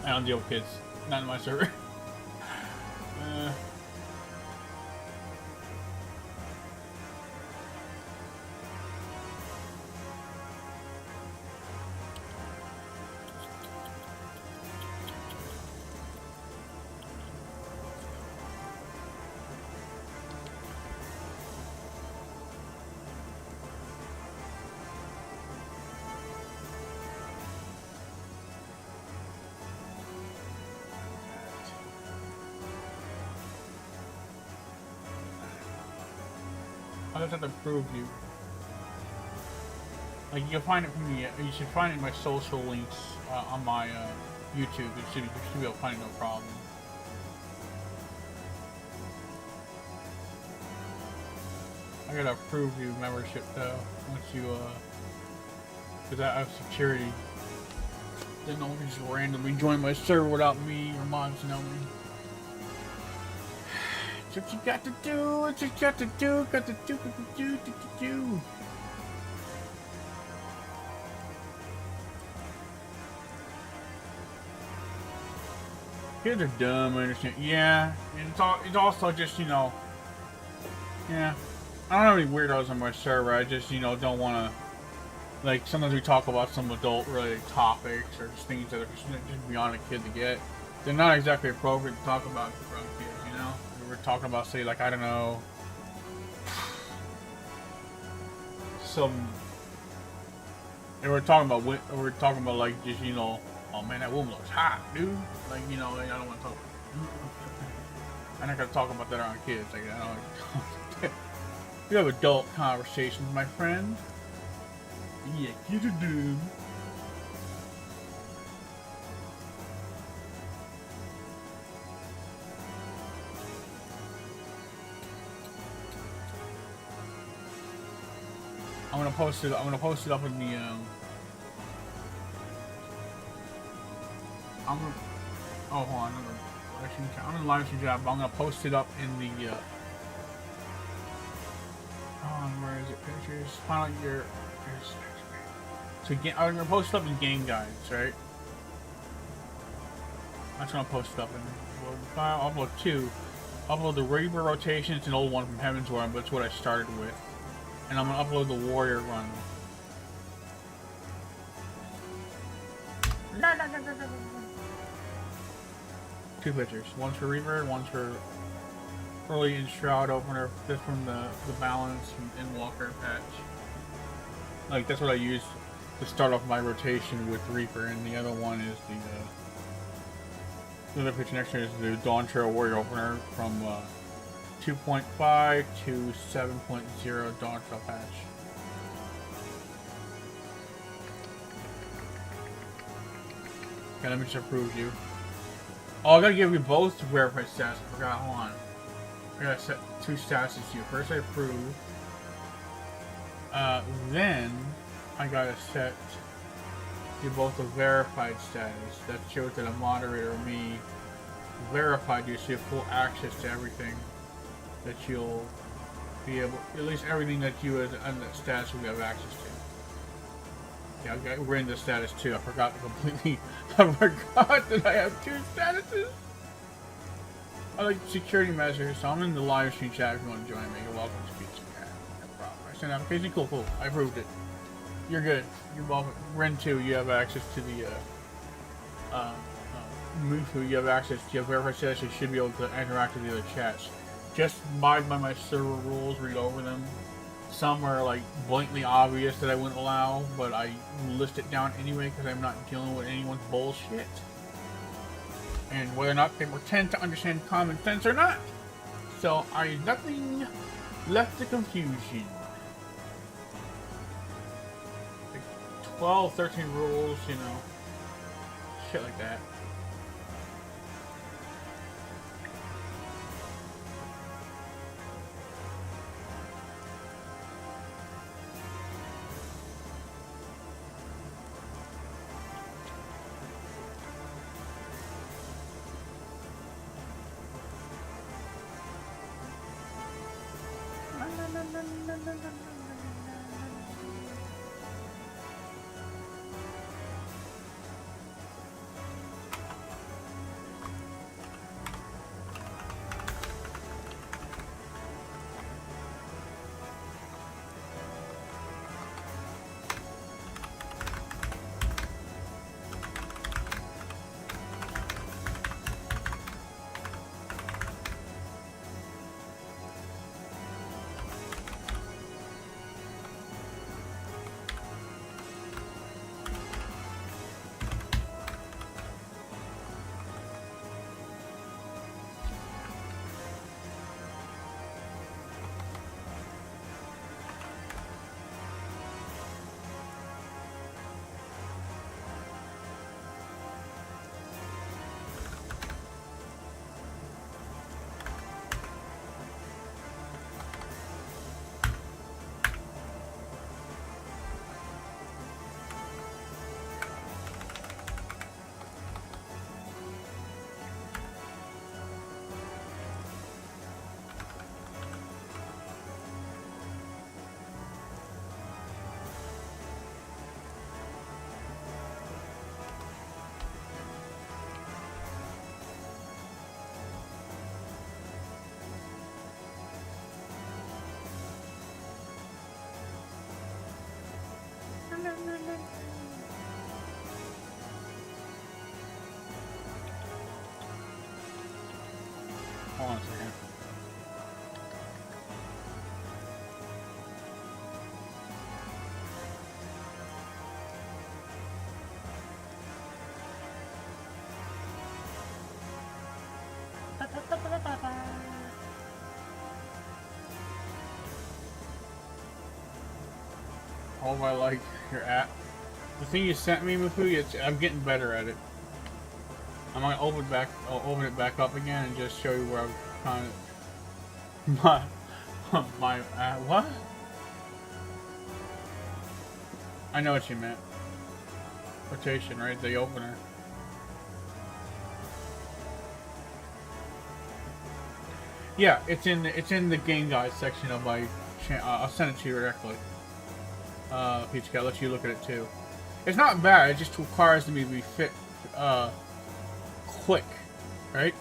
Speaker 1: don't deal with kids. Not in my server. just have to approve you. Like, you can find it from the, you should find it in my social links on my YouTube. You should be able to find it no problem. I gotta approve you membership though, once you, because I have security. Then no one can just randomly join my server without me or mods know me. It's what you got to do, it's what you got to do, got to do. Kids are dumb, I understand. Yeah, and it's also just, you know, yeah. I don't have any weirdos on my server, I just, you know, don't want to, like, sometimes we talk about some adult-related topics or just things that are just beyond a kid to get. They're not exactly appropriate to talk about for kids, you know? We're talking about, say, like, I don't know, we're talking about, like, just, you know, oh man, that woman looks hot, dude. Like, you know, I don't want to talk. I'm not gonna talk about that around kids. Like, I don't. We have adult conversations, my friend. Yeah, kids are dumb. I'm gonna post it up in the oh, hold on. I'm in the live stream chat, but I'm gonna post it up in the where is it? Pictures. Find out your. So I'm gonna post it up in game guides, right? That's what I'll post it up in. File. Upload 2. Upload the Reaper rotation. It's an old one from Heaven's War, but it's what I started with. And I'm gonna upload the Warrior run. Two pictures. One's for Reaper, one's for early in Shroud opener. This from the balance in Walker patch. Like, that's what I use to start off my rotation with Reaper, and the other one is the other picture next to it is the Dawn Trail Warrior opener from 2.5 to 7.0 Dawn Trail patch. Okay, let me just approve you. Oh, I gotta give you both verified stats. I forgot. Hold on. I gotta set 2 statuses to you. First, I approve. Then I gotta set you both a verified status. That shows that a moderator or me verified you, so you have full access to everything that you'll be able, at least everything that you as under that status will have access to. Yeah, we're in the status too. I forgot completely. I forgot that I have 2 statuses. I like security measures, so I'm in the live stream chat if you want to join me. You're welcome to speak to me. No problem. I sent an application. Cool. I approved it. You're good. You're welcome. Ren 2, you have access to the Mufu. You have access. You have verified status. You should be able to interact with the other chats. Just abide by my server rules. Read over them. Some are like blatantly obvious that I wouldn't allow, but I list it down anyway because I'm not dealing with anyone's bullshit. And whether or not they pretend to understand common sense or not. So I nothing left to confusion. Like 12, 13 rules, you know, shit like that. Hold on a second. Oh my, like your app. The thing you sent me, Mufu, I'm getting better at it. I'm gonna open it back up again and just show you where I'm trying to what? I know what you meant. Quotation, right? The opener. Yeah, it's in the game guide section of my channel. I'll send it to you directly. Peach Cat, let you look at it too. It's not bad. It just requires me to be quick, right?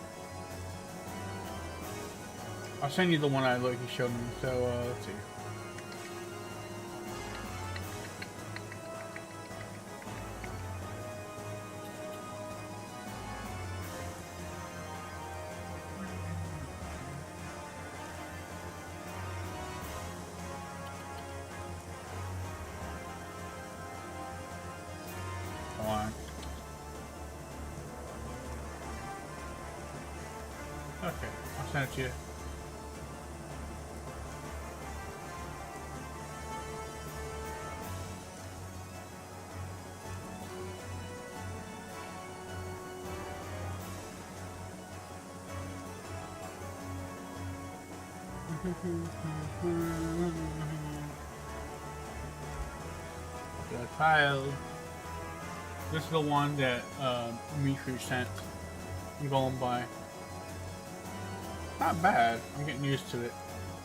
Speaker 1: I'll send you the one you showed me. So let's see. Okay, I'll send it to you. The file. This is the one that Mifu sent. I'm going by. Not bad. I'm getting used to it.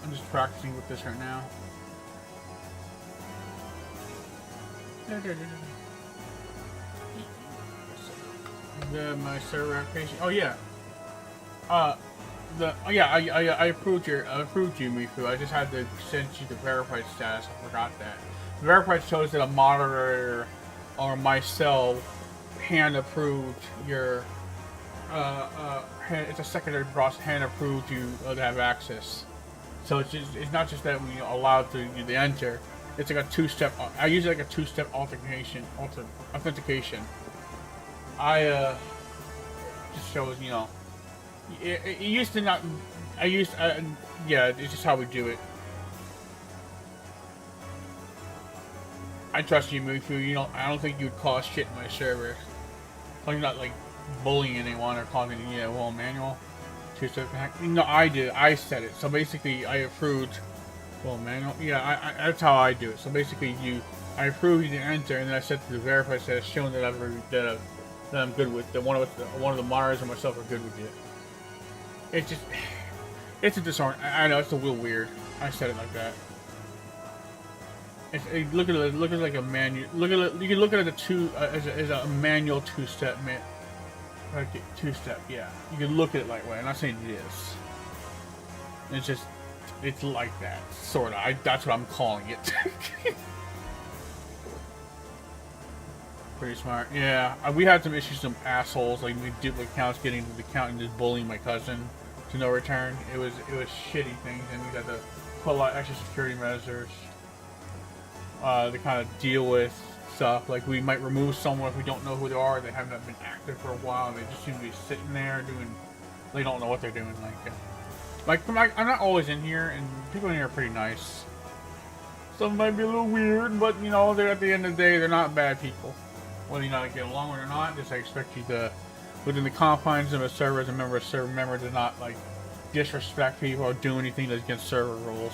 Speaker 1: I'm just practicing with this right now. My server application. Oh yeah. I approved you, Mifu. I just had to send you the verified status. I forgot that. The verified shows that a moderator or myself hand approved your. It's a secondary process. Hand approved you to have access. So it's not just that we allowed to the enter. It's like a two-step. I use it like a two-step authentication. I just shows It used to not. Yeah, it's just how we do it. I trust you, Mufu. I don't think you'd cause shit in my server. You're not like bullying anyone or calling well, manual. Two-step hack. No, I did. I said it. So basically, I approved. Well, manual. Yeah, that's how I do it. So basically, I approved you to enter, and then I set to the verify status, showing that I'm good with that. One of the moderators and myself are good with it. It's a disorder. I know it's a little weird. I said it like that. Look at it like a manual. You can look at it as a manual two-step. Like two-step, yeah. You can look at it like that. I'm not saying it is. It's like that, sorta. That's what I'm calling it. Pretty smart. Yeah, we had some issues, some assholes like duplicate accounts getting into the account and just bullying my cousin to no return. It was shitty things, and we had to put a lot of extra security measures to kind of deal with stuff. Like we might remove someone if we don't know who they are. They haven't been active for a while. And they just seem to be sitting there doing. They don't know what they're doing. I'm not always in here, and people in here are pretty nice. Some might be a little weird, but they're at the end of the day, they're not bad people. Whether you not get along with or not, just I expect you to, within the confines of a server, as a member to not like disrespect people or do anything that's against server rules.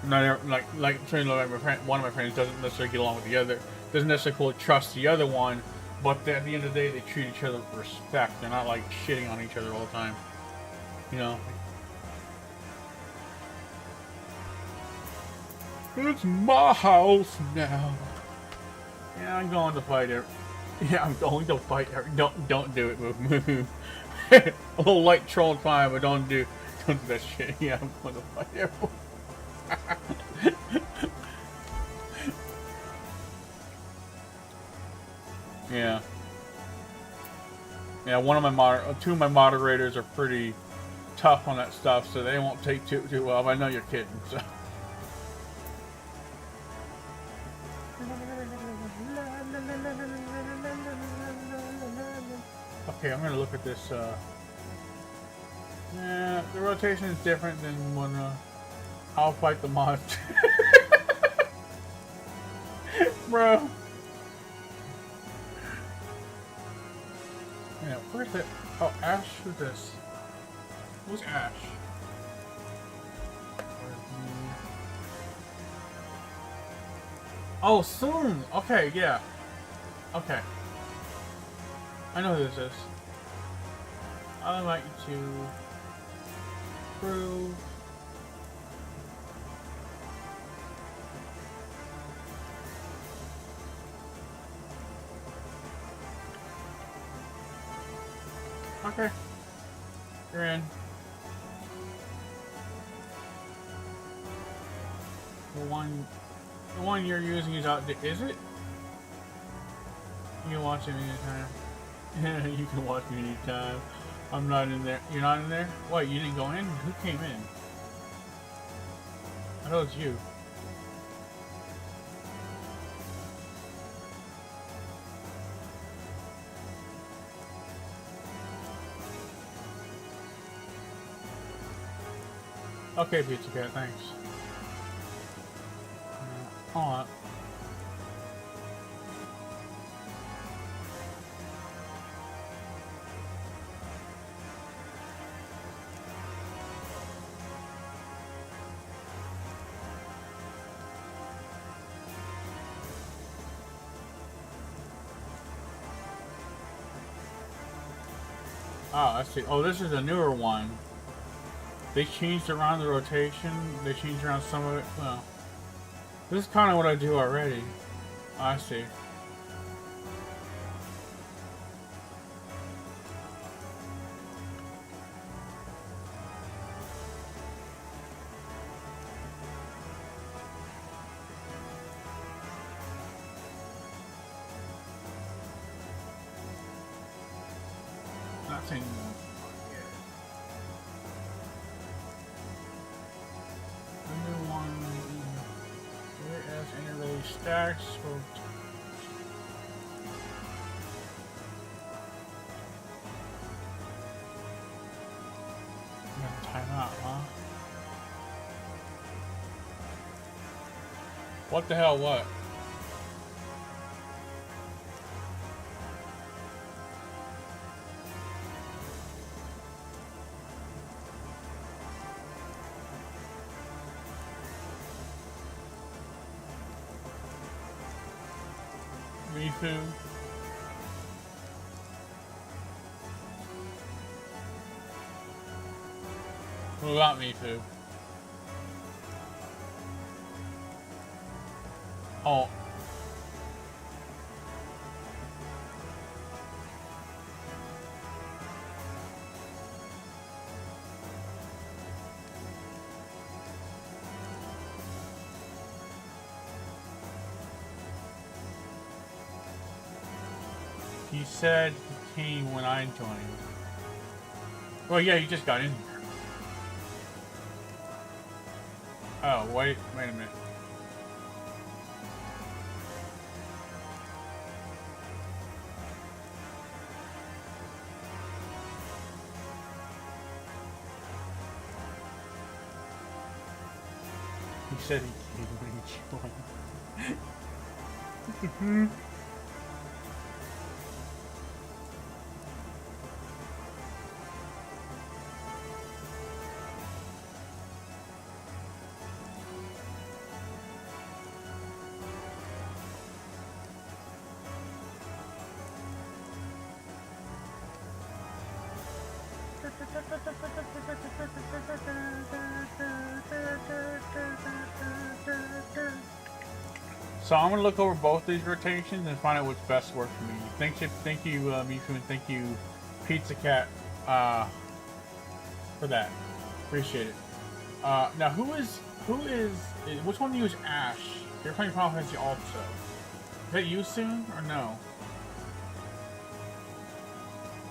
Speaker 1: Not like one of my friends doesn't necessarily get along with the other, doesn't necessarily fully trust the other one, but at the end of the day, they treat each other with respect. They're not like shitting on each other all the time. It's my house now. Yeah, I'm going to fight it. Yeah, I'm going to fight her. Don't do it, move. A little light troll fine, but don't do that shit. Yeah, I'm going to fight everyone. Yeah, two of my moderators are pretty tough on that stuff, so they won't take too well. But I know you're kidding. So. Okay, I'm gonna look at this. Yeah, the rotation is different than when I'll fight the monster. Bro. Yeah, where's that? Oh, Ash, who's this? Who's Ash? Oh, soon! Okay, yeah. Okay. I know who this is. I'll invite you to prove. Okay. You're in. The one you're using is out. Is it? You can watch it anytime. You can watch me anytime. I'm not in there. You're not in there? What? You didn't go in? Who came in? I know it's you. Okay, Pizza Cat, thanks. Hold on. Oh, I see. Oh, this is a newer one. They changed around the rotation. They changed around some of it. Well, this is kind of what I do already. Oh, I see. Nothing. Stacks for time out, huh? What the hell, what? Mifu. What about Mifu? Oh. He said he came when I joined. Well, yeah, he just got in here. Oh, wait a minute. He said he came when he joined. So I'm gonna look over both these rotations and find out what's best work for me. Thank you, Mifu, and thank you, Pizza Cat, for that. Appreciate it. Now which one of you is Ash? You're playing Final Fantasy also. Is that you soon or no?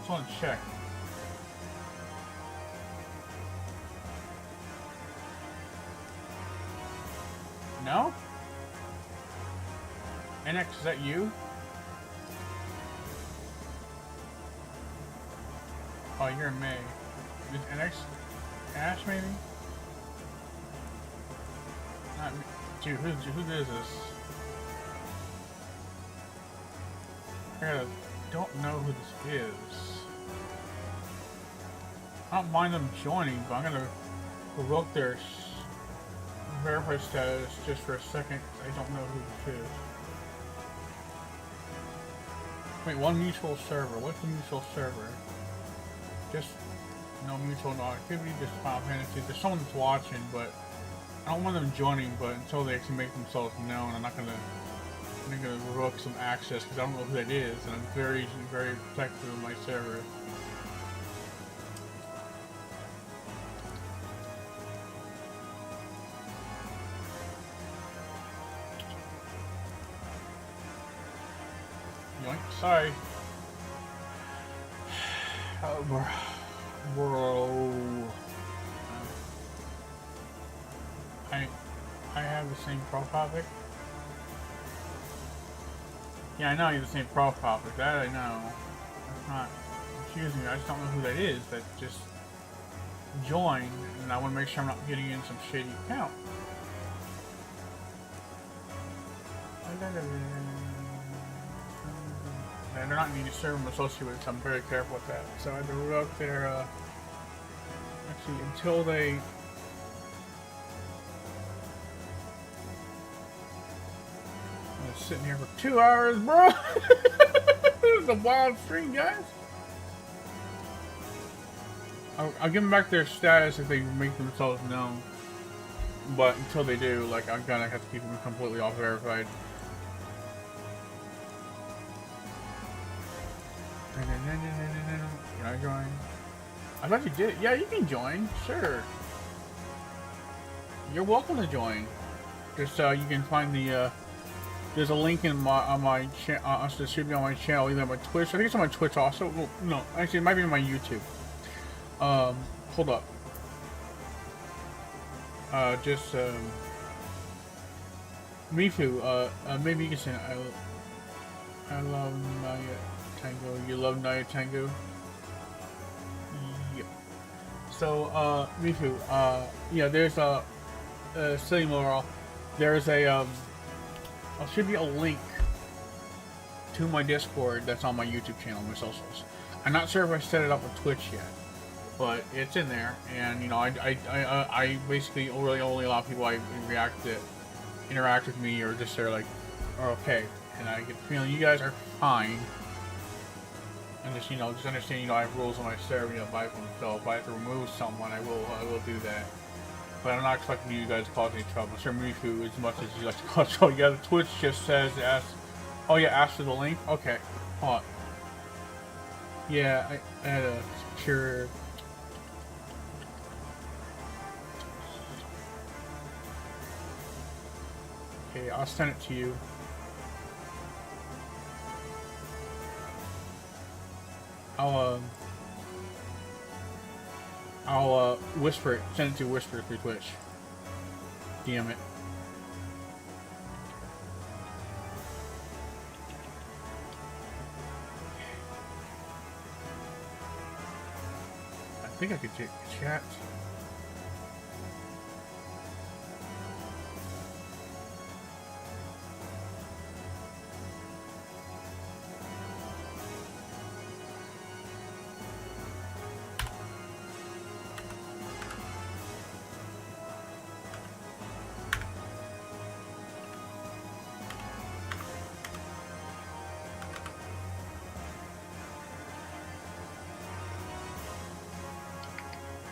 Speaker 1: just want to check. No? NX, is that you? Oh, you're May. Is NX Ash, maybe? Not me. Dude, who is this? I don't know who this is. I don't mind them joining, but I'm gonna revoke their verify status just for a second. I don't know who this is. Wait, one mutual server. What's the mutual server? Just no mutual activity, just Final Fantasy. There's someone that's watching, but I don't want them joining. But until they actually make themselves known, I'm gonna revoke some access because I don't know who that is, and I'm very, very protective of my server. Yoink, sorry. Bro. I have the same profile pic. Yeah, I know you're the same profile pic. That I know. That's not confusing me. I just don't know who that is. That just joined, and I want to make sure I'm not getting in some shady account. And they're not going to serve them associated with it, so I'm very careful with that. So I had to revoke their, actually, until they... I was sitting here for 2 hours, bro! This is a wild stream, guys! I'll give them back their status if they make themselves known. But until they do, like, I'm gonna have to keep them completely off verified. Can I join? I thought you did. Yeah, you can join. Sure. You're welcome to join. Just you can find the there's a link in my channel. It should be on my channel, either on my Twitch. I think it's on my Twitch also. Well, no, actually, it might be on my YouTube. Hold up. Mifu. Maybe you can say I love Naya Tango. You love Naya Tango? Yep. So, Mifu, yeah, there's a, silly moral. There's a, there should be a link to my Discord that's on my YouTube channel, my socials. I'm not sure if I set it up with Twitch yet, but it's in there, and, you know, I basically really only allow people I interact with me, or just they're like, are okay, and I get the feeling you guys are fine. And just, you know, just understand, you know, I have rules on my server, you know, so if I have to remove someone, I will do that. But I'm not expecting you guys to cause any trouble. Sure, Mifu, as much as you like to cause trouble. Yeah, the Twitch just says, ask, oh yeah, ask for the link? Okay, hold on. Yeah, I had a secure... Okay, I'll send it to you. I'll whisper it, send it to whisper through Twitch. DM it. I think I could take the chat.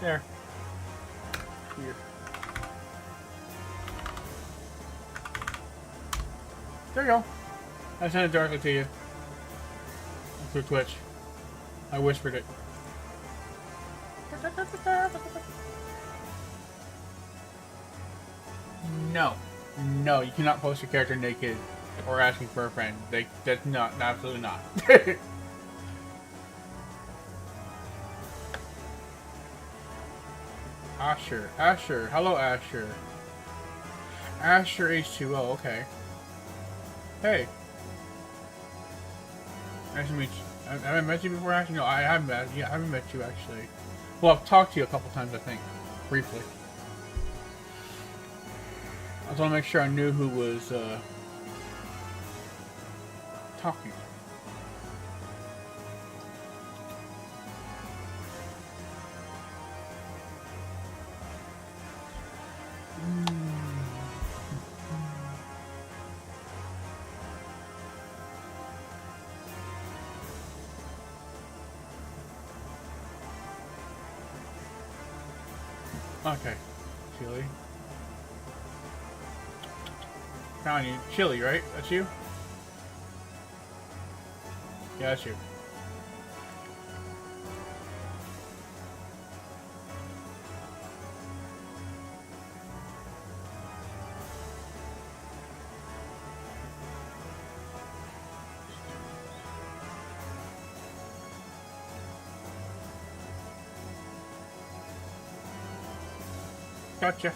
Speaker 1: There. Here. There you go. I sent it directly to you. Through Twitch. I whispered it. No. No, you cannot post your character naked or asking for a friend. That's not, absolutely not. Asher. Asher. Hello, Asher. Asher H2O. Okay. Hey. Nice to meet you. Have I met you before, Asher? No, I haven't met you. I haven't met you, actually. Well, I've talked to you a couple times, I think. Briefly. I just want to make sure I knew who was, talking. Okay. Chili. Found you. Chili, right? That's you? Yeah, that's you. Gotcha.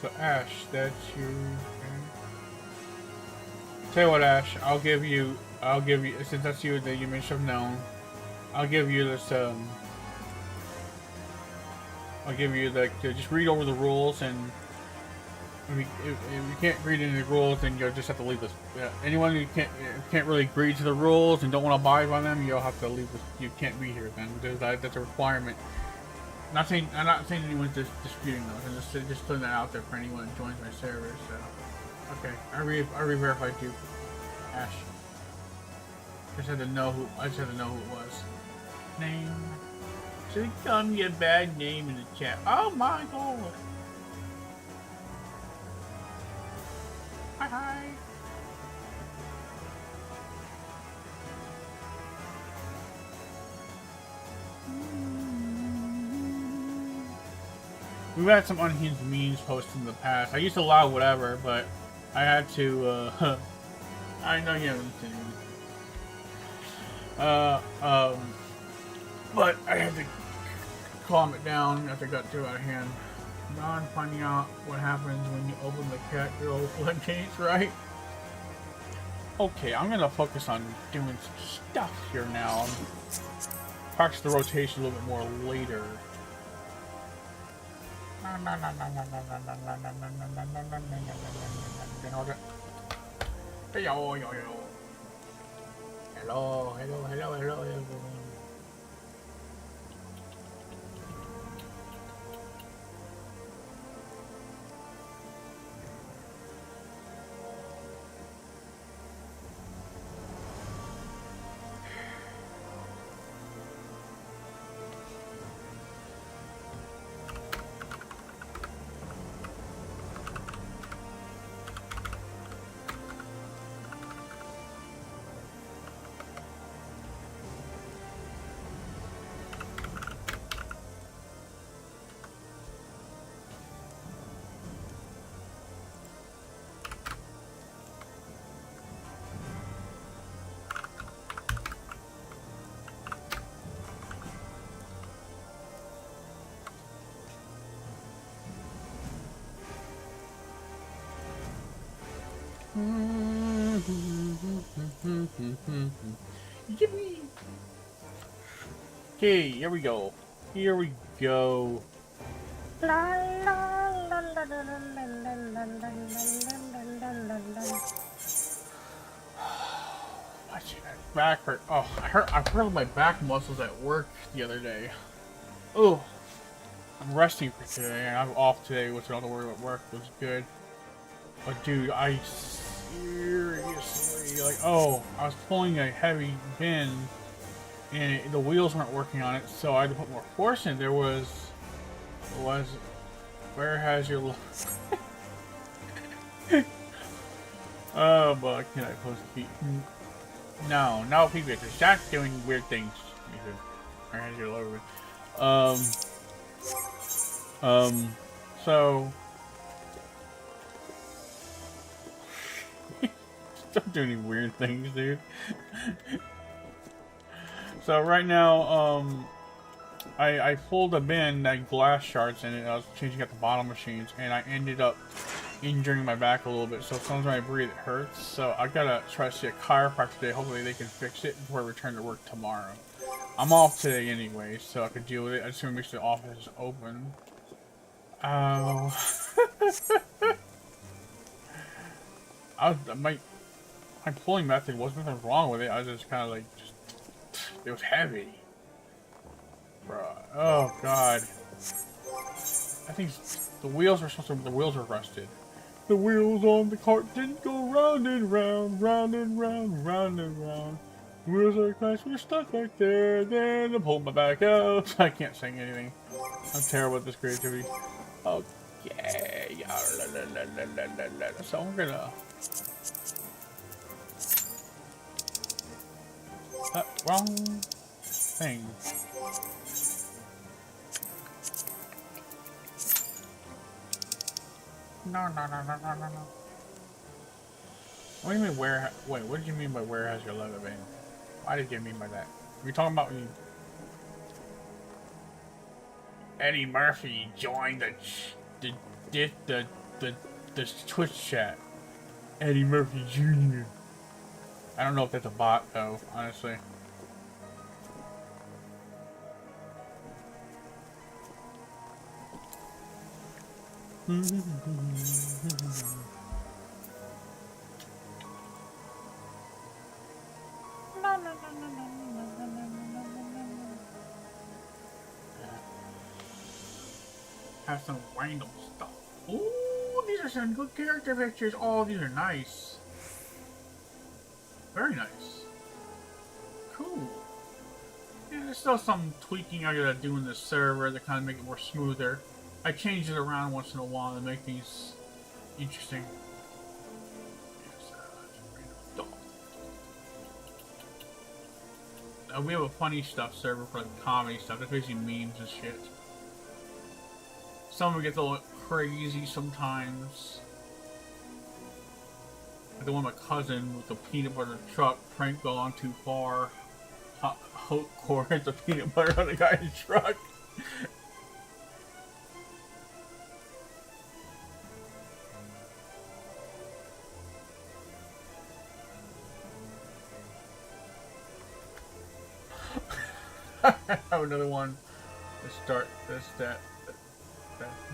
Speaker 1: So Ash, that's you. Okay. Tell you what, Ash, I'll give you, since that's you that you may have known, I'll give you this, I'll give you the, just read over the rules, and if you can't read any of the rules, then you'll just have to leave this. Anyone who can't really agree to the rules and don't want to abide by them, you'll have to leave this. You can't be here then. That's a requirement. I'm not saying anyone's disputing those. I'm just putting that out there for anyone who joins my server. So, okay, I re-verified you, Ash. I just had to know who it was. Name. Should tell me a bad name in the chat. Oh my god. Hi. We've had some unhinged memes posted in the past. I used to allow whatever, but I had to, I know you haven't seen it. But I had to calm it down after it got too out of hand. Not finding out what happens when you open the cat girl floodgates, right? Okay, I'm gonna focus on doing some stuff here now. Practice the rotation a little bit more later. Hello. Yippee! Okay, here we go. Back hurt. Oh, I hurt my back muscles at work the other day. Oh, I'm resting for today, and I'm off today, which I don't have to worry about work. Was good. But dude, I seriously, like, I was pulling a heavy bin, and the wheels weren't working on it, so I had to put more force in. Where has your oh, but can I post feet? No, people, stop doing weird things. Where has your logo? So don't do any weird things, dude. So right now, I pulled a bin that had glass shards in it. I was changing out the bottle machines, and I ended up injuring my back a little bit. So sometimes when I breathe, it hurts. So I gotta try to see a chiropractor today. Hopefully they can fix it before I return to work tomorrow. I'm off today anyway, so I could deal with it. I just want to make sure the office is open. Oh. My pulling method wasn't nothing wrong with it. I was just kind of like, it was heavy. Bruh. Oh god. I think the wheels are rusted. The wheels on the cart didn't go round and round, round and round, round and round. The wheels are crashed, we're stuck back there, then I pulled my back out. I can't sing anything. I'm terrible at this creativity. Okay. So I'm gonna... wrong thing. No. What do you mean where? Wait, what did you mean by where has your leather been? Why did you mean by that? Are you talking about when you... Eddie Murphy joined the Twitch chat. Eddie Murphy Jr. I don't know if that's a bot though, honestly. Have some random stuff. Ooh, these are some good character pictures. Oh, these are nice. Very nice. Cool. Yeah, there's still some tweaking I gotta do in the server to kind of make it more smoother. I change it around once in a while to make things interesting. We have a funny stuff server for like comedy stuff. That's basically memes and shit. Some of it gets a little crazy sometimes. Like the one with my cousin with the peanut butter truck prank gone too far. Hot core hit the peanut butter on the guy's truck. I have another one to start this that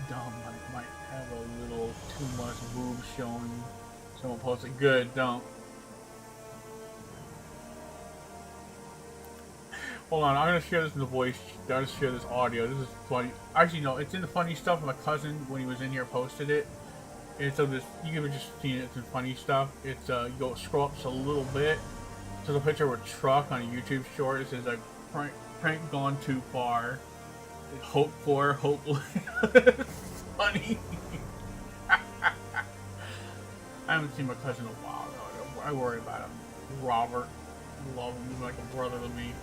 Speaker 1: dumb. I might have a little too much boob showing. Someone posted, good, don't. Hold on, I'm gonna share this in the voice. I'm gonna share this audio. This is funny. Actually, no, it's in the funny stuff. My cousin, when he was in here, posted it. And so this, you could have just seen it. It's in funny stuff. It's you go scroll up just a little bit. So the picture of a truck on a YouTube short. It says like prank gone too far. Hope for, hopeless. Funny. I haven't seen my cousin in a while. No, I worry about him. Robert, love him. He's like a brother to me.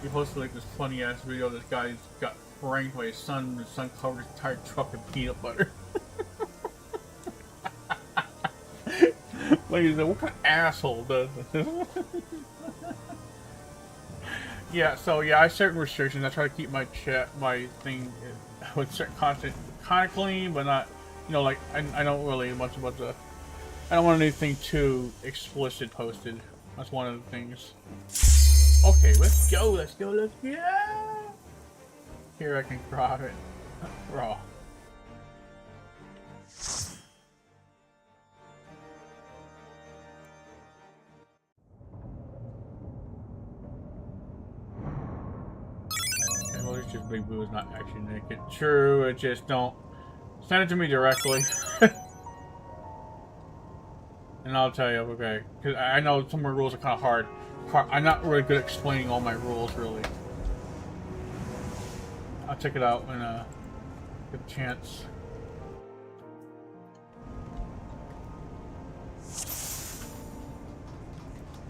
Speaker 1: He posted like this funny ass video. This guy's got pranked by his son. And his son covered his entire truck in peanut butter. Like he said, what kind of asshole does this? Yeah, so yeah, I have certain restrictions. I try to keep my thing with certain content kind of clean, but not, you know, like I don't really much about the. I don't want anything too explicit posted. That's one of the things. Okay, let's go. Here I can grab it raw. It's just Big Boo is not actually naked. True, it just don't. Send it to me directly. And I'll tell you, okay. Because I know some of my rules are kind of hard. I'm not really good at explaining all my rules, really. I'll check it out when get a chance.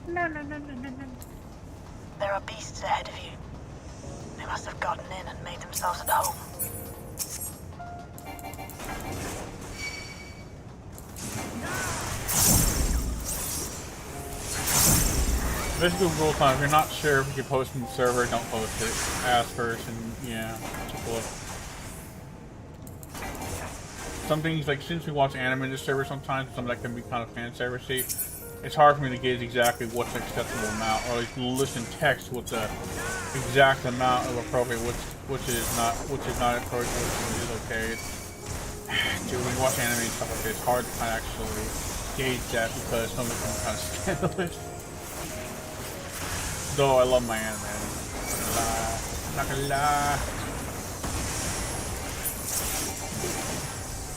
Speaker 1: No.
Speaker 3: There are beasts ahead of you. They must have gotten in and made themselves at home.
Speaker 1: Basically, rule of thumb, if you're not sure if you can post in the server, don't post it. Ask first and, yeah, take a look. Some things, like, since we watch anime in the server sometimes, some that can be kind of fan servicey, it's hard for me to gauge exactly what's an acceptable amount, or like listen text with the exact amount of appropriate, which is not appropriate, which is okay. Dude, when you watch anime and stuff like this, it's hard to kind of actually gauge that because some of it can be kind of scandalous. Though I love my anime. Not gonna lie.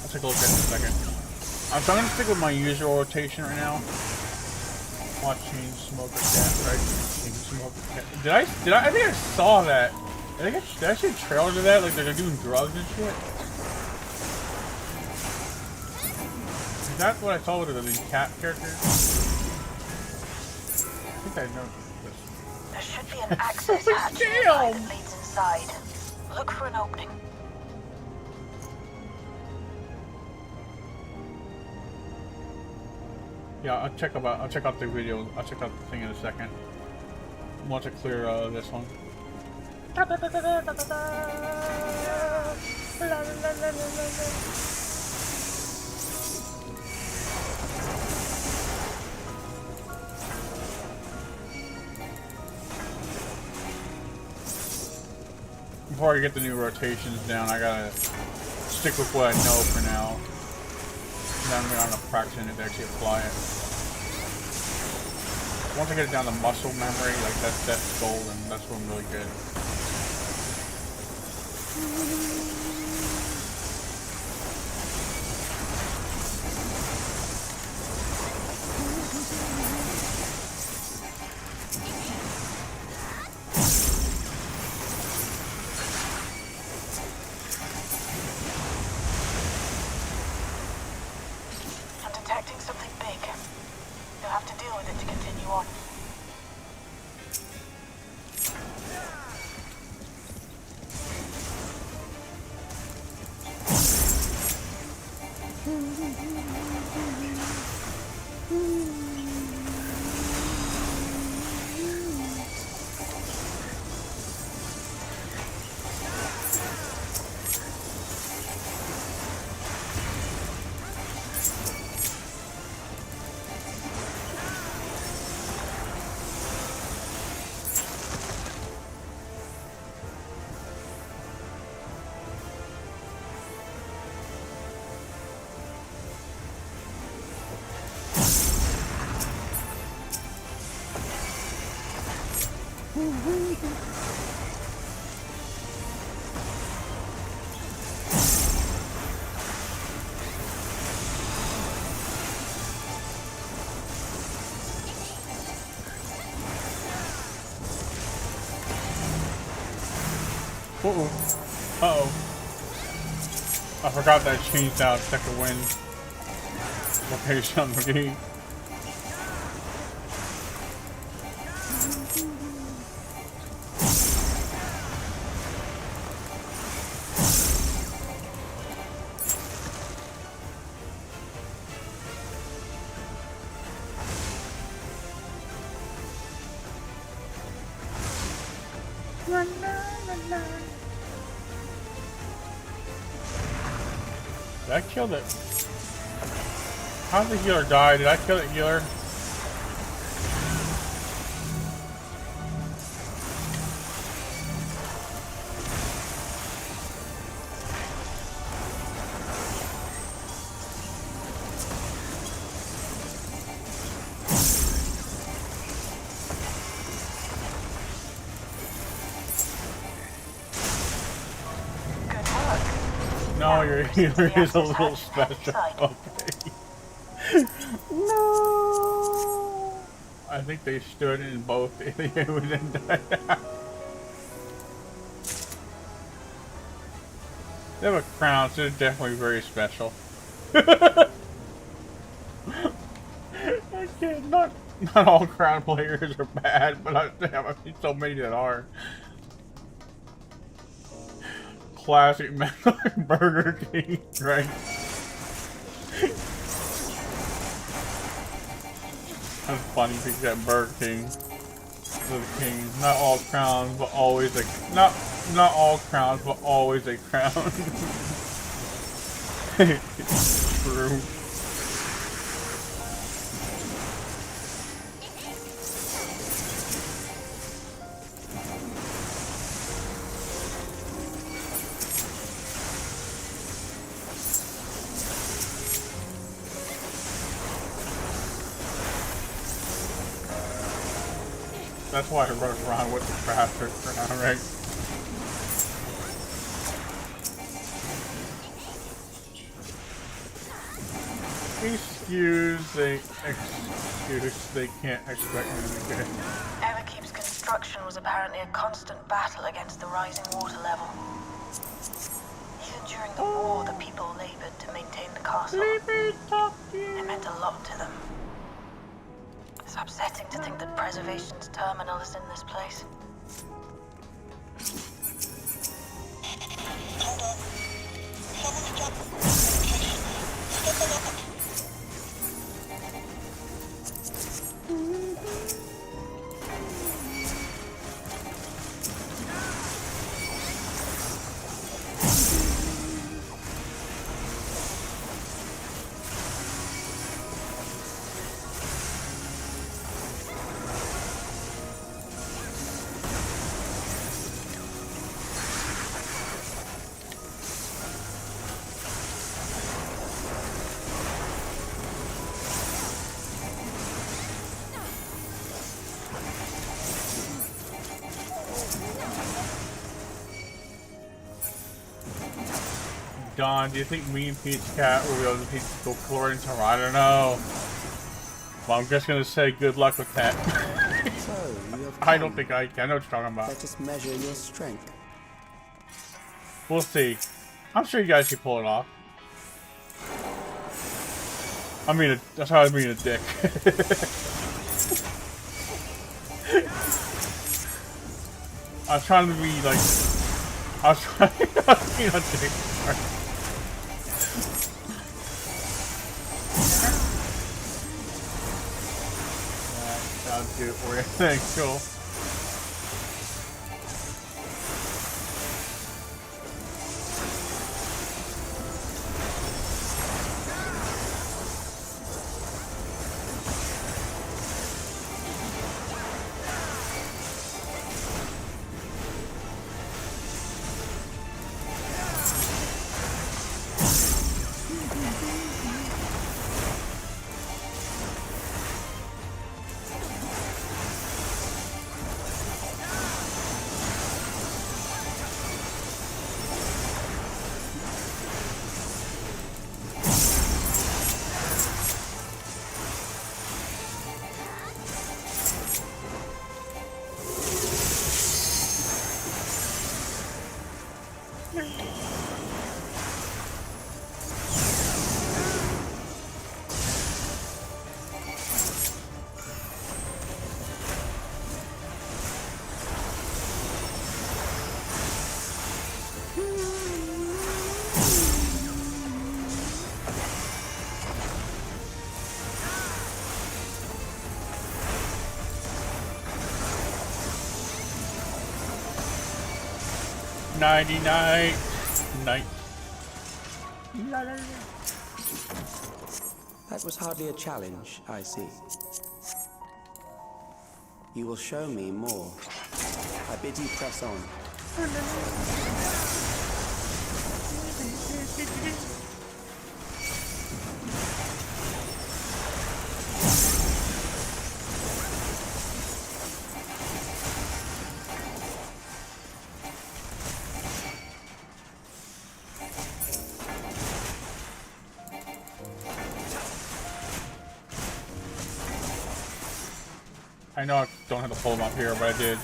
Speaker 1: I'll take a look at it in a second. So I'm gonna stick with my usual rotation right now. Watching Smoke a Cat, right? Smoke a Cat. Did I think I saw that. Did I see a trailer to that? Like they're doing drugs and shit? Is that what I saw with the cat characters? I think I know this.
Speaker 3: There should be an access hatch nearby that leads inside. Look for an opening.
Speaker 1: Yeah, I'll check out the video. I'll check out the thing in a second. Want to clear this one. Before I get the new rotations down, I gotta stick with what I know for now. And then I'm gonna practice it to actually apply it. Once I get it down to muscle memory, like that's gold, and that's when I'm really good. Uh-oh. I forgot that I changed out second wind location on the game. Did I kill that? How did the healer die? Did I kill that healer? No, your healer is a little special. Okay. No. I think they stood in both. They didn't die. They have a crown, so they're definitely very special. Okay, not all crown players are bad, but I've seen so many that are. Classic Burger King, right? That's funny, because that Burger King. of the king. Not all crowns, but always a not all crowns, but always a crown. True. That's why I run around with the crafter crown, right? Excuse, they can't expect me to get it.
Speaker 3: Everkeep's construction was apparently a constant battle against the rising water level. Even during the war, the people labored to maintain the castle. It meant a lot to them. It's upsetting to think that preservation's terminal is in this place.
Speaker 4: Hold on. Someone's jumped from the location. Step along.
Speaker 1: Don, do you think me and Pete's cat will be able to go chlorine tomorrow? I don't know. Well, I'm just gonna say good luck with that.
Speaker 5: So, you have
Speaker 1: I don't think I know what you're talking about.
Speaker 5: Let us measure your strength.
Speaker 1: We'll see. I'm sure you guys can pull it off. I mean, that's how I mean a dick. I was trying to be like, I was trying to be a dick. I'll do it for you. Thanks, cool. Night.
Speaker 5: That was hardly a challenge, I see. You will show me more. I bid you press on.
Speaker 1: I know I don't have to pull them up here, but I did.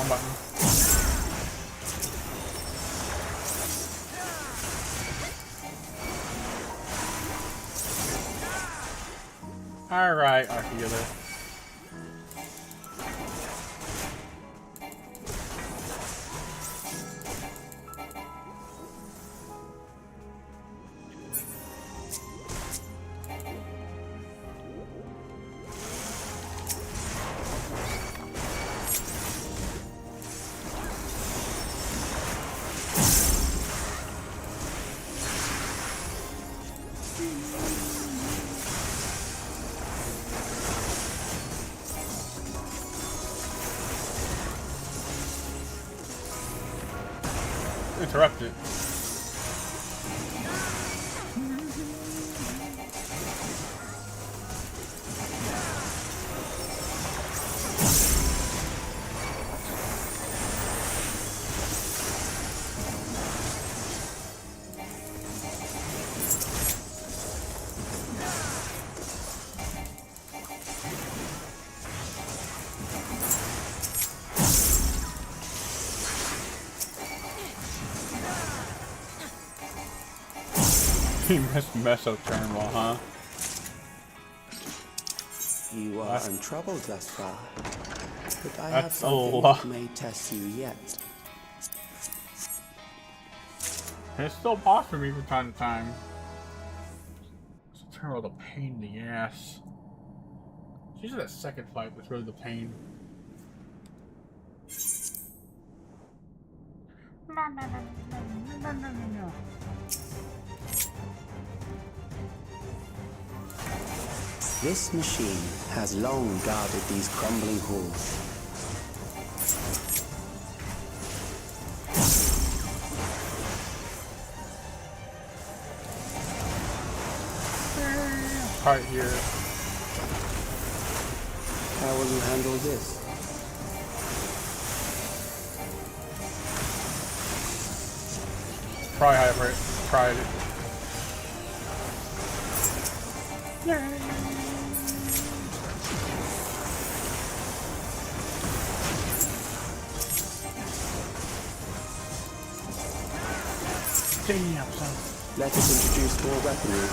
Speaker 1: wrong button. Alright, our healer. Interrupted. He messed up Turnbull, huh?
Speaker 5: You are untroubled thus far, but I have
Speaker 1: That's a
Speaker 5: something
Speaker 1: lot.
Speaker 5: that may test you yet.
Speaker 1: It's still boss for me from time to time. So Turnbull's a pain in the ass. It's usually that second fight that's really the pain. No.
Speaker 5: This machine has long guarded these crumbling halls.
Speaker 1: Right here.
Speaker 5: How will you handle this?
Speaker 1: Probably have tried it. Damn, son.
Speaker 5: Let us introduce more weaponry.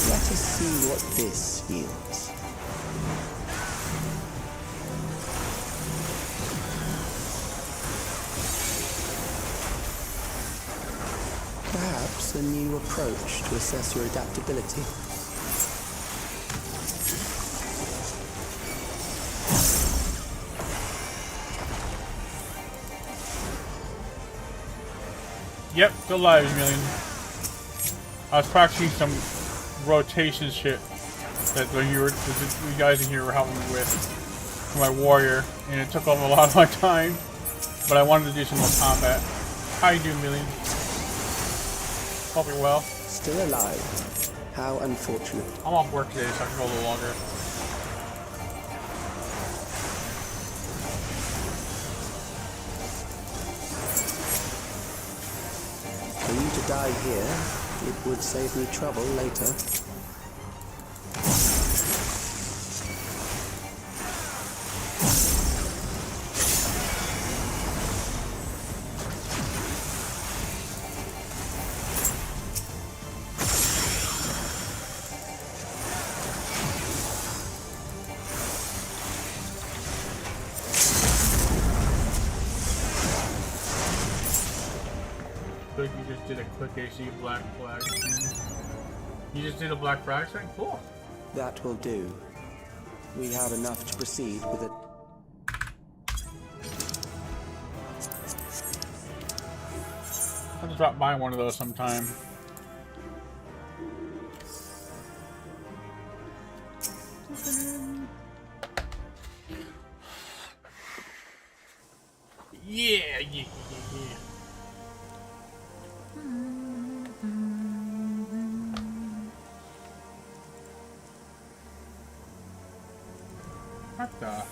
Speaker 5: Let us see what this yields. Perhaps a new approach to assess your adaptability.
Speaker 1: Yep, still alive, million. I was practicing some rotation shit that when you guys in here were helping me with for my warrior, and it took up a lot of my time. But I wanted to do some more combat. How you doing, Million? Hope you're well.
Speaker 5: Still alive. How unfortunate.
Speaker 1: I'm off work today, so I can go a little longer.
Speaker 5: For you to die here, it would save me trouble later.
Speaker 1: You just did a quick AC black flag. You just did a black flag thing? Cool.
Speaker 5: That will do. We have enough to proceed with it.
Speaker 1: I'll just drop by one of those sometime. Yeah. What the?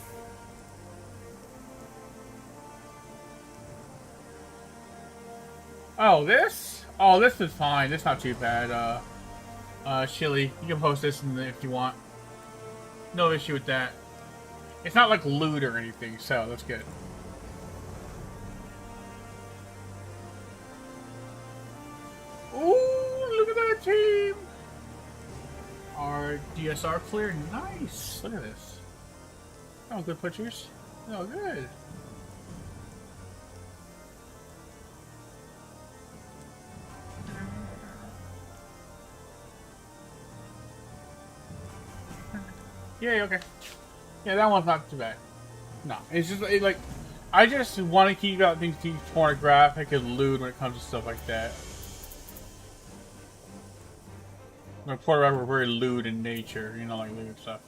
Speaker 1: Oh, this? Oh, this is fine. This is not too bad. Chili, you can post this in if you want. No issue with that. It's not like loot or anything, so that's good. Ooh, look at that team! Our DSR clear, nice. Look at this. Oh, good pictures. Oh, good. Yeah, okay. Yeah, that one's not too bad. No, it's just like I just want to keep out things pornographic and lewd when it comes to stuff like that. Like pornographic are very lewd in nature, you know, like lewd stuff.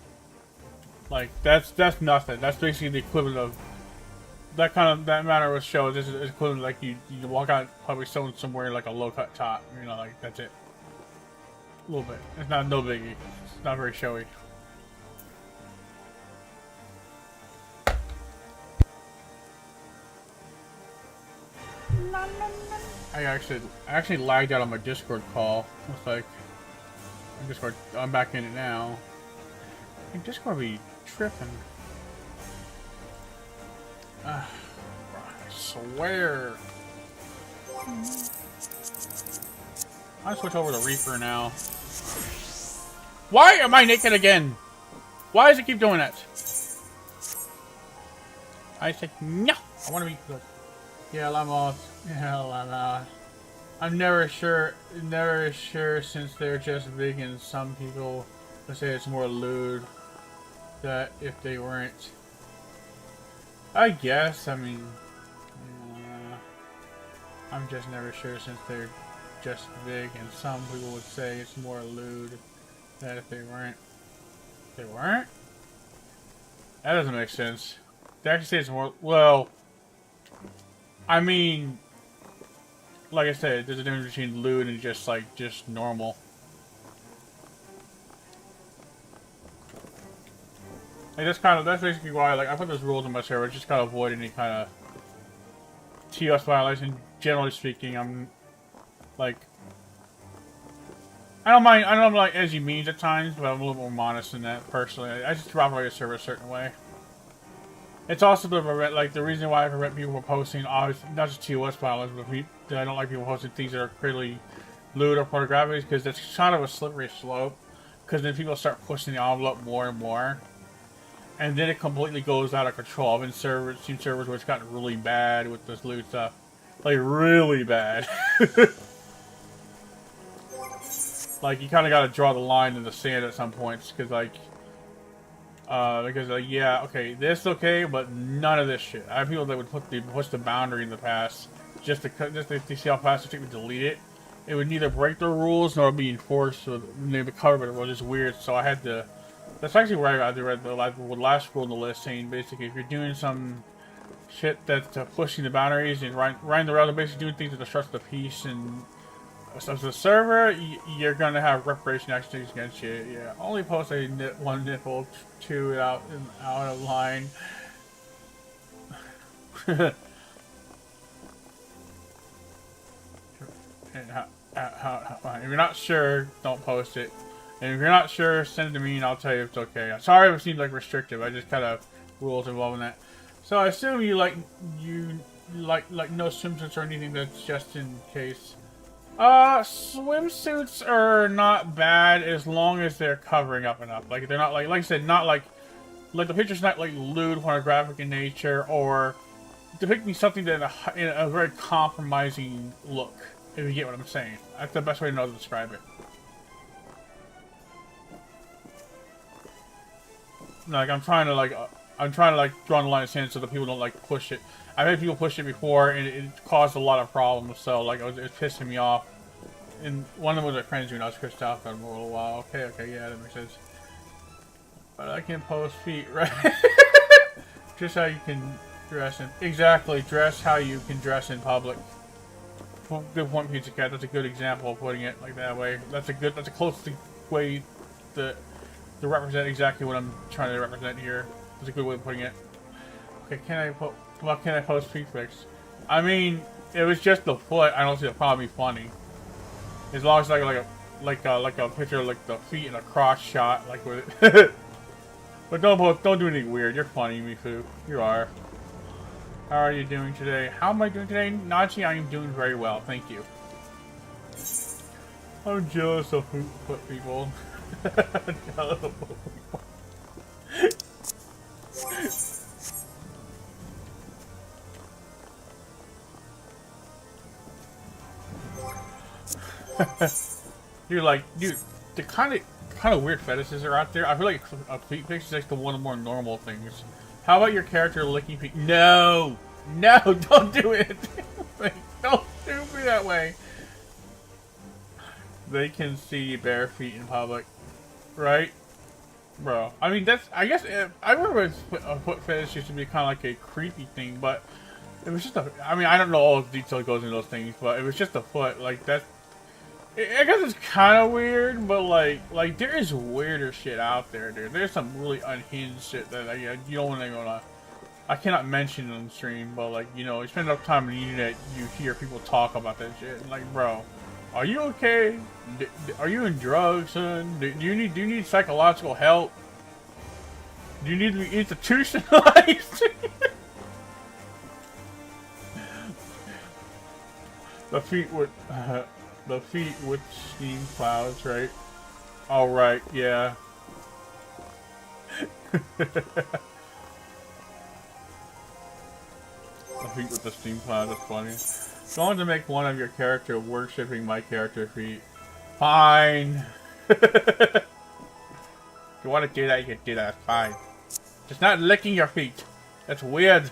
Speaker 1: Like that's nothing. That's basically the equivalent of that matter of show. This is equivalent like you walk out public somewhere like a low cut top, you know, like that's it. A little bit. It's not no biggie. It's not very showy. I actually lagged out on my Discord call. It's like Discord. I'm back in it now. I think Discord be tripping. I swear. I'll switch over to Reaper now. Why am I naked again? Why does it keep doing that? I say no. I want to be good. Yeah, I'm off. Yeah, I'm out. I'm never sure since they're just vegan. Some people would say it's more lewd that if they weren't. I guess, I mean, I'm just never sure since they're just big, and some people would say it's more lewd that if they weren't. They weren't? That doesn't make sense. They actually say it's more, well, I mean, like I said, there's a difference between lewd and just normal. Like that's basically why I put those rules in my server, just kind of avoid any kind of TOS violation. Generally speaking, I'm like, I don't mind like edgy memes at times, but I'm a little more modest than that personally. I just operate a server a certain way. It's also the reason why I prevent people from posting, obviously, not just TOS violence, but I don't like people posting things that are clearly lewd or pornographic, because that's kind of a slippery slope. Because then people start pushing the envelope more and more, and then it completely goes out of control. I've been seen servers where it's gotten really bad with this lewd stuff, like really bad. Like you kind of got to draw the line in the sand at some points, because yeah, okay, this is okay, but none of this shit. I have people that would push the boundary in the past just to see how fast it would delete it. It would neither break the rules nor be enforced or the cover, but it was just weird. So I had to. That's actually where I read the last rule in the list, saying basically if you're doing some shit that's pushing the boundaries and riding the route, basically doing things that disrupt the peace and as a server, you're gonna have reparation actions against you. Yeah, only post one nipple, two out of line. And if you're not sure, don't post it. And if you're not sure, send it to me and I'll tell you if it's okay. Sorry if it seems like restrictive. I just kind of rules involving that. So I assume you like no swimsuits or anything that's just in case. Swimsuits are not bad as long as they're covering up enough. Like they're not like I said, not like the picture's not like lewd, pornographic in nature, or depicting something that in a very compromising look. If you get what I'm saying, that's the best way to know to describe it. Like I'm trying to draw the line of sand so that people don't push it. I've had people push it before, and it caused a lot of problems. So it was pissing me off. And one of them was a friends when I was pissed off for a little while. Okay, yeah, that makes sense. But I can post feet, right? Just how you can dress in. Exactly, dress how you can dress in public. Good point, Pizza Cat. That's a good example of putting it like that way. That's a close way to represent exactly what I'm trying to represent here. That's a good way of putting it. Okay, what can I post prefix? I mean, it was just the foot. I don't see the problem be funny. As long as like a picture of like the feet in a cross shot, like with it. But don't do anything weird. You're funny, Mifu. You are. How are you doing today? How am I doing today, Nachi? I am doing very well, thank you. I'm jealous of foot people. Jealous of foot people. Dude, the kind of weird fetishes are out there. I feel like a feet fetish is like one of the more normal things. How about your character licking feet? No, don't do it. Don't do me that way. They can see bare feet in public, right, bro? I mean, I guess I remember a foot fetish used to be kind of like a creepy thing, but it was just I mean, I don't know all the detail that goes into those things, but it was just a foot. Like that's. I guess it's kind of weird, but like there is weirder shit out there, dude. There's some really unhinged shit that you don't want to go. I cannot mention on stream, but like you spend enough time on the internet, you hear people talk about that shit. And, like, bro, are you okay? Are you in drugs, son? Do you need psychological help? Do you need to be institutionalized? The feet with steam clouds, right? All right, yeah. The feet with the steam cloud is funny. Going to make one of your character worshipping my character feet. Fine. If you want to do that, you can do that. That's fine. Just not licking your feet. That's weird.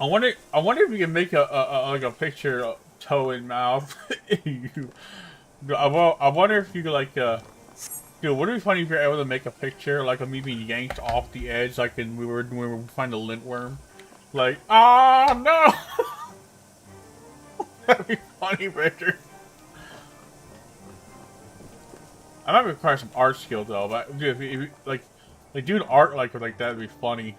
Speaker 1: I wonder if you can make a picture of toe and mouth. I wonder if you could like dude, would it be funny if you're able to make a picture like of me being yanked off the edge, like when we find the lintworm, like no. That'd be funny, Richard. I might require some art skill though, but dude, if you like doing art like that would be funny.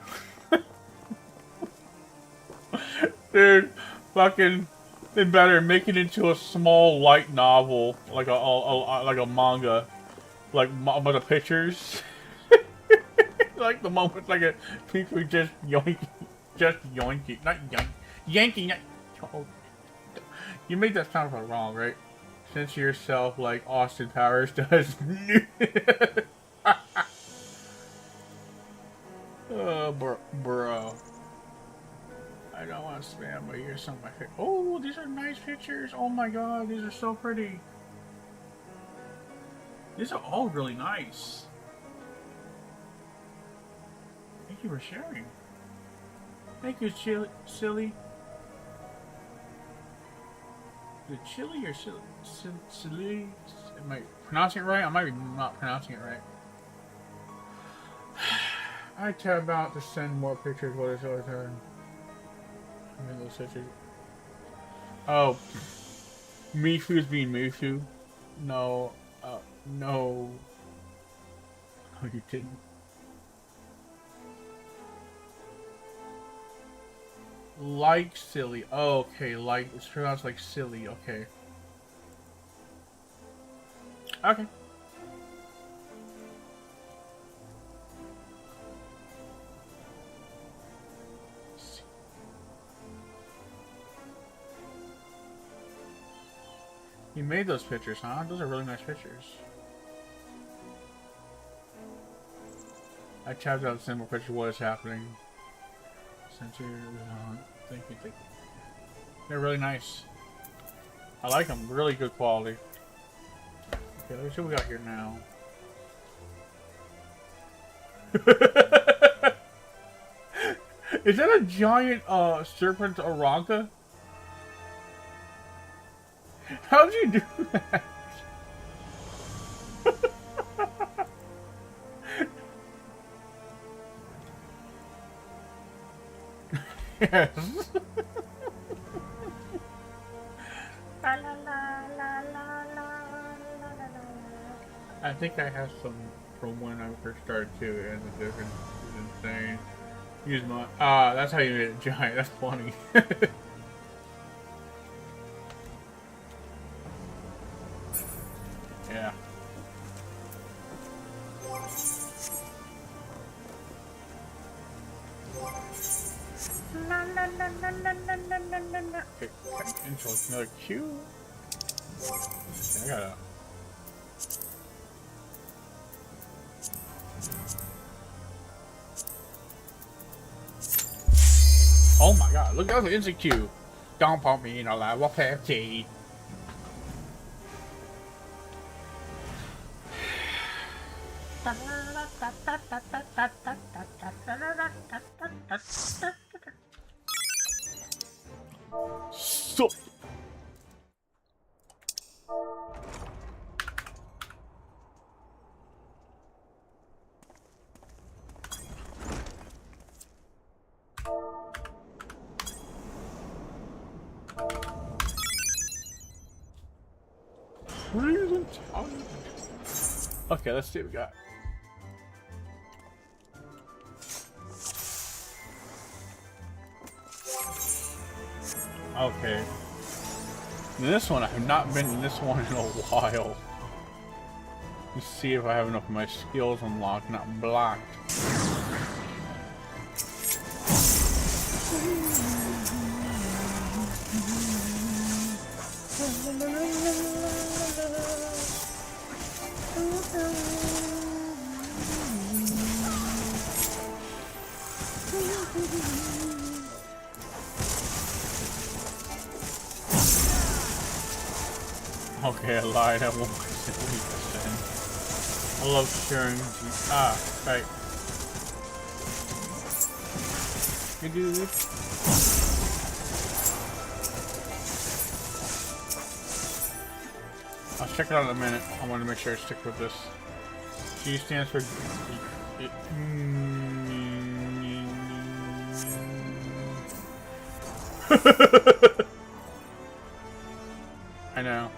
Speaker 1: Dude, fucking, they better make it into a small light novel, like a manga, like with the pictures, like the moment, like a people just yoinking, not yanking. Oh, you made that sound wrong, right? Censor yourself like Austin Powers does. Oh, bro. I don't want to spam, but here's some of my favorite. Oh, these are nice pictures. Oh my god, these are so pretty. These are all really nice. Thank you for sharing. Thank you, Silly. Is it chili or silly? Am I pronouncing it right? I might be not pronouncing it right. I care about to send more pictures. What is your turn? Oh, Mifu's being Mifu. No, no. Oh, you didn't. Like silly. Oh, okay. Like it's pronounced like silly. Okay. Okay. You made those pictures, huh? Those are really nice pictures. I tapped out a simple picture of what is happening. Since you're thank you. They're really nice. I like them. Really good quality. Okay, let's see what we got here now. Is that a giant serpent oranka? How'd you do that? Yes. I think I have some from when I first started too, and the difference is insane. Use my that's how you made it giant. That's funny. Yeah. Okay, into another queue. I gotta. Oh my god, look at the instant queue. Don't pump me in a level 50. Stop. Okay, let's see what we got. Okay. This one, I have not been in this one in a while. Let's see if I have enough of my skills unlocked, not blocked. Okay, I lied. I won't percent. I love sharing. Ah, right. You do this. I'll check it out in a minute. I want to make sure I stick with this. G stands for. I know.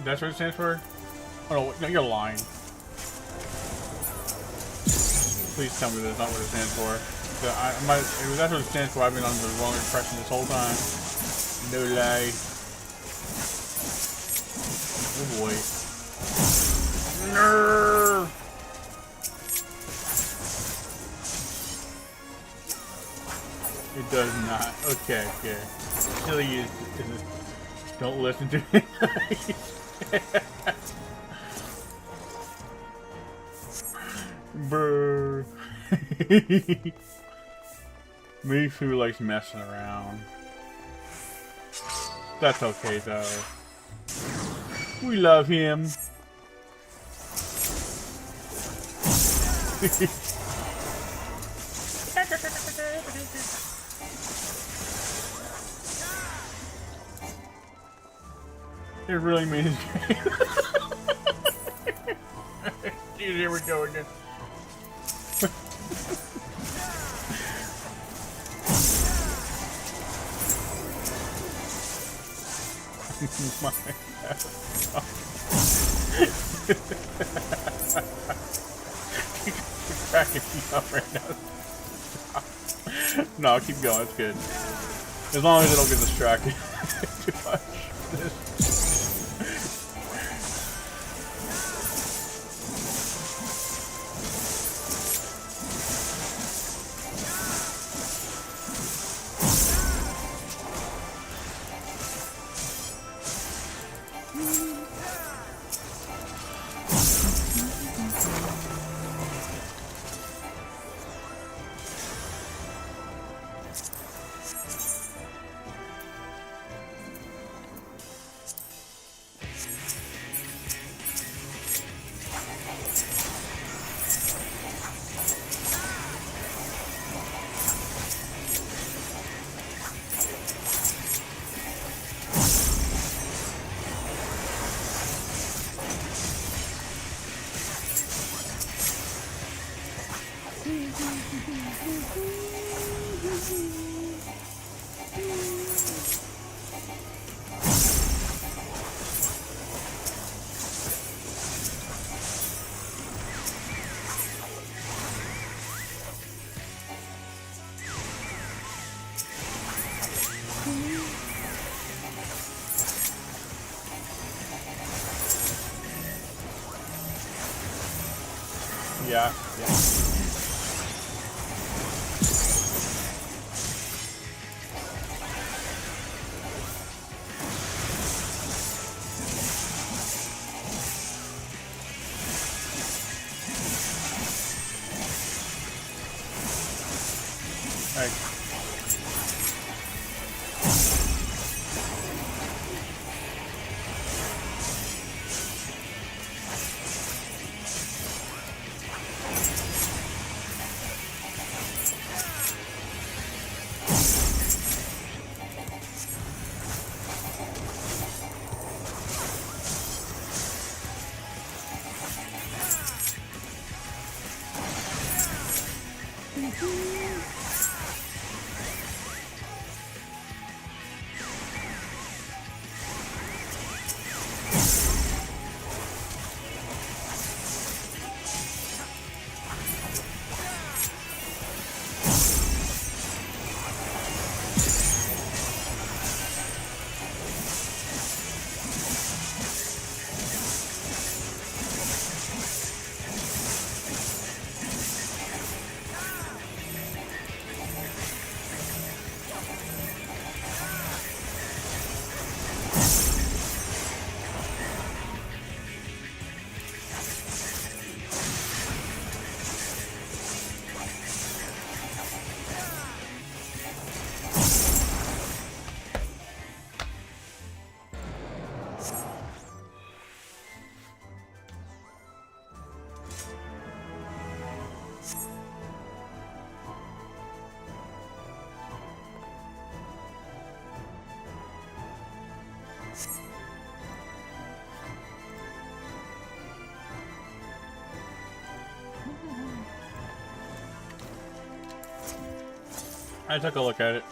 Speaker 1: That's what it stands for? Oh no, no, you're lying. Please tell me that's not what it stands for. If that's what it stands for, I've been under the wrong impression this whole time. No lie. Oh boy. No. It does not. Okay, okay. Silly is don't listen to me. Brr. Me who likes messing around. That's okay though. We love him. It really means. Dude, here we go again. My cracking me up right now. No, I'll keep going. It's good. As long as I don't get distracted too much. Yeah. Nice. I took a look at it.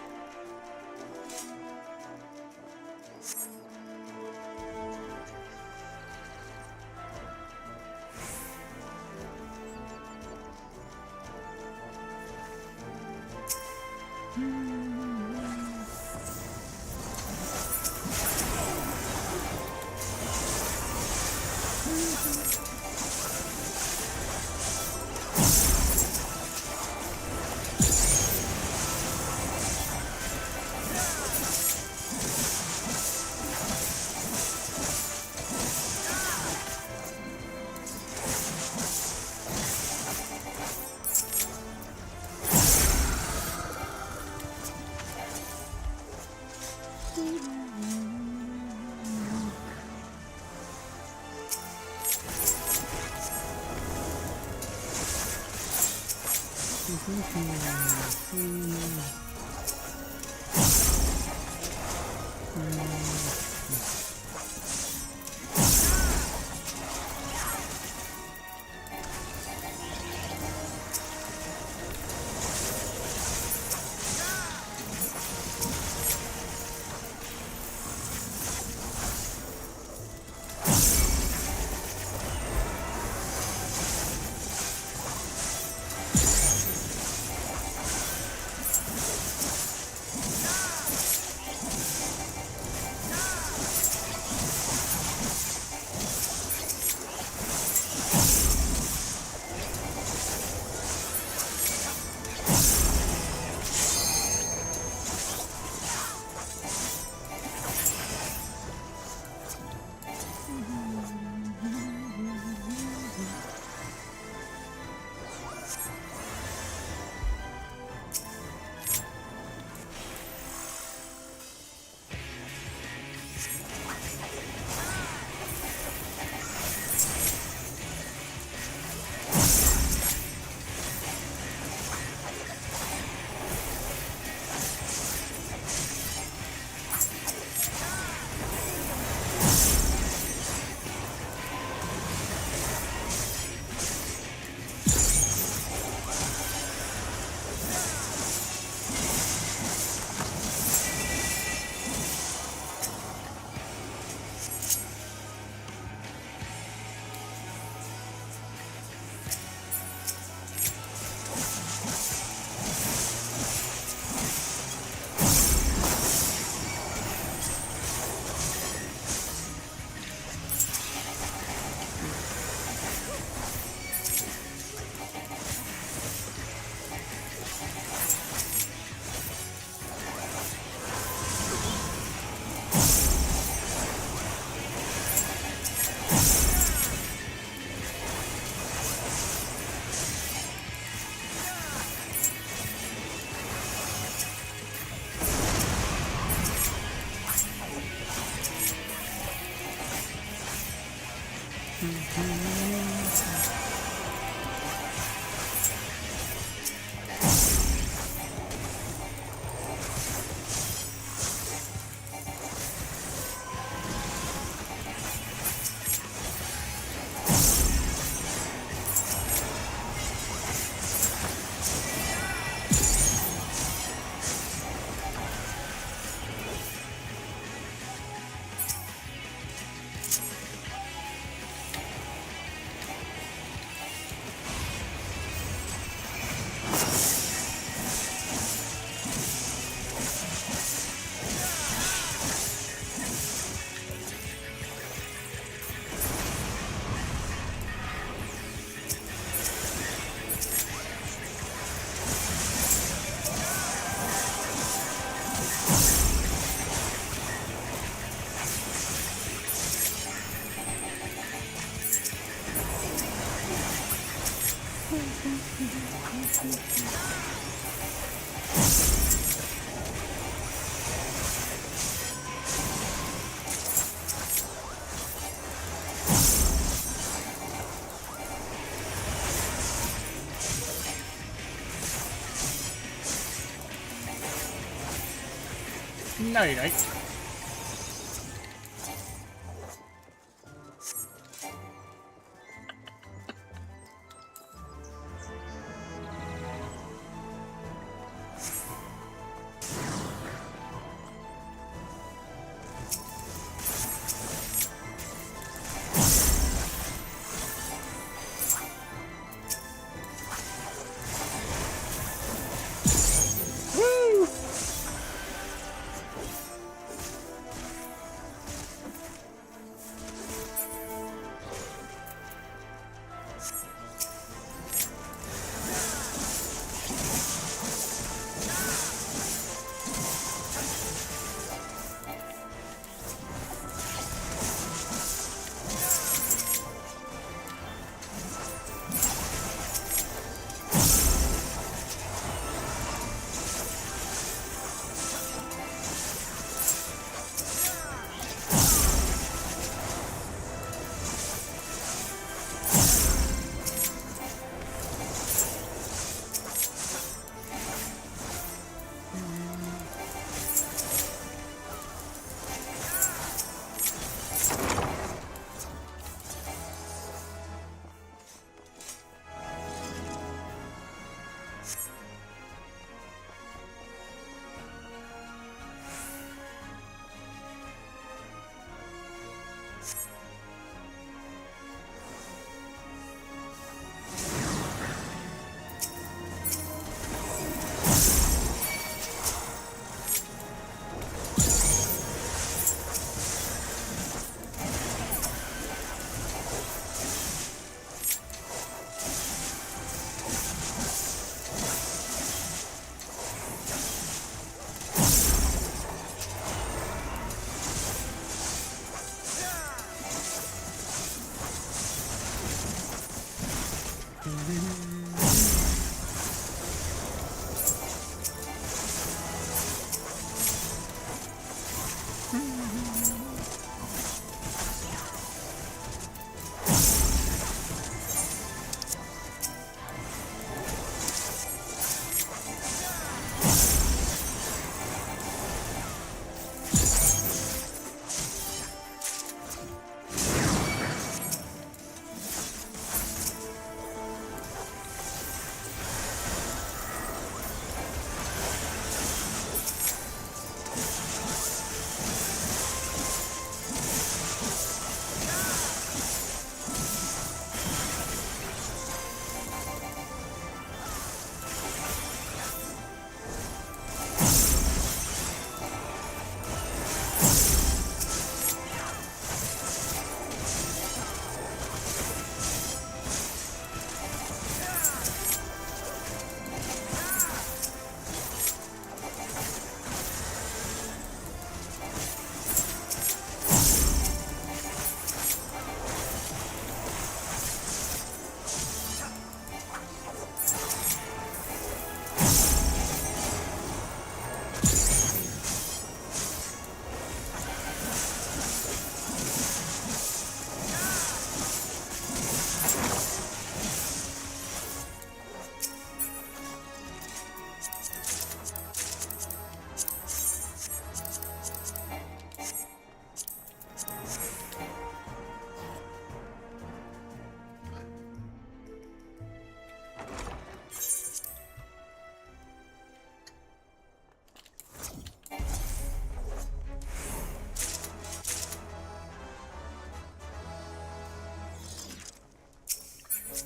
Speaker 1: Night night.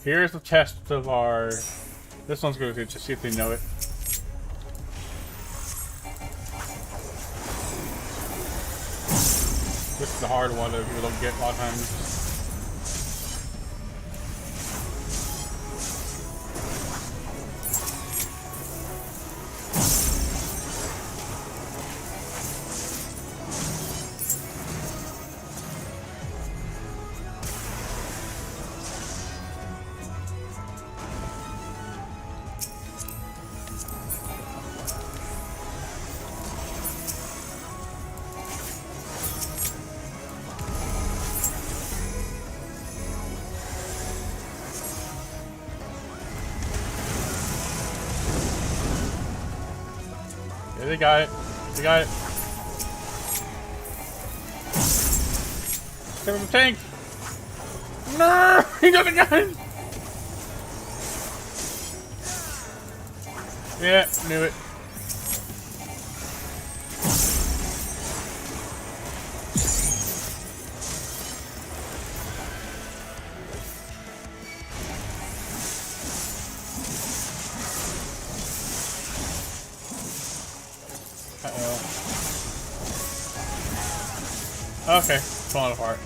Speaker 1: Here's the test of our... This one's going to just see if they know it. This is the hard one that people don't get a lot of times. Yeah, they got it. They got it. Get in the tank! No! He got the gun! Yeah, knew it. Okay, falling apart.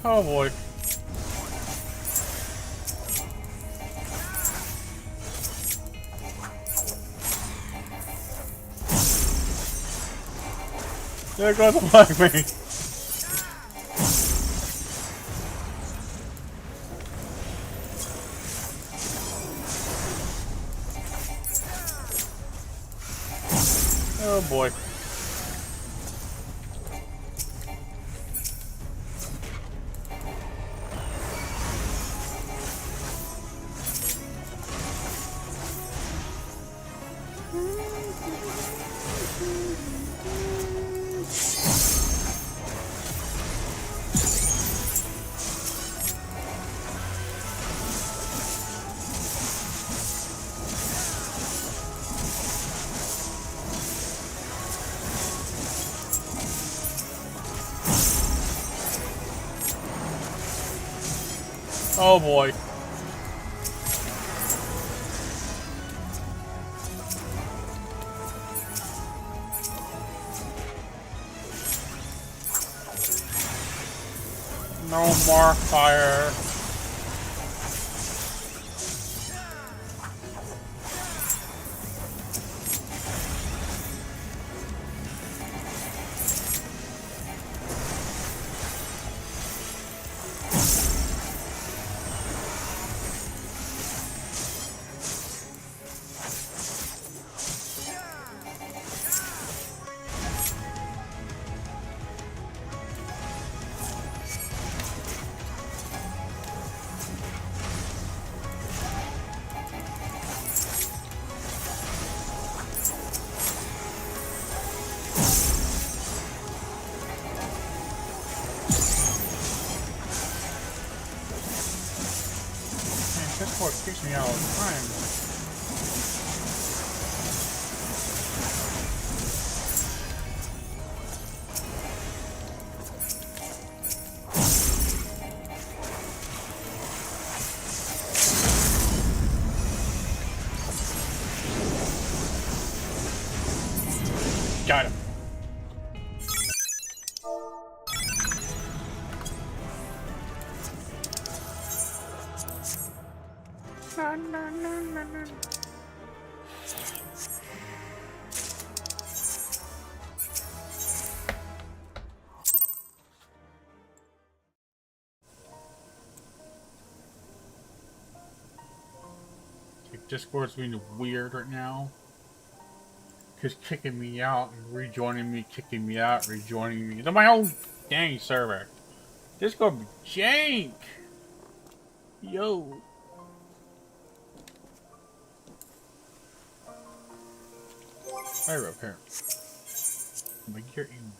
Speaker 1: Oh boy. There goes the black man. Oh boy. Oh boy. No more fire. This board kicks me out all the time. Got him. Discord's being weird right now. just kicking me out and rejoining me, kicking me out, rejoining me. It's on my own dang server. This gonna be jank. Yo. Right up here. Make your aim.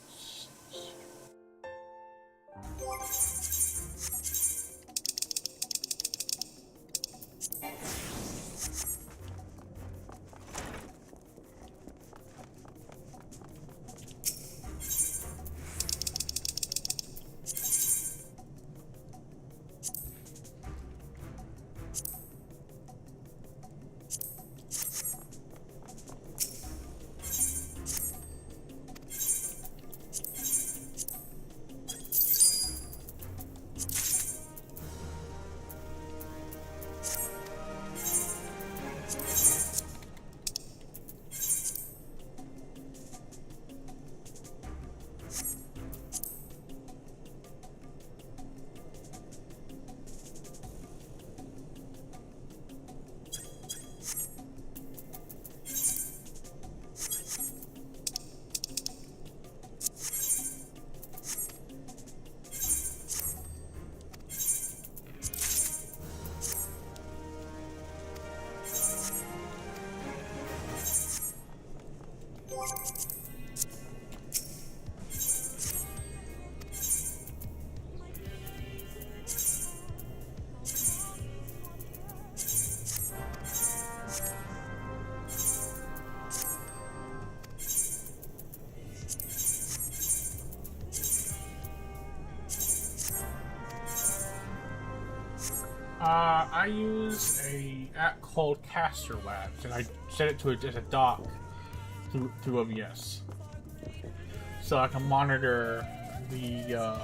Speaker 1: I use a app called Caster Labs, and I set it to as a dock through OBS, so I can monitor the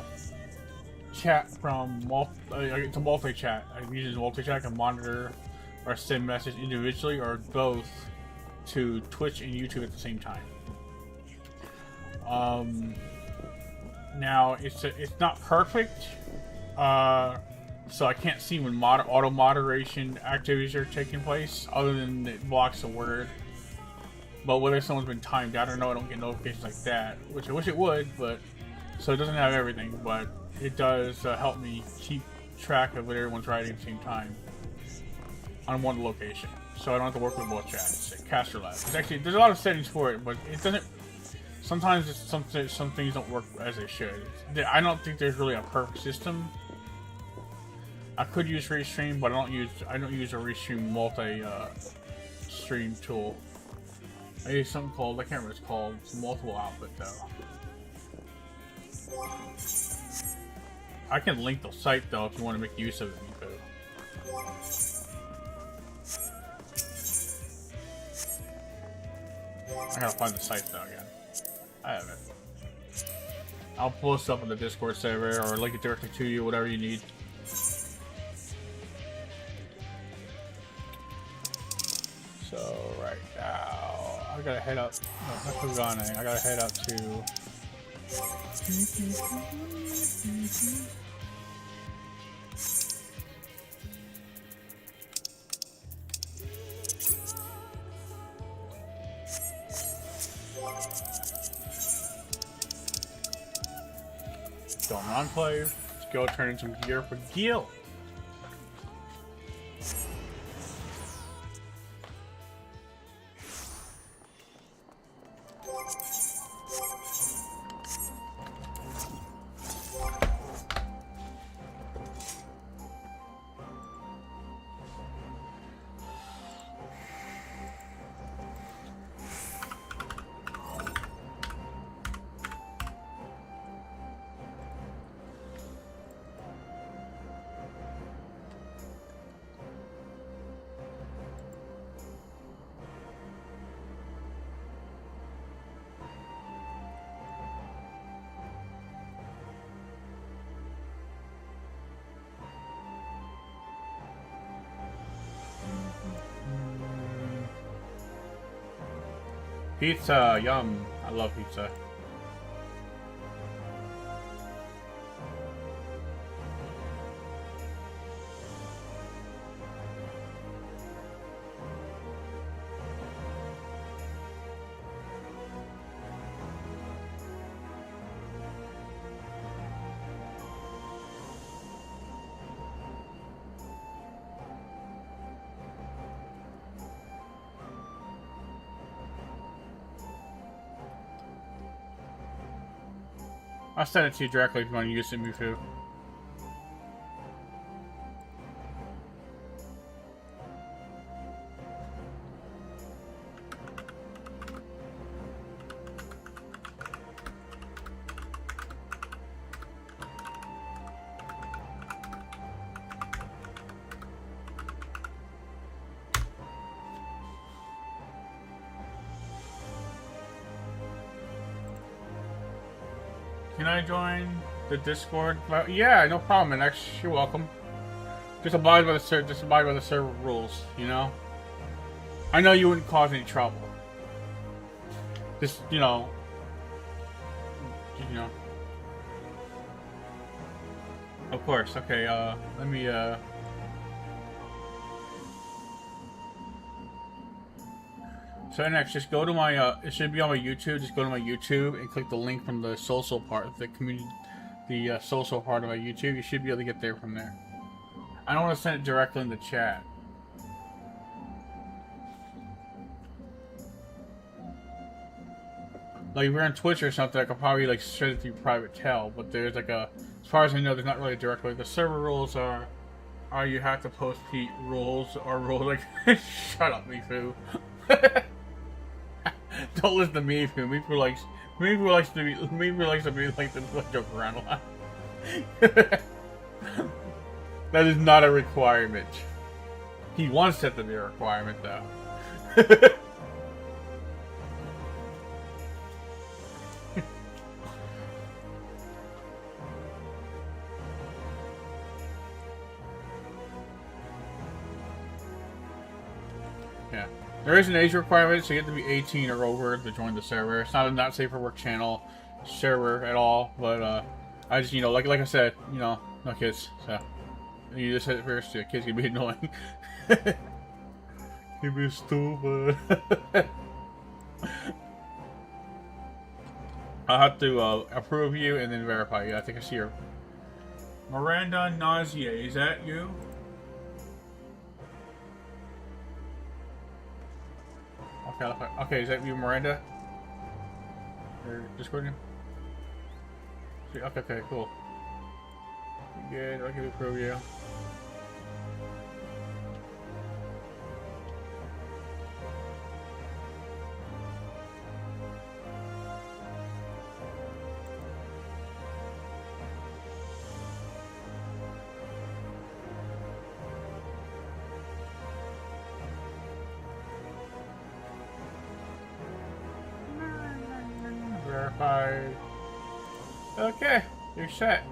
Speaker 1: chat from it's a multi-chat. I use multi-chat. I can monitor or send message individually or both to Twitch and YouTube at the same time. Now it's not perfect. So I can't see when auto moderation activities are taking place, other than it blocks a word. But whether someone's been timed out or no, I don't get notifications like that, which I wish it would. But so it doesn't have everything, but it does help me keep track of what everyone's writing at the same time on one location, so I don't have to work with both chats. Caster Labs. It's actually, there's a lot of settings for it, but it doesn't. Sometimes some things don't work as they should. I don't think there's really a perfect system. I could use Restream, but I don't use a Restream stream tool. I use something called, I can't remember what it's called. It's multiple output though. I can link the site though if you want to make use of it. I gotta find the site though again. I have it. I'll pull this up on the Discord server or link it directly to you, whatever you need. So right now, I gotta head up. No, not Kugane. I gotta head up to. Don't enclave. Let's go turn in some gear for Gil. Pizza, yum. I love pizza. I'll send it to you directly if you want to use it, Mifu. Can I join the Discord? Yeah, no problem, and actually, you're welcome. Just abide by the server rules, you know. I know you wouldn't cause any trouble. Just, you know. Of course. Okay. Let me. So next, just go to my, it should be on my YouTube, just go to my YouTube and click the link from the social part, the community, the social part of my YouTube. You should be able to get there from there. I don't want to send it directly in the chat. Like if you're on Twitch or something, I could probably like send it through private tel, but there's like a, as far as I know, there's not really a direct way. The server rules are you have to post rules like, shut up, Mifu. Don't listen to Mifu. Mifu likes to be like the joke around a lot. That is not a requirement. He wants it to be a requirement, though. Yeah. There is an age requirement, so you have to be 18 or over to join the server. It's not a not safe for work channel server at all, but I just, you know, like I said, you know, no kids, so you just said it first, yeah, kids can be annoying. You be stupid. I'll have to approve you and then verify you. I think I see your Miranda Nausea. Is that you? Okay, is that you, Miranda? Or Discord? Okay, cool. Good, I'll give it for you. Verified. Okay, you're set.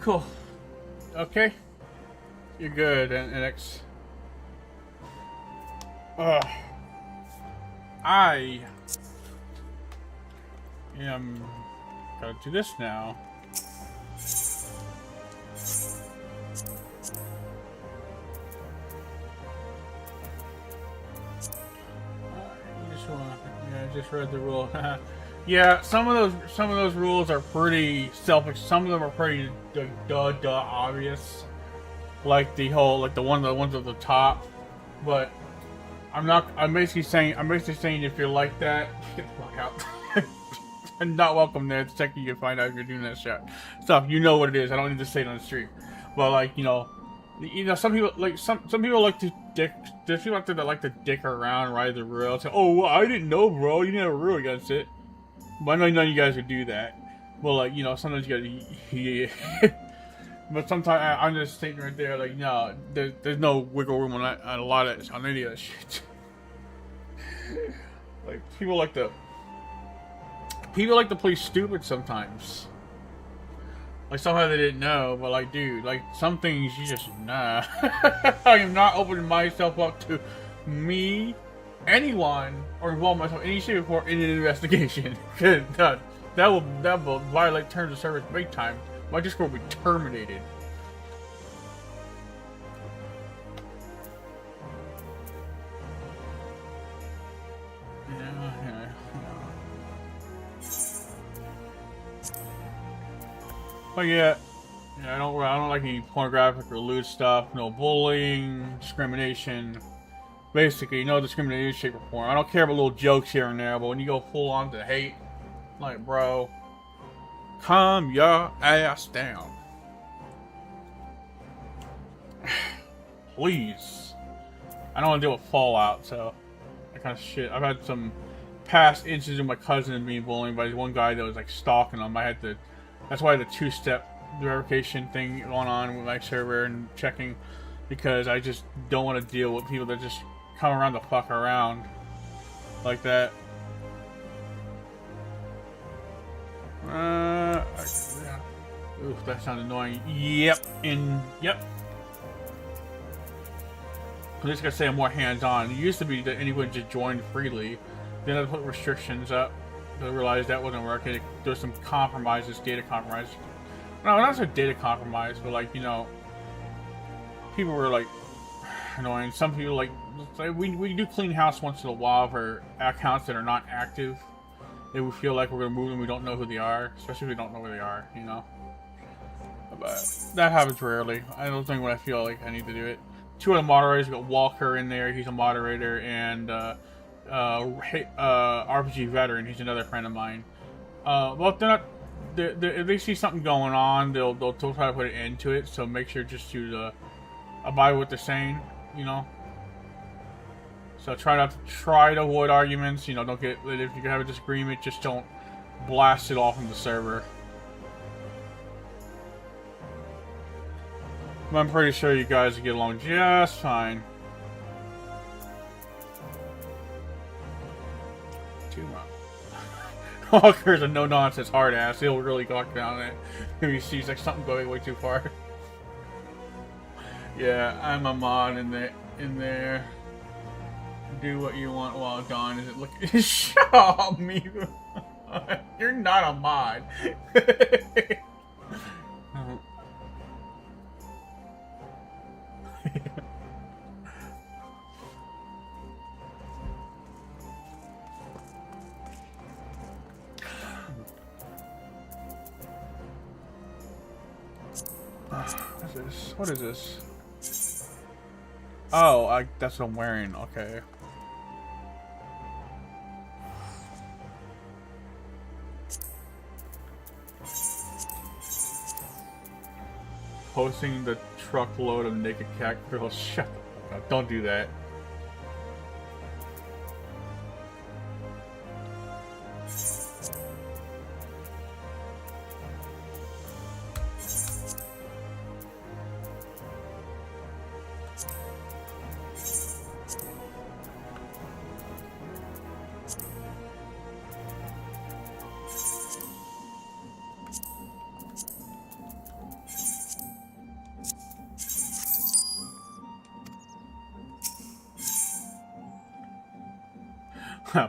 Speaker 1: Cool. Okay. You're good, NX. I am gotta do this now. I just read the rule. Yeah, some of those rules are pretty some of them are pretty obvious. like the ones at the top. But I'm basically saying if you're like that, get the fuck out. I'm not welcome there. It's checking you can find out if you're doing that shit stuff. You know what it is. I don't need to say it on the street. But like, some people like some people like to dick. There's people out there that like to dick around, ride the rail. Say, oh, well, I didn't know, bro. You didn't have a rule against it. But I know none of you guys would do that. Well, like, sometimes you gotta. Yeah. But sometimes I'm just sitting right there, like, no, there's no wiggle room on a lot of on any of that shit. Like people like to play stupid sometimes. Like somehow they didn't know, but like, dude, like some things you just nah. I am not opening myself up to me, anyone, or involve myself in any shape or form in an investigation. that will violate terms of service big time. My Discord will be terminated. But yeah, I don't like any pornographic or lewd stuff. No bullying, discrimination. Basically, no discrimination, shape, or form. I don't care about little jokes here and there, but when you go full on to hate, like, bro, calm your ass down. Please. I don't want to deal with fallout, so that kind of shit. I've had some past instances of my cousin being bullied by one guy that was like stalking him. That's why the two-step verification thing going on with my server and checking, because I just don't want to deal with people that just come around the fuck around like that. Oof, that sounds annoying. Yep. At least I gotta say I'm more hands-on. It used to be that anyone just joined freely. Then I put restrictions up. I realized that wasn't working. There's some compromises, data compromise. No, not so data compromise, but like, people were like annoying. Some people like we do clean house once in a while for accounts that are not active. If we feel like we're gonna move them, we don't know who they are, especially if we don't know where they are, But that happens rarely. I don't think when I feel like I need to do it. Two other moderators, we got Walker in there, he's a moderator, and RPG Veteran, he's another friend of mine. Well, if they're not, if they see something going on, they'll try to put an end to it. So make sure just to abide with what they're saying, So try to avoid arguments. Don't get, if you have a disagreement, just don't blast it off from the server. I'm pretty sure you guys will get along just fine. Too much. Walker's a no-nonsense hard ass. He'll really talk down it if he sees like something going way too far. Yeah, I'm a mod in there. Do what you want while gone. Is it look? Shut up, me. You're not a mod. What is this? Oh, that's what I'm wearing. Okay. Posting the truckload of naked cat girls. Shut up. Don't do that.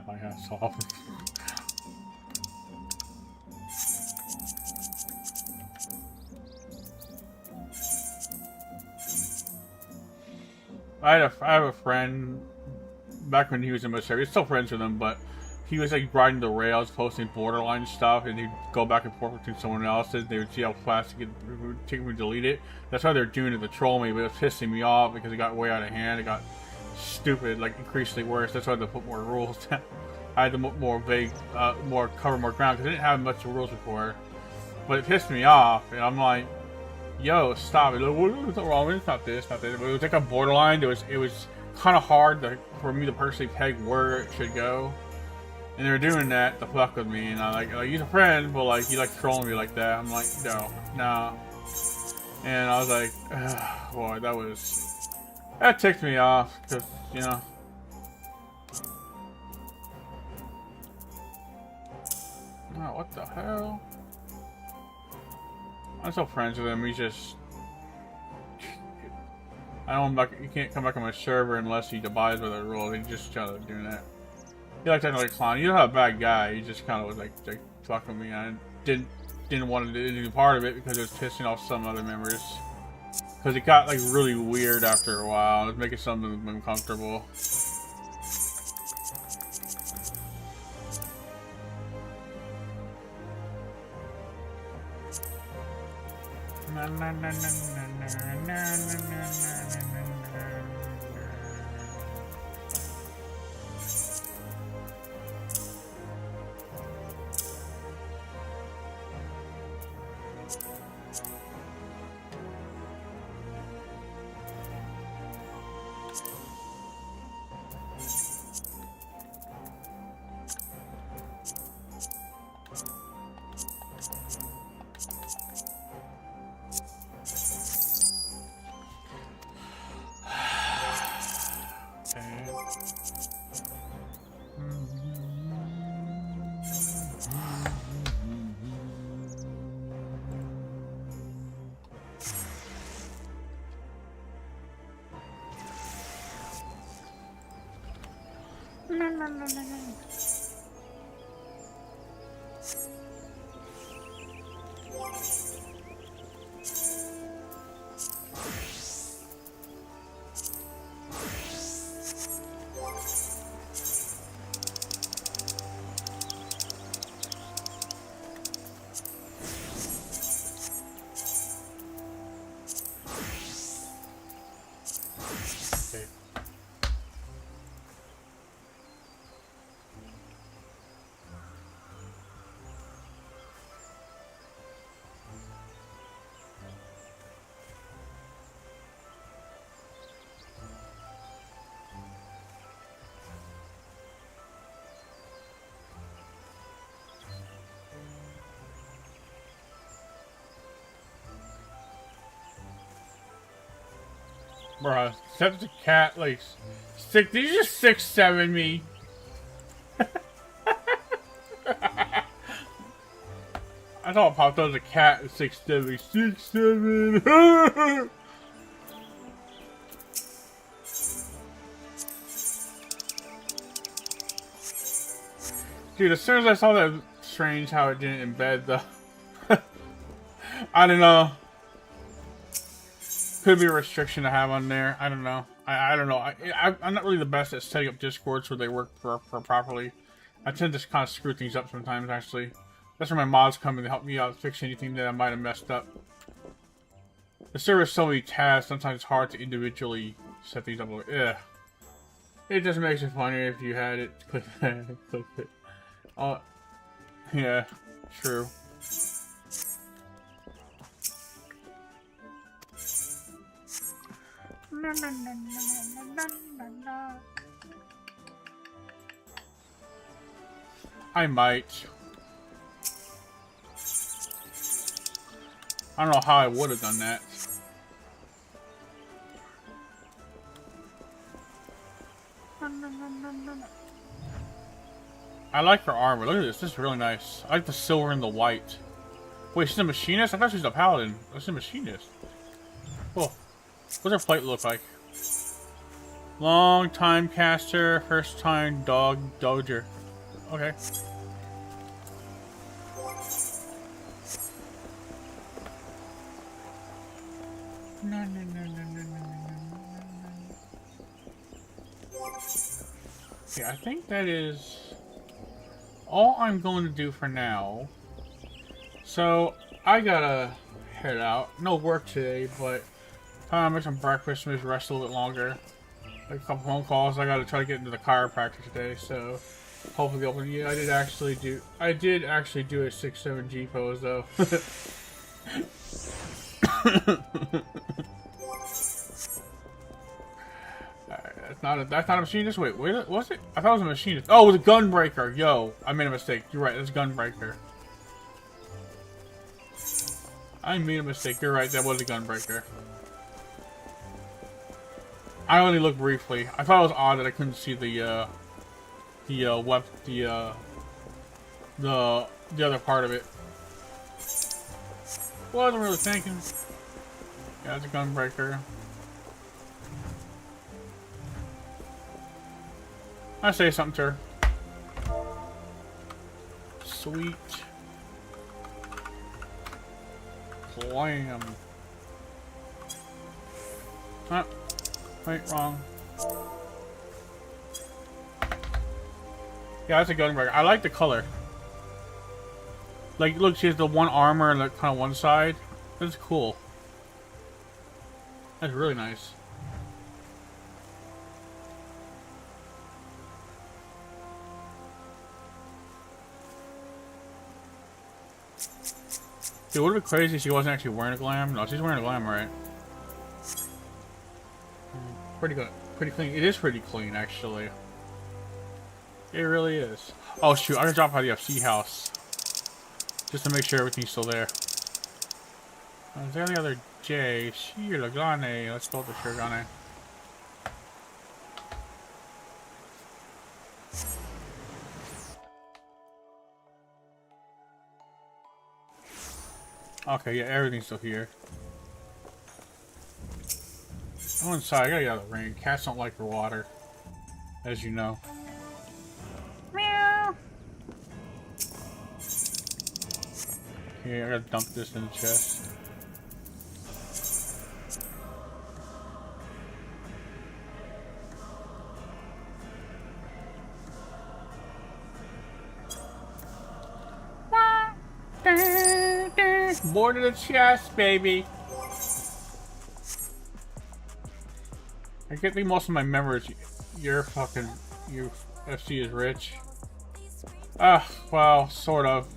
Speaker 1: My ass off. I have a friend back when he was in military. He's still friends with him, but he was like riding the rails, posting borderline stuff, and he'd go back and forth between someone else's. They would see how fast he could delete it. That's why they're doing it to troll me, but it was pissing me off because it got way out of hand. It got stupid, like increasingly worse. That's why they put more rules. I had to more vague, cover more ground because I didn't have much rules before. But it pissed me off, and I'm like, "Yo, stop it! What's wrong? It's not this, not this." But it was like a borderline. It was kind of hard for me to personally peg where it should go. And they were doing that to fuck with me, and I like he's a friend, but like he like trolling me like that. I'm like, no. And I was like, boy, that ticked me off, cause you know. Oh, what the hell? I'm still friends with him. He's just, you can't come back on my server unless he abides by the rules. He's just kind of doing that. He liked acting like a clown. He's not a bad guy. He just kind of was like fucking with me. I didn't want to do any part of it because it was pissing off some other members. Because it got like really weird after a while. It was making some of them uncomfortable. Bruh, such a cat, like, did you just 6'7" me? I thought it popped up as a cat at 6'7". 6'7". Dude, as soon as I saw that, strange how it didn't embed the... I don't know. Could be a restriction to have on there. I don't know. I don't know. I'm not really the best at setting up Discords where they work properly. I tend to kind of screw things up sometimes, actually. That's where my mods come in to help me out fix anything that I might have messed up. The server has so many tasks, sometimes it's hard to individually set these up. Ugh. It just makes it funnier if you had it. Click that. Click it. Oh, yeah, true. I might. I don't know how I would have done that. I like her armor. Look at this. This is really nice. I like the silver and the white. Wait, she's a machinist? I thought she was a paladin. She's a machinist. Cool. What's her plate look like? Long time caster, first time doger. Okay. Yeah, I think that is. all I'm going to do for now, so I gotta head out. No work today, but I'm gonna make some breakfast, maybe rest a little bit longer. Like a couple phone calls. I gotta try to get into the chiropractor today, so hopefully they'll open. Yeah, I did actually do a 6-7 G pose though. That's not a machinist. Wait, was it? I thought it was a machinist. Oh, it was a gunbreaker. Yo, I made a mistake. You're right. It's a gunbreaker. I made a mistake. You're right. That was a gunbreaker. I only looked briefly. I thought it was odd that I couldn't see the other part of it. Wasn't really thinking. Yeah, it's a gunbreaker. I say something to her. Sweet. Clam. Ah, wait, wrong. Yeah, that's a gunbreaker. I like the color. Like, look, she has the one armor and the kind of one side. That's cool. That's really nice. Dude, would it be crazy if she wasn't actually wearing a glam? No, she's wearing a glam, right? Pretty good. Pretty clean. It is pretty clean, actually. It really is. Oh, shoot. I gotta drop by the FC house. Just to make sure everything's still there. Is there any other J? Shirogane. Let's go with the Shirogane. Okay, yeah, everything's still here. I'm inside. I gotta get out of the rain. Cats don't like the water, as you know. Meow. Okay, I gotta dump this in the chest. More to the chest, baby. I get the most of my memories. Your FC is rich. Well, sort of.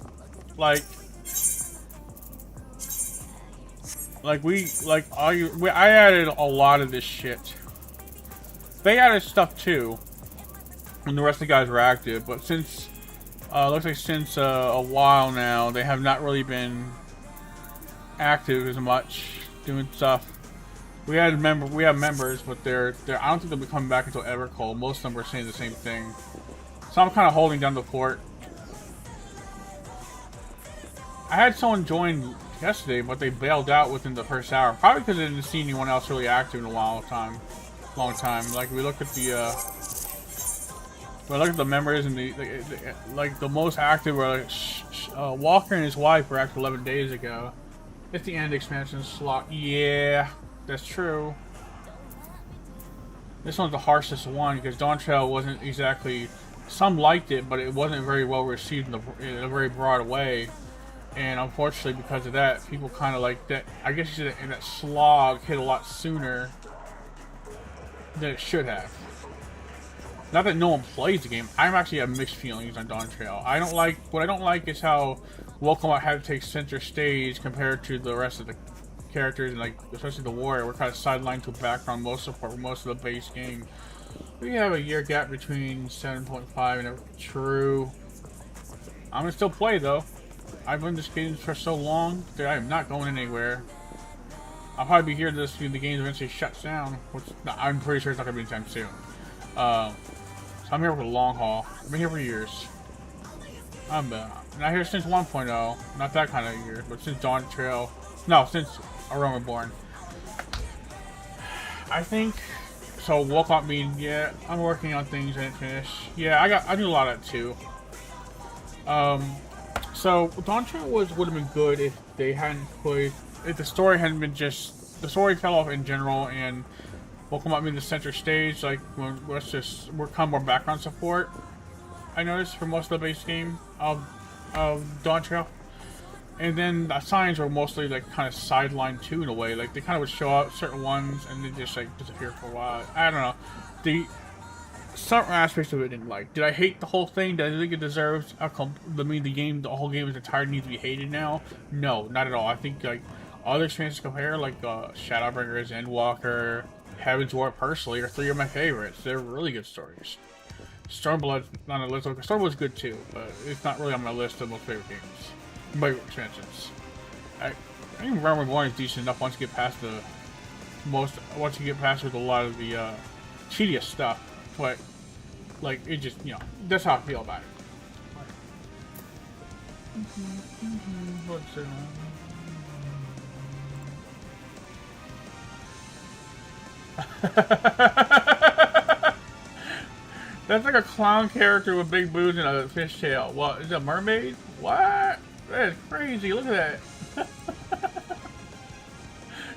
Speaker 1: I added a lot of this shit. They added stuff too, when the rest of the guys were active. But since looks like since a while now, they have not really been active as much, doing stuff. We have members, but they're I don't think they'll be coming back until Evercold. Most of them are saying the same thing. So I'm kind of holding down the fort. I had someone join yesterday, but they bailed out within the first hour. Probably because they didn't see anyone else really active in a long time. Like we look at the members and the most active were Walker and his wife were active 11 days ago. It's the end expansion slot. Yeah, that's true. This one's the harshest one because Dawn Trail wasn't exactly. Some liked it, but it wasn't very well received in a very broad way. And unfortunately, because of that, people kind of like that. I guess you said that slog hit a lot sooner than it should have. Not that no one plays the game. I'm actually have mixed feelings on Dawn Trail. What I don't like is how Welcome Out had to take center stage compared to the rest of the characters, and especially the warrior. We're kind of sidelined to background most of the base game. We have a year gap between 7.5 and true. I'm gonna still play though. I've been in this game for so long that I am not going anywhere. I'll probably be here until the game eventually shuts down, which I'm pretty sure it's not gonna be anytime soon. So I'm here for the long haul. I've been here for years. I'm not here since 1.0, not that kind of year, but since Dawn Trail. No, since Aroma Born. I think so. Walkout mean, yeah, I'm working on things I didn't finish. Yeah, I do a lot of that too. So Dawn Trail would have been good if they hadn't if the story hadn't been the story fell off in general, and Welcome Out being the center stage, we're more background support. I noticed for most of the base game of Dawn Trail. And then the signs were mostly like kind of sidelined too in a way. Like they kind of would show up certain ones and then just like disappear for a while. I don't know. Some aspects of it didn't like. Did I hate the whole thing? Did I think it deserves the whole game as entirety needs to be hated now? No, not at all. I think like other experiences compare, like Shadowbringers, Endwalker, Heaven's War personally are 3 of my favorites. They're really good stories. Stormblood's not on the list. Stormblood's good too, but it's not really on my list of most favorite games. My expansions. I think Realm Reborn is decent enough once you get past with a lot of the tedious stuff, but like it just, you know, that's how I feel about it. What's it? That's like a clown character with big boobs and a fishtail. What is it, a mermaid? What? That is crazy. Look at that.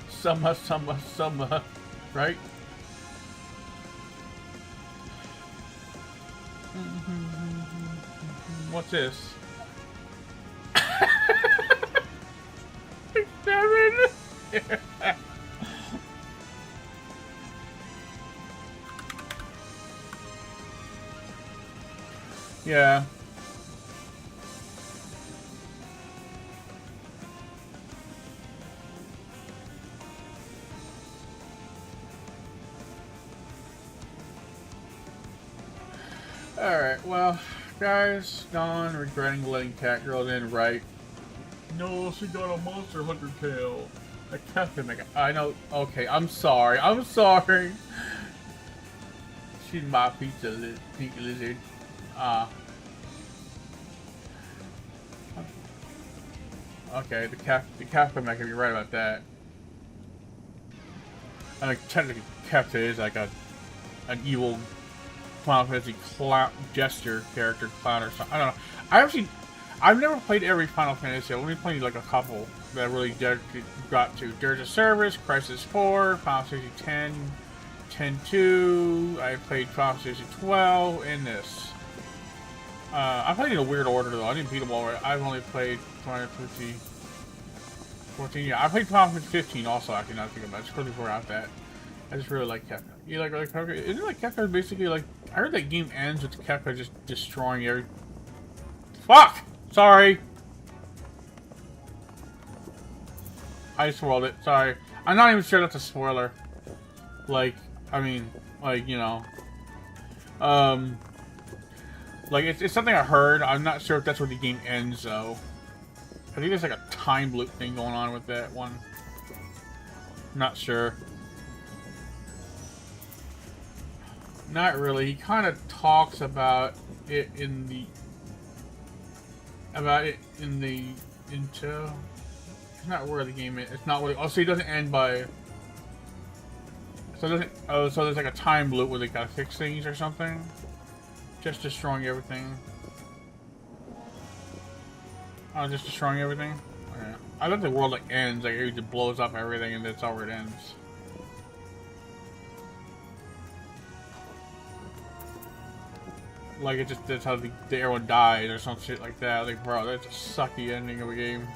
Speaker 1: Summer, right? What's this? 7. Yeah. Alright, well, guys, Dawn regretting letting Cat Girl in, right? No, she got a monster hunter tail. I kept him. I know. Okay, I'm sorry. I'm sorry. She's my pizza pink lizard. Okay, the Kafka mech, you're right about that. I mean, technically, Kafka is like an evil Final Fantasy jester character, clown or something. I don't know. I've never played every Final Fantasy. I've only played like a couple that I really got to. Dirge of Service, Crisis 4, Final Fantasy 10, 10-2. I played Final Fantasy 12, and this. I played in a weird order though. I didn't beat them all. I've only played Final Fantasy 14. Yeah, I played Final Fantasy 15 also. I cannot think about it. Just quickly before out that. I just really like Kefka. You like Kefka? Isn't it like Kefka basically like? I heard that game ends with Kefka just destroying every. Fuck! Sorry. I spoiled it. Sorry. I'm not even sure that's a spoiler. Like, I mean, like, you know. Like, it's something I heard. I'm not sure if that's where the game ends, though. I think there's like a time loop thing going on with that one. Not sure. Not really. He kind of talks about it in the... intro. It's not where the game is. It's not where... Oh, so he doesn't end by... So it doesn't... Oh, so there's like a time loop where they gotta fix things or something? Just destroying everything. Oh, just destroying everything? Okay. I thought the world like ends, like it just blows up everything and that's all where it ends. Like it just, that's how the everyone died or some shit like that. Like, bro, that's a sucky ending of a game.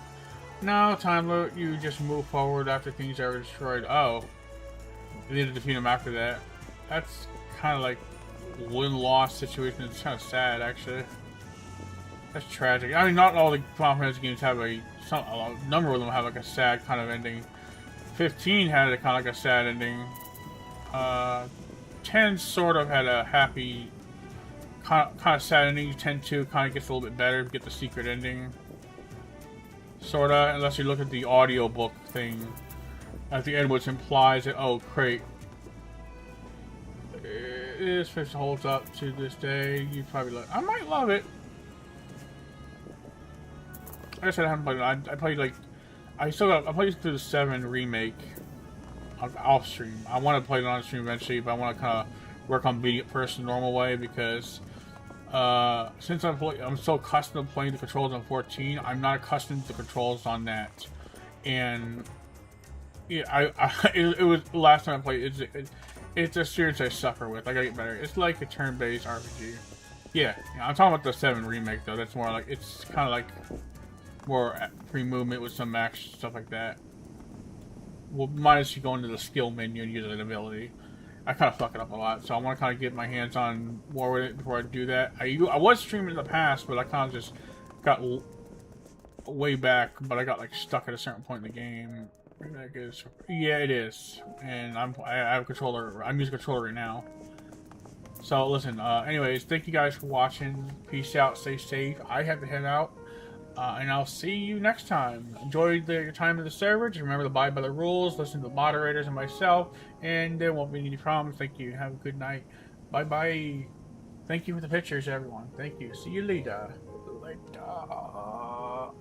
Speaker 1: No, time loop, you just move forward after things are destroyed. Oh. You need to defeat them after that. That's kind of like win-loss situation. It's kind of sad, actually. That's tragic. I mean, not all the Final Fantasy games have a number of them have like a sad kind of ending. 15 had a kind of like a sad ending. 10 sort of had a happy, kind of sad ending. 10-2 kind of gets a little bit better. Get the secret ending. Sorta, unless you look at the audiobook thing at the end, which implies that, oh, great. This fish holds up to this day. You probably like. I might love it. Like I said, I haven't played it. I played like. I played through the 7 remake off stream. I want to play it on stream eventually, but I want to kind of work on beating it first the normal way because since I'm so accustomed to playing the controls on 14, I'm not accustomed to the controls on that. And yeah, it was the last time I played. It's a experience I suffer with. I gotta get better. It's like a turn-based RPG. Yeah, I'm talking about the 7 remake though. That's more like, it's kind of like more free movement with some max stuff like that. Well, minus you go into the skill menu and use an ability. I kind of fuck it up a lot, so I want to kind of get my hands on more with it before I do that. I was streaming in the past, but I kind of just got way back, but I got like stuck at a certain point in the game. Yeah, it is, and I have a controller. I'm using a controller right now. So listen. Anyways, thank you guys for watching. Peace out. Stay safe. I have to head out, and I'll see you next time. Enjoy your time in the server. Just remember to abide by the rules. Listen to the moderators and myself, and there won't be any problems. Thank you. Have a good night. Bye bye. Thank you for the pictures, everyone. Thank you. See you later. Later.